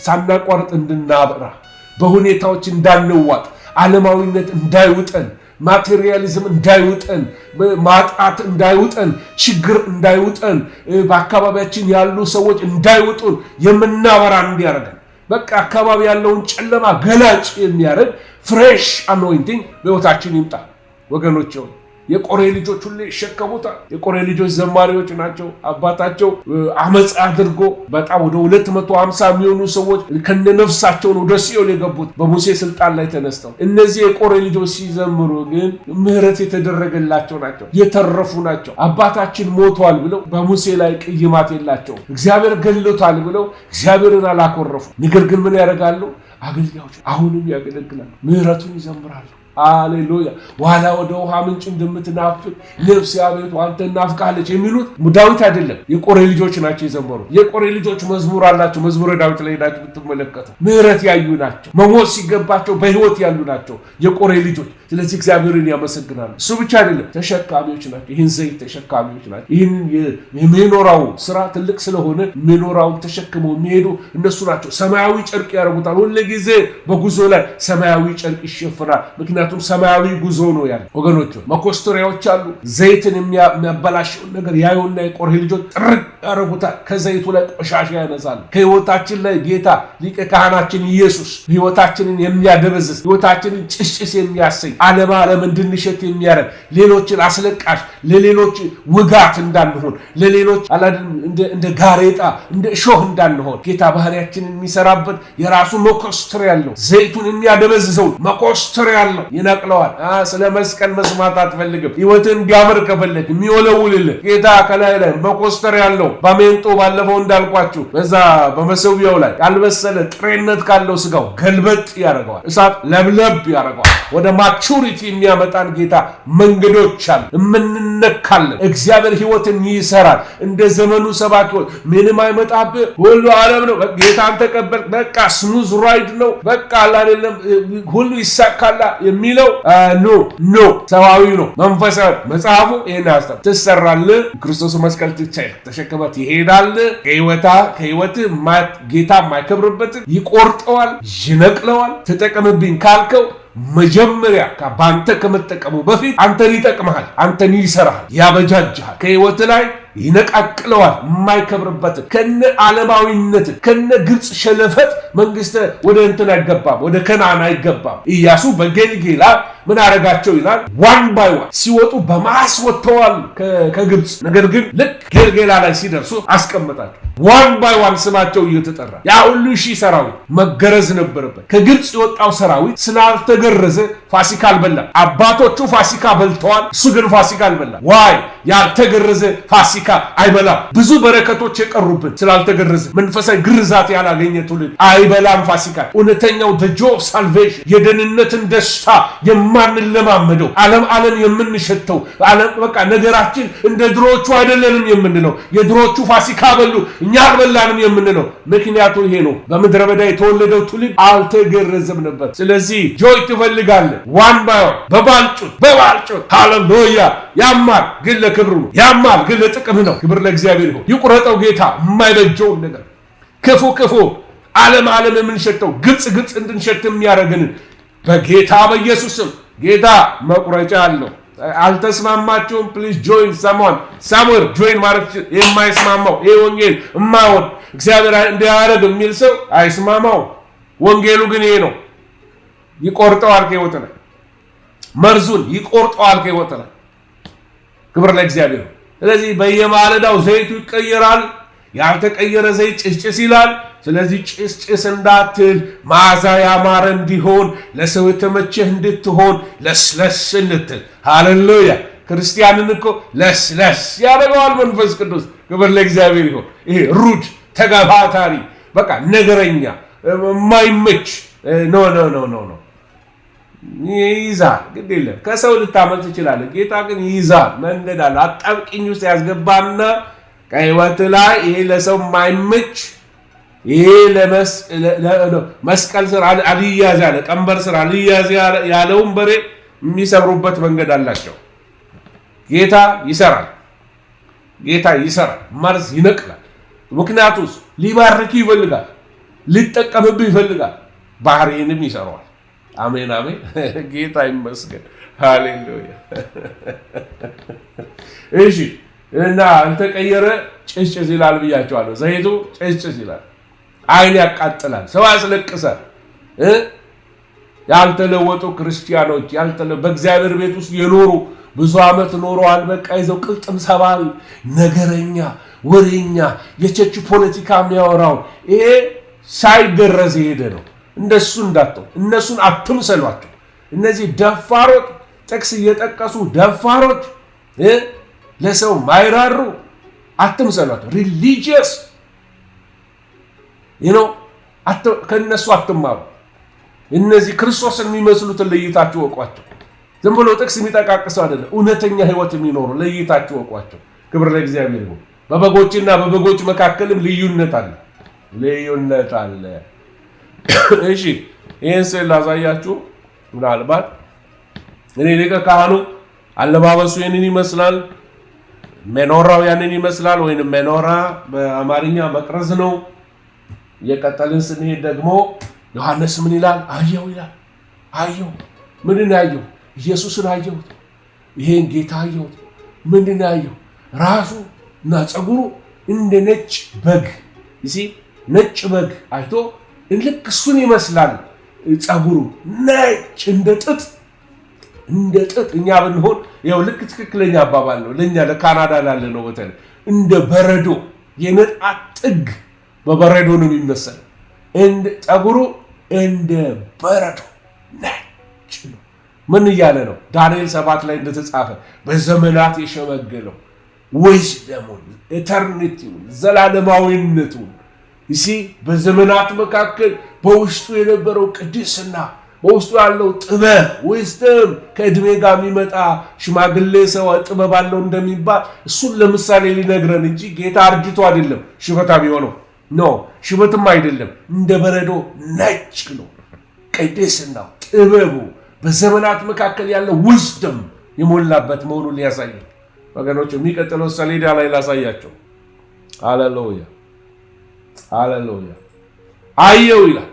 ሳናቋርጥ እንድናበራ፣ በሁኔታዎች እንዳንዋጥ፣ ዓለማዊነት እንዳይውጠን፣ ማቴሪያሊዝም እንዳይውጠን፣ ማጣት እንዳይውጠን፣ ችግር እንዳይውጠን፣ በአካባቢያችን ያሉ ሰዎች እንዳይውጡን የምናበራ እንዲያደርገን በቃ አካባቢ ያለውን ጨለማ ገላጭ የሚያደርግ ፍሬሽ አኖይንቲንግ በህይወታችን ይምጣ ወገኖች። የቆሬ ልጆች ሁሉ ይሸከሙታል። የቆሬ ልጆች ዘማሪዎች ናቸው። አባታቸው አመጽ አድርጎ በጣም ወደ 250 የሚሆኑ ሰዎች ከነነፍሳቸው ወደ ሲኦል የገቡት በሙሴ ስልጣን ላይ ተነስተው፣ እነዚህ የቆሬ ልጆች ሲዘምሩ ግን ምህረት የተደረገላቸው ናቸው፣ የተረፉ ናቸው። አባታችን ሞቷል ብለው በሙሴ ላይ ቅይማት የላቸውም። እግዚአብሔር ገሎታል ብለው እግዚአብሔርን አላኮረፉ። ነገር ግን ምን ያደርጋሉ? አገልጋዮች አሁንም ያገለግላሉ፣ ምህረቱን ይዘምራሉ። ሃሌሉያ! ዋላ ወደ ውሃ ምንጭ እንደምትናፍቅ ነፍስ አቤቱ አንተ ናፍቃለች የሚሉት ዳዊት አይደለም፣ የቆሬ ልጆች ናቸው የዘመሩት። የቆሬ ልጆች መዝሙር አላቸው። መዝሙረ ዳዊት ላይ ሄዳችሁ ብትመለከቱ ምህረት ያዩ ናቸው። መሞት ሲገባቸው በህይወት ያሉ ናቸው የቆሬ ልጆች። ስለዚህ እግዚአብሔርን ያመሰግናሉ። እሱ ብቻ አይደለም፣ ተሸካሚዎች ናቸው። ይህን ዘይት ተሸካሚዎች ናቸው። ይህን የሚኖራው ስራ ትልቅ ስለሆነ የሚኖራውን ተሸክመው የሚሄዱ እነሱ ናቸው። ሰማያዊ ጨርቅ ያደርጉታል። ሁሉ ጊዜ በጉዞ ላይ ሰማያዊ ጨርቅ ይሸፍናል። ምክንያቱም ሰማያዊ ጉዞ ነው ያለ ወገኖች። መኮስተሪያዎች አሉ። ዘይትን የሚያበላሸውን ነገር ያዩና የቆሬ ልጆች ጥርቅ ያደርጉታል። ከዘይቱ ላይ ቆሻሻ ያነሳሉ። ከህይወታችን ላይ ጌታ ሊቀ ካህናችን ኢየሱስ ህይወታችንን የሚያደበዝዝ፣ ህይወታችንን ጭስጭስ የሚያሰኝ፣ ዓለም እንድንሸት የሚያደርግ፣ ሌሎችን አስለቃሽ፣ ለሌሎች ውጋት እንዳንሆን፣ ለሌሎች እንደ ጋሬጣ እንደ እሾህ እንዳንሆን ጌታ ባህሪያችንን የሚሰራበት የራሱ መኮስተሪያ ያለው፣ ዘይቱን የሚያደበዝዘው መኮስተሪያ ያለው ይነቅለዋል። ስለ መስቀል መስማት አትፈልግም። ህይወትን እንዲያምር ከፈለግ የሚወለውልልህ ጌታ ከላይ ላይ መኮስተሪያ ያለው በሜንጦ ባለፈው እንዳልኳችሁ በዛ በመሰዊያው ላይ ያልበሰለ ጥሬነት ካለው ስጋው ገልበጥ ያደርገዋል። እሳት ለብለብ ያደርገዋል። ወደ ማቹሪቲ የሚያመጣን ጌታ መንገዶች አሉ። የምንነካለን። እግዚአብሔር ህይወትን ይሰራል። እንደ ዘመኑ ሰባኪዎች ምንም አይመጣብህ፣ ሁሉ ዓለም ነው፣ ጌታን ተቀበል፣ በቃ ስሙዝ ራይድ ነው፣ በቃ አይደለም ሁሉ ይሳካላ የሚለው ኖ ሰዋዊ ነው፣ መንፈሳዊ። መጽሐፉ ይሄን ያስተምራል። ትሰራለህ፣ ክርስቶስ መስቀል ተሸክመህ ትሄዳለህ። ከህይወት ጌታ የማይከብርበትን ይቆርጠዋል፣ ይነቅለዋል። ተጠቀምብኝ ካልከው መጀመሪያ ባንተ ከመጠቀሙ በፊት አንተን ይጠቅምሃል፣ አንተን ይሰራሃል፣ ያበጃጅሃል። ከህይወት ላይ ይነቃቅለዋል። የማይከብርበትን ከነ ዓለማዊነት ከነ ግብፅ ሸለፈት መንግስት ወደ እንትን አይገባም፣ ወደ ከነዓን አይገባም። ኢያሱ በጌልጌላ ምን አረጋቸው ይላል? ዋን ባይ ዋን ሲወጡ በማስ ወጥተዋል ከግብፅ። ነገር ግን ልክ ጌልጌላ ላይ ሲደርሱ አስቀመጣቸው። ዋን ባይ ዋን ስማቸው እየተጠራ ያ ሁሉ ሺህ ሰራዊት መገረዝ ነበረበት። ከግብፅ የወጣው ሰራዊት ስላልተገረዘ ፋሲካ አልበላም። አባቶቹ ፋሲካ በልተዋል፣ እሱ ግን ፋሲካ አልበላም። ዋይ ያልተገረዘ ፋሲካ አይበላም። ብዙ በረከቶች የቀሩብን ስላልተገረዘ መንፈሳዊ ግርዛት ያላገኘ ትውልድ አይበላም ፋሲካ። እውነተኛው ደጆ ሳልቬሽን የደህንነትን ደስታ የማንለማመደው ዓለም የምንሸተው በቃ ነገራችን እንደ ድሮቹ አይደለንም የምንለው የድሮቹ ፋሲካ በሉ እኛ አልበላንም የምንለው ምክንያቱ ይሄ ነው። በምድረ በዳ የተወለደው ትውልድ አልተገረዘም ነበር። ስለዚህ ጆይ ትፈልጋለህ ዋን ባይ በባልጩት ሃሌሉያ። ያማል ግን ለክብሩ ነው፣ ያማል ግን ለጥቅም ነው። ክብር ለእግዚአብሔር ይሁን። ይቁረጠው ጌታ የማይበጀውን ነገር ክፉ ዓለም የምንሸተው ግብፅ እንድንሸት የሚያደርገንን በጌታ በኢየሱስም ጌታ መቁረጫ አለው። አልተስማማችሁም? ፕሊዝ ጆይን ሳምዌር ጆይን ማለት የማይስማማው ይሄ ወንጌል የማይወድ እግዚአብሔር እንዲያደርግ የሚል ሰው አይስማማው። ወንጌሉ ግን ይሄ ነው። ይቆርጠዋል ከህይወት ላይ መርዙን ይቆርጠዋል ከሕይወት ላይ። ክብር ለእግዚአብሔር። ስለዚህ በየማለዳው ዘይቱ ይቀየራል። ያልተቀየረ ዘይት ጭስጭስ ይላል። ስለዚህ ጭስጭስ እንዳትል መዓዛ ያማረ እንዲሆን ለሰው የተመቸህ እንድትሆን ለስለስ እንድትል። ሃሌሉያ። ክርስቲያንን እኮ ለስለስ ያደርገዋል መንፈስ ቅዱስ። ክብር ለእግዚአብሔር ይሁን። ይሄ ሩድ ተገፋታሪ፣ በቃ ነገረኛ፣ የማይመች ኖ ይይዛል። ግድ የለም ከሰው ልታመልጥ ትችላለህ። ጌታ ግን ይይዛል። መንገድ አለ። አጣብቂኝ ውስጥ ያስገባና ከሕይወት ላይ ይሄ ለሰው የማይመች ይሄ መስቀል ስር አልያዝ ያለ ቀንበር ስር አልያዝ ያለውን በሬ የሚሰብሩበት መንገድ አላቸው። ጌታ ይሰራል። መርዝ ይነቅላል። ምክንያቱስ ሊባርክ ይፈልጋል፣ ሊጠቀምብህ ይፈልጋል። ባህሪንም ይሰራዋል። አሜን አሜን። ጌታ ይመስገን። ሃሌሉያ። እሺ እና አልተቀየረ ጭስጭስ ይላል ብያቸዋለሁ። ዘይቱ ጭስጭስ ይላል። አይን ያቃጥላል፣ ሰው ያስለቅሳል። ያልተለወጡ ክርስቲያኖች በእግዚአብሔር ቤት ውስጥ የኖሩ ብዙ ዓመት ኖረዋል። በቃ ይዘው ቅልጥም ሰባሪ፣ ነገረኛ፣ ወሬኛ፣ የቸርች ፖለቲካ የሚያወራው ይሄ ሳይገረዝ የሄደ ነው። እንደሱ እንዳትሆን፣ እነሱን አትምሰሏቸው። እነዚህ ደፋሮች፣ ጥቅስ እየጠቀሱ ደፋሮች፣ ለሰው ማይራሩ አትምሰሏቸው። ሪሊጂየስ ከእነሱ አትማሩ። እነዚህ ክርስቶስን የሚመስሉትን ለይታችሁ ወቋቸው። ዝም ብሎ ጥቅስ የሚጠቃቅሰው አይደለም፣ እውነተኛ ህይወት የሚኖሩ ለይታችሁ ወቋቸው። ክብር ለእግዚአብሔር ይሁን። በበጎችና በበጎች መካከልም ልዩነት አለ። እሺ ይህን ስዕል ላሳያችሁ። ምናልባት እኔ ሊቀ ካህኑ አለባበሱ ይህንን ይመስላል፣ ሜኖራው ያንን ይመስላል። ወይንም ሜኖራ በአማርኛ መቅረዝ ነው። እየቀጠልን ስንሄድ ደግሞ ዮሐንስ ምን ይላል? አየው ይላል። አየው። ምንድን ያየው? ኢየሱስን አየሁት። ይሄን ጌታ አየሁት። ምንድን ያየው? ራሱ እና ፀጉሩ እንደ ነጭ በግ ነጭ በግ አይቶ ልክ እሱን ይመስላል። ፀጉሩ ነጭ እንደ ጥጥ እኛ ብንሆን ያው ልክ ትክክለኛ አባባል ነው ለኛ ለካናዳ ላለ ነው። በተለይ እንደ በረዶ የነጣት ጥግ በበረዶ ነው የሚመስል። ፀጉሩ እንደ በረዶ ነጭ ነው። ምን እያለ ነው? ዳንኤል 7 ላይ እንደተጻፈ በዘመናት የሸመገለው ዊዝደሙን፣ ኢተርኒቲውን፣ ዘላለማዊነቱን በዘመናት መካከል በውስጡ የነበረው ቅድስና፣ በውስጡ ያለው ጥበብ ዊዝደም፣ ከእድሜ ጋር የሚመጣ ሽማግሌ ሰው ጥበብ አለው እንደሚባል እሱን ለምሳሌ ሊነግረን እንጂ ጌታ አርጅቶ አይደለም ሽበታም የሆነው ነው። ሽበትም አይደለም፣ እንደ በረዶ ነጭ ነው። ቅድስናው፣ ጥበቡ፣ በዘመናት መካከል ያለው ዊዝደም የሞላበት መሆኑን ሊያሳይ ወገኖች፣ የሚቀጥለው ሰሌዳ ላይ ላሳያቸው። ሃሌሉያ ሃሌሉያ። አየው ይላል።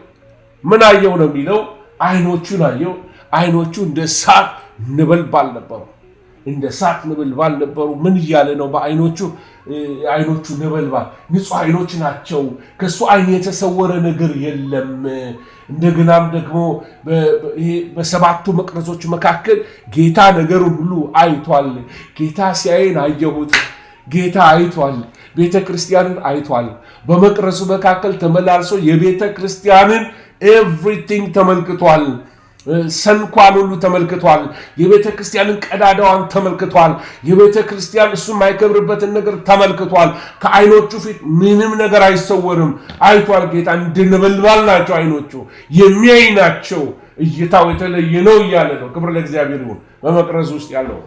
ምን አየው ነው የሚለው? አይኖቹን አየው። አይኖቹ እንደ እሳት ነበልባል ነበሩ። ምን እያለ ነው? በአይኖቹ ነበልባል ንጹህ አይኖች ናቸው። ከሱ አይን የተሰወረ ነገር የለም። እንደገናም ደግሞ በሰባቱ መቅረዞች መካከል ጌታ ነገሩን ሁሉ አይቷል። ጌታ ሲያይን አየሁት። ጌታ አይቷል። ቤተ ክርስቲያንን አይቷል። በመቅረዙ መካከል ተመላልሶ የቤተ ክርስቲያንን ኤቭሪቲንግ ተመልክቷል። ሰንኳን ሁሉ ተመልክቷል። የቤተ ክርስቲያንን ቀዳዳዋን ተመልክቷል። የቤተ ክርስቲያን እሱ የማይከብርበትን ነገር ተመልክቷል። ከአይኖቹ ፊት ምንም ነገር አይሰወርም። አይቷል። ጌታ እንድንበልባል ናቸው አይኖቹ፣ የሚያይ ናቸው። እይታው የተለየ ነው እያለ ነው። ክብር ለእግዚአብሔር ይሁን። በመቅረዝ ውስጥ ያለው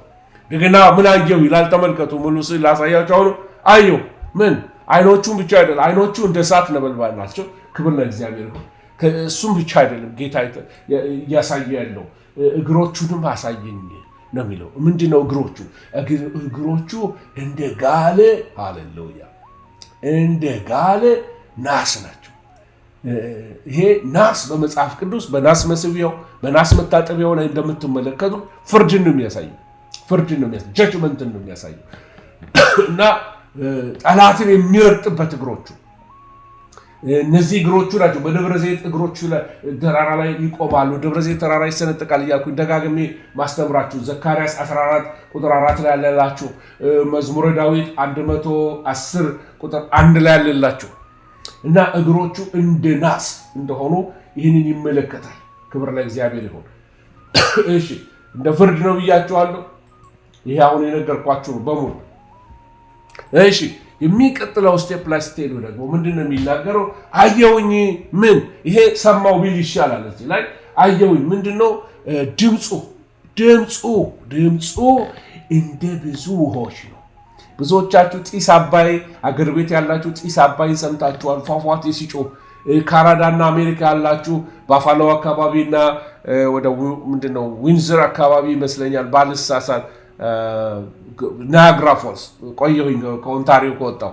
እንደገና ምን አየው ይላል? ተመልከቱ። ሙሉ ስዕል ላሳያቸው። አሁን አየው ምን? አይኖቹን ብቻ አይደለም፣ አይኖቹ እንደ እሳት ነበልባል ናቸው። ክብር ለእግዚአብሔር ይሁን። እሱም ብቻ አይደለም ጌታ እያሳየ ያለው እግሮቹንም አሳየኝ ነው የሚለው። ምንድነው እግሮቹ? እግሮቹ እንደ ጋለ ሃሌሉያ እንደ ጋለ ናስ ናቸው። ይሄ ናስ በመጽሐፍ ቅዱስ በናስ መስቢያው በናስ መታጠቢያው ላይ እንደምትመለከቱ ፍርድን ነው የሚያሳየው። ጀጅመንትን ነው የሚያሳየው እና ጠላትን የሚረግጥበት እግሮቹ እነዚህ እግሮቹ ናቸው። በደብረ ዘይት እግሮቹ ተራራ ላይ ይቆማሉ። ደብረ ዘይት ተራራ ይሰነጠቃል እያልኩኝ ደጋግሜ ማስተምራችሁ ዘካርያስ 14 ቁጥር 4 ላይ ያለላችሁ፣ መዝሙረ ዳዊት 110 ቁጥር 1 ላይ ያለላችሁ እና እግሮቹ እንደ ናስ እንደሆኑ ይህንን ይመለከታል። ክብር ለእግዚአብሔር ይሁን። እሺ እንደ ፍርድ ነው ብያችኋለሁ። ይሄ አሁን የነገርኳችሁ ነው በሙሉ። እሺ የሚቀጥለው ስቴፕ ላይ ስትሄዱ ደግሞ ምንድነው የሚናገረው? አየውኝ ምን ይሄ ሰማው ቢል ይሻላል። እዚህ ላይ አየውኝ ምንድነው? ድምፁ እንደ ብዙ ውሆች ነው። ብዙዎቻችሁ ጢስ አባይ አገር ቤት ያላችሁ ጢስ አባይ ሰምታችኋል። ፏፏቴ ሲጮህ ካናዳና አሜሪካ ያላችሁ ባፋሎ አካባቢና ወደ ምንድነው ዊንዝር አካባቢ ይመስለኛል ባልሳሳት ናያግራ ፎልስ ቆየሁኝ ከኦንታሪዮ ከወጣው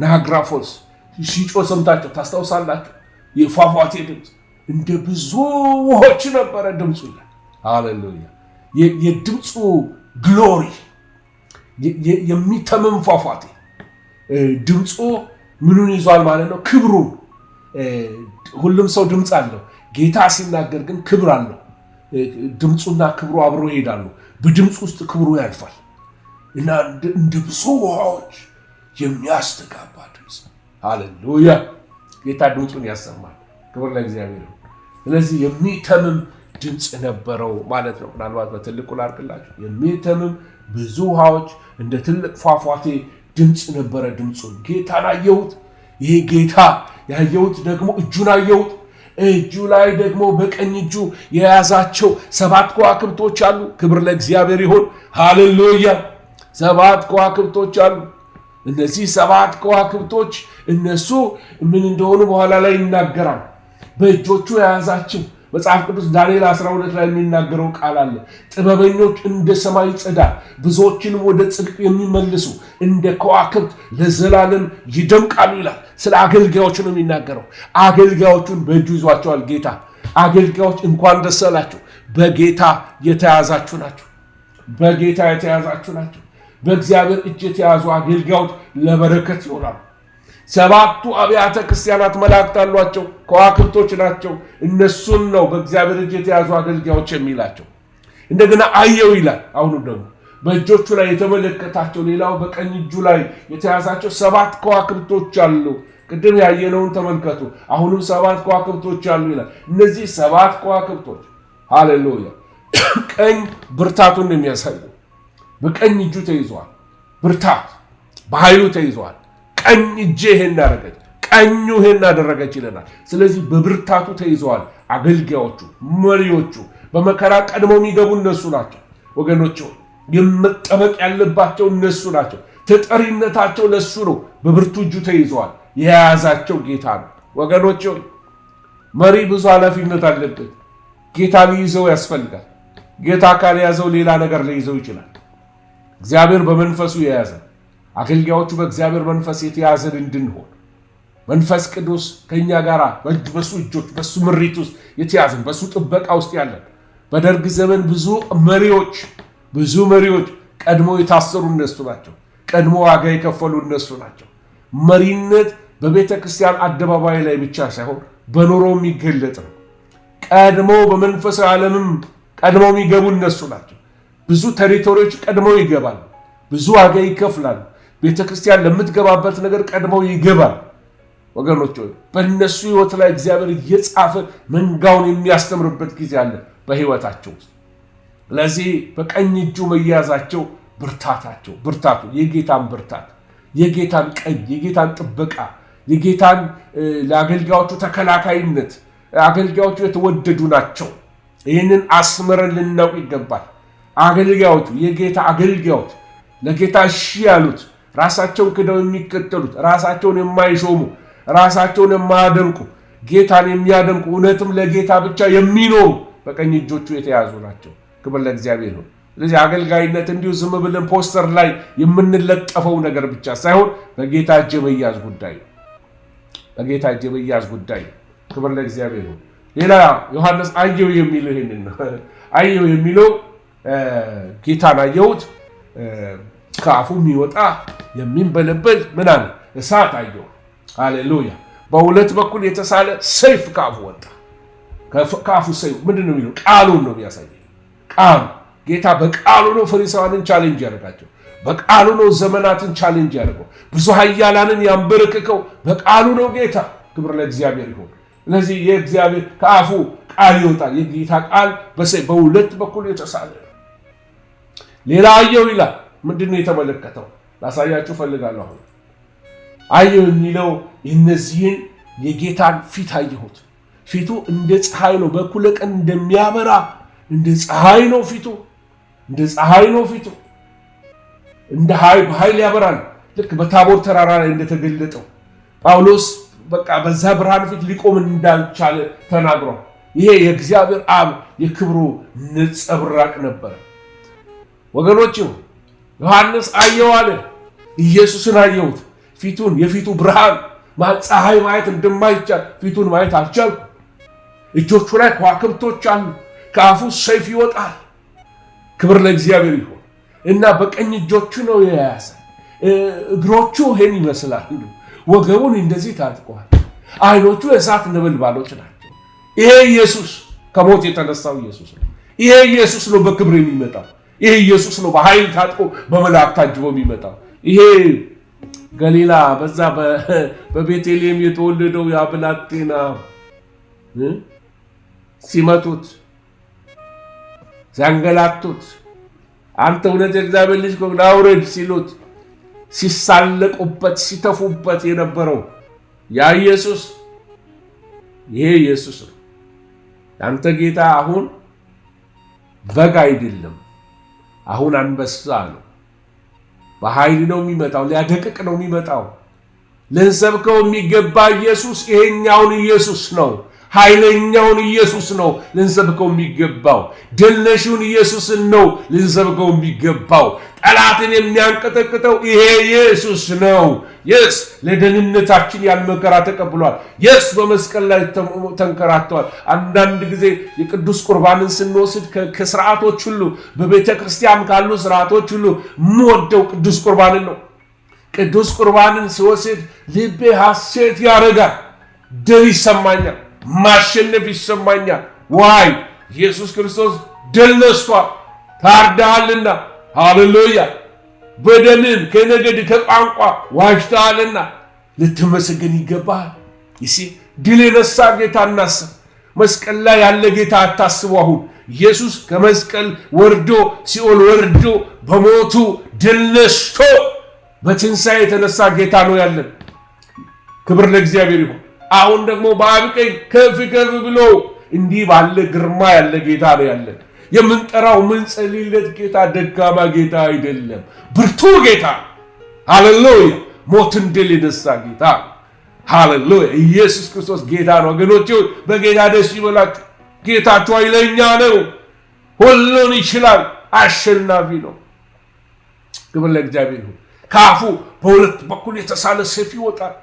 ናያግራ ፎልስ ሲጮህ ሰምታችሁ ታስታውሳላችሁ። የፏፏቴ ድምፅ እንደ ብዙ ውሆች ነበረ ድምፁ። ሃሌሉያ! የድምፁ ግሎሪ የሚተመም ፏፏቴ ድምፁ ምኑን ይዟል ማለት ነው? ክብሩን። ሁሉም ሰው ድምፅ አለው። ጌታ ሲናገር ግን ክብር አለው። ድምፁና ክብሩ አብሮ ይሄዳሉ። በድምፅ ውስጥ ክብሩ ያልፋል እና እንደ ብዙ ውሃዎች የሚያስተጋባ ድምፅ። ሃሌሉያ! ጌታ ድምፁን ያሰማል። ክብር ለእግዚአብሔር። ስለዚህ የሚተምም ድምፅ ነበረው ማለት ነው። ምናልባት በትልቁ ላድርግላችሁ። የሚተምም ብዙ ውሃዎች እንደ ትልቅ ፏፏቴ ድምፅ ነበረ። ድምፁን ጌታን አየሁት። ይሄ ጌታ ያየሁት ደግሞ እጁን አየሁት። እጁ ላይ ደግሞ በቀኝ እጁ የያዛቸው 7 ከዋክብቶች አሉ። ክብር ለእግዚአብሔር ይሁን። ሃሌሉያ! 7 ከዋክብቶች አሉ። እነዚህ 7 ከዋክብቶች እነሱ ምን እንደሆኑ በኋላ ላይ ይናገራል። በእጆቹ የያዛቸው መጽሐፍ ቅዱስ ዳንኤል 12 ላይ የሚናገረው ቃል አለ። ጥበበኞች እንደ ሰማይ ፀዳል፣ ብዙዎችንም ወደ ጽድቅ የሚመልሱ እንደ ከዋክብት ለዘላለም ይደምቃሉ ይላል። ስለ አገልጋዮች ነው የሚናገረው። አገልጋዮቹን በእጁ ይዟቸዋል ጌታ። አገልጋዮች እንኳን ደስ አላችሁ፣ በጌታ የተያዛችሁ ናቸው። በጌታ የተያዛችሁ ናቸው። በእግዚአብሔር እጅ የተያዙ አገልጋዮች ለበረከት ይሆናሉ። 7ቱ አብያተ ክርስቲያናት መላእክት አሏቸው፣ ከዋክብቶች ናቸው። እነሱን ነው በእግዚአብሔር እጅ የተያዙ አገልጋዮች የሚላቸው። እንደገና አየው ይላል። አሁኑ ደግሞ በእጆቹ ላይ የተመለከታቸው ሌላው በቀኝ እጁ ላይ የተያዛቸው 7 ከዋክብቶች አሉ። ቅድም ያየነውን ተመልከቱ። አሁንም 7 ከዋክብቶች አሉ ይላል። እነዚህ 7 ከዋክብቶች ሃሌሉያ ቀኝ ብርታቱን የሚያሳዩ በቀኝ እጁ ተይዘዋል። ብርታት በኃይሉ ተይዘዋል። ቀኝ እጄ ይሄን አደረገች፣ ቀኙ ይሄን አደረገች ይለናል። ስለዚህ በብርታቱ ተይዘዋል። አገልጋዮቹ፣ መሪዎቹ በመከራ ቀድመው የሚገቡ እነሱ ናቸው። ወገኖች የመጠበቅ ያለባቸው እነሱ ናቸው። ተጠሪነታቸው ለሱ ነው። በብርቱ እጁ ተይዘዋል። የያዛቸው ጌታ ነው። ወገኖች መሪ ብዙ ኃላፊነት አለበት። ጌታ ሊይዘው ያስፈልጋል። ጌታ ካልያዘው ሌላ ነገር ሊይዘው ይችላል። እግዚአብሔር በመንፈሱ የያዘ አገልጋዮቹ በእግዚአብሔር መንፈስ የተያዘን እንድንሆን መንፈስ ቅዱስ ከኛ ጋር በሱ እጆች በሱ ምሪት ውስጥ የተያዘን በሱ ጥበቃ ውስጥ ያለን። በደርግ ዘመን ብዙ መሪዎች ቀድሞ የታሰሩ እነሱ ናቸው። ቀድሞ ዋጋ የከፈሉ እነሱ ናቸው። መሪነት በቤተ ክርስቲያን አደባባይ ላይ ብቻ ሳይሆን በኑሮ የሚገለጥ ነው። ቀድሞ በመንፈሳዊ ዓለምም ቀድሞ የሚገቡ እነሱ ናቸው። ብዙ ቴሪቶሪዎች ቀድመው ይገባሉ። ብዙ ዋጋ ይከፍላሉ። ቤተ ክርስቲያን ለምትገባበት ነገር ቀድመው ይገባል። ወገኖች በእነሱ ህይወት ላይ እግዚአብሔር እየጻፈ መንጋውን የሚያስተምርበት ጊዜ አለ በህይወታቸው ውስጥ። ለዚህ በቀኝ እጁ መያዛቸው ብርታቱ የጌታን ብርታት፣ የጌታን ቀኝ፣ የጌታን ጥበቃ፣ የጌታን ለአገልጋዮቹ ተከላካይነት። አገልጋዮቹ የተወደዱ ናቸው። ይህንን አስመረን ልናውቅ ይገባል። አገልጋዮቹ የጌታ አገልጋዮች ለጌታ እሺ ያሉት፣ ራሳቸውን ክደው የሚከተሉት፣ ራሳቸውን የማይሾሙ፣ ራሳቸውን የማያደምቁ፣ ጌታን የሚያደምቁ፣ እውነትም ለጌታ ብቻ የሚኖሩ በቀኝ እጆቹ የተያዙ ናቸው። ክብር ለእግዚአብሔር ነው። ስለዚህ አገልጋይነት እንዲሁ ዝም ብለን ፖስተር ላይ የምንለጠፈው ነገር ብቻ ሳይሆን በጌታ እጅ መያዝ ጉዳይ ነው። በጌታ እጅ መያዝ ጉዳይ ነው። ክብር ለእግዚአብሔር ነው። ሌላ ዮሐንስ አየው የሚለው ይሄንን ነው። አየው የሚለው ጌታን አየሁት፣ ከአፉ የሚወጣ የሚንበለበል ምን አለ? እሳት አየሁ። ሃሌሉያ! በሁለት በኩል የተሳለ ሰይፍ ከአፉ ወጣ። ከአፉ ሰይፍ ምንድን ነው የሚለው? ቃሉን ነው የሚያሳየው። ቃሉ ጌታ በቃሉ ነው ፈሪሳውያንን ቻሌንጅ ያደርጋቸው። በቃሉ ነው ዘመናትን ቻሌንጅ ያደርገው። ብዙ ኃያላንን ያንበረከከው በቃሉ ነው ጌታ። ክብር ለእግዚአብሔር ይሁን። ስለዚህ የእግዚአብሔር ከአፉ ቃል ይወጣል። የጌታ ቃል በሁለት በኩል የተሳለ። ሌላ አየሁ ይላል። ምንድን ነው የተመለከተው? ላሳያችሁ ፈልጋለሁ። አሁን አየሁ የሚለው እነዚህን የጌታን ፊት አየሁት። ፊቱ እንደ ፀሐይ ነው፣ በኩለ ቀን እንደሚያበራ እንደ ፀሐይ ነው ፊቱ። እንደ ፀሐይ ነው ፊቱ። እንደ በኃይል ያበራል። ልክ በታቦር ተራራ ላይ እንደተገለጠው ጳውሎስ በቃ በዛ ብርሃን ፊት ሊቆም እንዳልቻለ ተናግሯል። ይሄ የእግዚአብሔር አብ የክብሩ ነጸብራቅ ነበር። ወገኖች ዮሐንስ አየው አለ። ኢየሱስን አየሁት። ፊቱን የፊቱ ብርሃን ፀሐይ ማየት እንደማይቻል ፊቱን ማየት አልቻልኩም። እጆቹ ላይ ከዋክብቶች አሉ። ከአፉ ሰይፍ ይወጣል። ክብር ለእግዚአብሔር ይሁን እና በቀኝ እጆቹ ነው የያዘ። እግሮቹ ይሄን ይመስላል። ወገቡን እንደዚህ ታጥቋል። አይኖቹ የእሳት ነበልባሎች ናቸው። ይሄ ኢየሱስ ከሞት የተነሳው ኢየሱስ ነው። ይሄ ኢየሱስ ነው በክብር የሚመጣው። ይሄ ኢየሱስ ነው በኃይል ታጥቆ በመላእክት ታጅቦ የሚመጣው። ይሄ ገሊላ በዛ በቤተልሔም የተወለደው ያ ብላቴና ሲመቱት ሲያንገላቱት አንተ እውነት የእግዚአብሔር ልጅ ከሆንክ ና ውረድ ሲሉት ሲሳለቁበት ሲተፉበት የነበረው ያ ኢየሱስ ይሄ ኢየሱስ ነው። አንተ ጌታ አሁን በግ አይደለም፣ አሁን አንበሳ ነው። በኃይል ነው የሚመጣው፣ ሊያደቅቅ ነው የሚመጣው። ልንሰብከው የሚገባ ኢየሱስ ይሄኛውን ኢየሱስ ነው። ኃይለኛውን ኢየሱስ ነው ልንሰብከው የሚገባው። ድል ነሹን ኢየሱስን ነው ልንሰብከው የሚገባው። ጠላትን የሚያንቀጠቅጠው ይሄ ኢየሱስ ነው። የስ ለደህንነታችን ያን መከራ ተቀብሏል። የስ በመስቀል ላይ ተንከራተዋል። አንዳንድ ጊዜ የቅዱስ ቁርባንን ስንወስድ ከስርዓቶች ሁሉ በቤተ ክርስቲያን ካሉ ስርዓቶች ሁሉ የምወደው ቅዱስ ቁርባንን ነው። ቅዱስ ቁርባንን ስወስድ ልቤ ሐሴት ያደርጋል፣ ድል ይሰማኛል፣ ማሸነፍ ይሰማኛል። ዋይ ኢየሱስ ክርስቶስ ድል ነስቷል፣ ታርዳሃልና። ሃሌሉያ! በደምን ከነገድ ከቋንቋ ዋጅተሃልና ልትመሰገን ይገባል። ይሲ ድል የነሳ ጌታ እናስብ። መስቀል ላይ ያለ ጌታ አታስቡ። አሁን ኢየሱስ ከመስቀል ወርዶ ሲኦል ወርዶ በሞቱ ድል ነስቶ በትንሣኤ የተነሳ ጌታ ነው ያለን። ክብር ለእግዚአብሔር ይሁን። አሁን ደግሞ በአብ ቀኝ ከፍ ከፍ ብሎ እንዲህ ባለ ግርማ ያለ ጌታ ነው ያለን። የምንጠራው ምንጸልይለት ጌታ ደካማ ጌታ አይደለም፣ ብርቱ ጌታ። ሃሌሉያ! ሞትን ድል የነሳ ጌታ። ሃሌሉያ! ኢየሱስ ክርስቶስ ጌታ ነው። ወገኖቼ በጌታ ደስ ይበላችሁ። ጌታችሁ ኃይለኛ ነው፣ ሁሉን ይችላል፣ አሸናፊ ነው። ክብር ለእግዚአብሔር ይሁን። ከአፉ በሁለት በኩል የተሳለ ሰይፍ ይወጣል።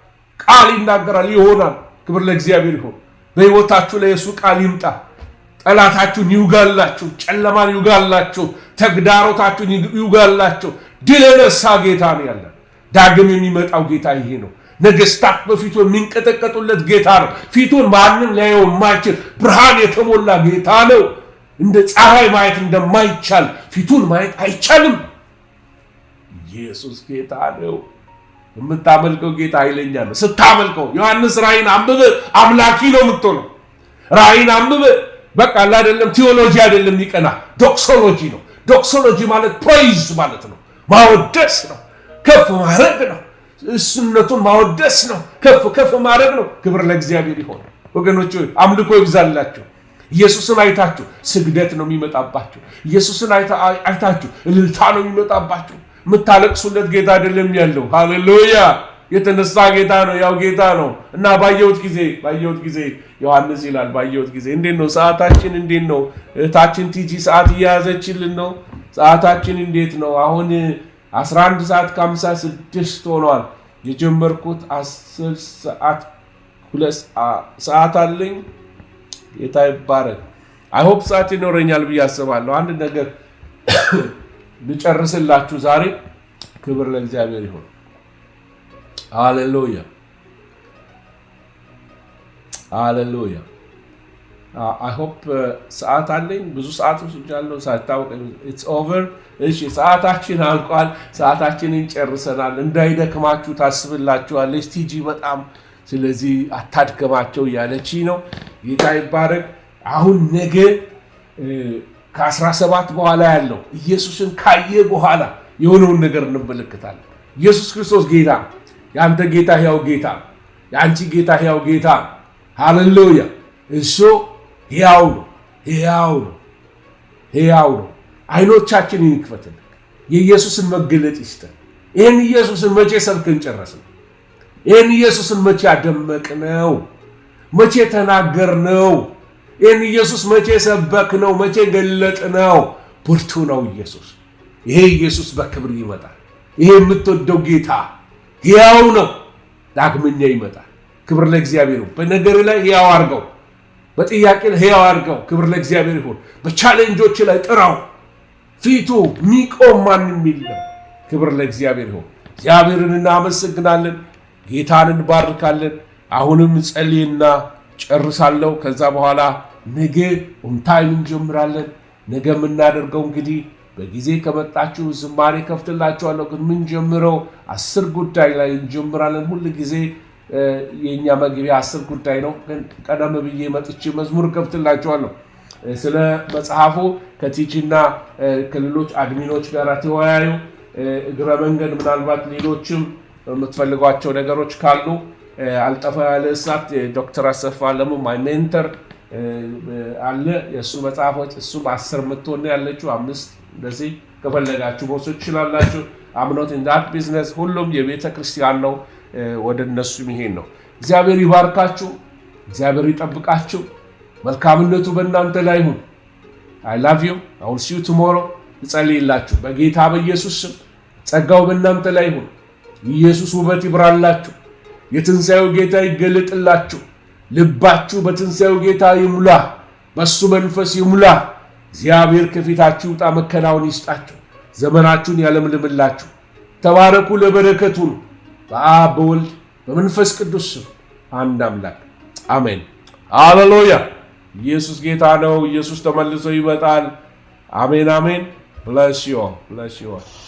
ቃል ይናገራል፣ ይሆናል። ክብር ለእግዚአብሔር ይሁን። በሕይወታችሁ ላይ የሱ ቃል ይምጣ። ጠላታችሁን ይውጋላችሁ፣ ጨለማን ይውጋላችሁ፣ ተግዳሮታችሁን ይውጋላችሁ። ድል የነሳ ጌታ ነው ያለን። ዳግም የሚመጣው ጌታ ይሄ ነው። ነገስታት በፊቱ የሚንቀጠቀጡለት ጌታ ነው። ፊቱን ማንም ሊያየው የማይችል ብርሃን የተሞላ ጌታ ነው። እንደ ፀሐይ ማየት እንደማይቻል ፊቱን ማየት አይቻልም። ኢየሱስ ጌታ ነው። የምታመልከው ጌታ ኃይለኛ ነው። ስታመልከው ዮሐንስ ራእይን አንብበ አምላኪ ነው የምትሆነው። ራእይን አንብበ በቃ አይደለም ቲዮሎጂ አይደለም ይቀና ዶክሶሎጂ ነው። ዶክሶሎጂ ማለት ፕሬይዝ ማለት ነው፣ ማወደስ ነው፣ ከፍ ማድረግ ነው። እሱነቱን ማወደስ ነው፣ ከፍ ከፍ ማድረግ ነው። ክብር ለእግዚአብሔር ይሁን። ወገኖች አምልኮ ይብዛላችሁ። ኢየሱስን አይታችሁ ስግደት ነው የሚመጣባችሁ። ኢየሱስን አይታችሁ እልልታ ነው የሚመጣባችሁ። የምታለቅሱለት ጌታ አይደለም ያለው። ሃሌሉያ! የተነሳ ጌታ ነው፣ ያው ጌታ ነው። እና ባየሁት ጊዜ ዮሐንስ ይላል ባየሁት ጊዜ እንዴት ነው ሰዓታችን? እንዴት ነው እህታችን ቲጂ ሰዓት እያያዘችልን ነው? ሰዓታችን እንዴት ነው? አሁን 11 ሰዓት ከ56 ሆኗል። የጀመርኩት 10 ሰዓት 2 ሰዓት አለኝ። ጌታ ይባረክ። አይሆፕ ሰዓት ይኖረኛል ብዬ አስባለሁ። አንድ ነገር ልጨርስላችሁ ዛሬ። ክብር ለእግዚአብሔር ይሁን። ሃሌሉያ! ሃሌሉያ። አይ ሆፕ ሰዓት አለኝ። ብዙ ሰዓት ወስጃለሁ ሳታውቅ። ኢትስ ኦቨር። እሺ ሰዓታችን አልቋል። ሰዓታችንን ጨርሰናል። እንዳይደክማችሁ ታስብላችኋለች ቲጂ በጣም። ስለዚህ አታድከማቸው እያለች ነው። ጌታ ይባረክ። አሁን ነገ ከ17 በኋላ ያለው ኢየሱስን ካየ በኋላ የሆነውን ነገር እንመለከታለን። ኢየሱስ ክርስቶስ ጌታ፣ የአንተ ጌታ ሕያው ጌታ፣ የአንቺ ጌታ ሕያው ጌታ። ሃሌሉያ። እሱ ሕያው ነው፣ ሕያው ነው፣ ሕያው ነው። አይኖቻችንን ይክፈትልን። የኢየሱስን መገለጥ ይስጠን። ይህን ኢየሱስን መቼ ሰብከን ጨረስን? ይህን ኢየሱስን መቼ አደመቅነው? መቼ ተናገርነው? ይህን ኢየሱስ መቼ ሰበክነው? መቼ ገለጥነው? ብርቱ ነው ኢየሱስ። ይሄ ኢየሱስ በክብር ይመጣል። ይሄ የምትወደው ጌታ ሕያው ነው፣ ዳግመኛ ይመጣል። ክብር ለእግዚአብሔር ይሁን። በነገር ላይ ሕያው አድርገው፣ በጥያቄ ላይ ሕያው አድርገው። ክብር ለእግዚአብሔር ይሁን። በቻሌንጆች ላይ ጥራው። ፊቱ ሚቆም ማንም የለም። ክብር ለእግዚአብሔር ይሁን። እግዚአብሔርን እናመሰግናለን፣ ጌታን እንባርካለን። አሁንም ጸልይና ጨርሳለሁ። ከዛ በኋላ ነገ ኦንታይም እንጀምራለን። ነገ የምናደርገው እንግዲህ በጊዜ ከመጣችሁ ዝማሬ ከፍትላችኋለሁ። ግን ምን ጀምረው 10 ጉዳይ ላይ እንጀምራለን። ሁል ጊዜ የኛ መግቢያ 10 ጉዳይ ነው። ግን ቀደም ብዬ መጥቼ መዝሙር ከፍትላችኋለሁ። ስለ መጽሐፉ ከቲጂና ከሌሎች አድሚኖች ጋር ተወያዩ። እግረ መንገድ ምናልባት ሌሎችም የምትፈልጓቸው ነገሮች ካሉ አልጠፋ ያለ እሳት ዶክተር አሰፋ አለሙ ማይ ሜንተር አለ። የእሱ መጽሐፎች እሱም 10 የምትሆን ያለችው 5 እንደዚህ ከፈለጋችሁ መውሰድ ትችላላችሁ። አምኖት ኢን ዳት ቢዝነስ ሁሉም የቤተ ክርስቲያን ነው። ወደ እነሱ ይሄን ነው። እግዚአብሔር ይባርካችሁ፣ እግዚአብሔር ይጠብቃችሁ። መልካምነቱ በእናንተ ላይ ይሁን። አይ ላቭ ዩ አይ ዊል ሲ ዩ ቱሞሮ። እጸልይላችሁ በጌታ በኢየሱስ ስም። ጸጋው በእናንተ ላይ ይሁን። ኢየሱስ ውበት ይብራላችሁ። የትንሣኤው ጌታ ይገለጥላችሁ። ልባችሁ በትንሣኤው ጌታ ይሙላ፣ በሱ መንፈስ ይሙላ። እግዚአብሔር ከፊታችሁ ውጣ፣ መከናወን ይስጣችሁ። ዘመናችሁን ያለምልምላችሁ። ተባረኩ፣ ለበረከቱ ነው። በአብ በወልድ በመንፈስ ቅዱስ ስም አንድ አምላክ አሜን። ሃሌሉያ። ኢየሱስ ጌታ ነው። ኢየሱስ ተመልሶ ይመጣል። አሜን አሜን። ብለስ ዩ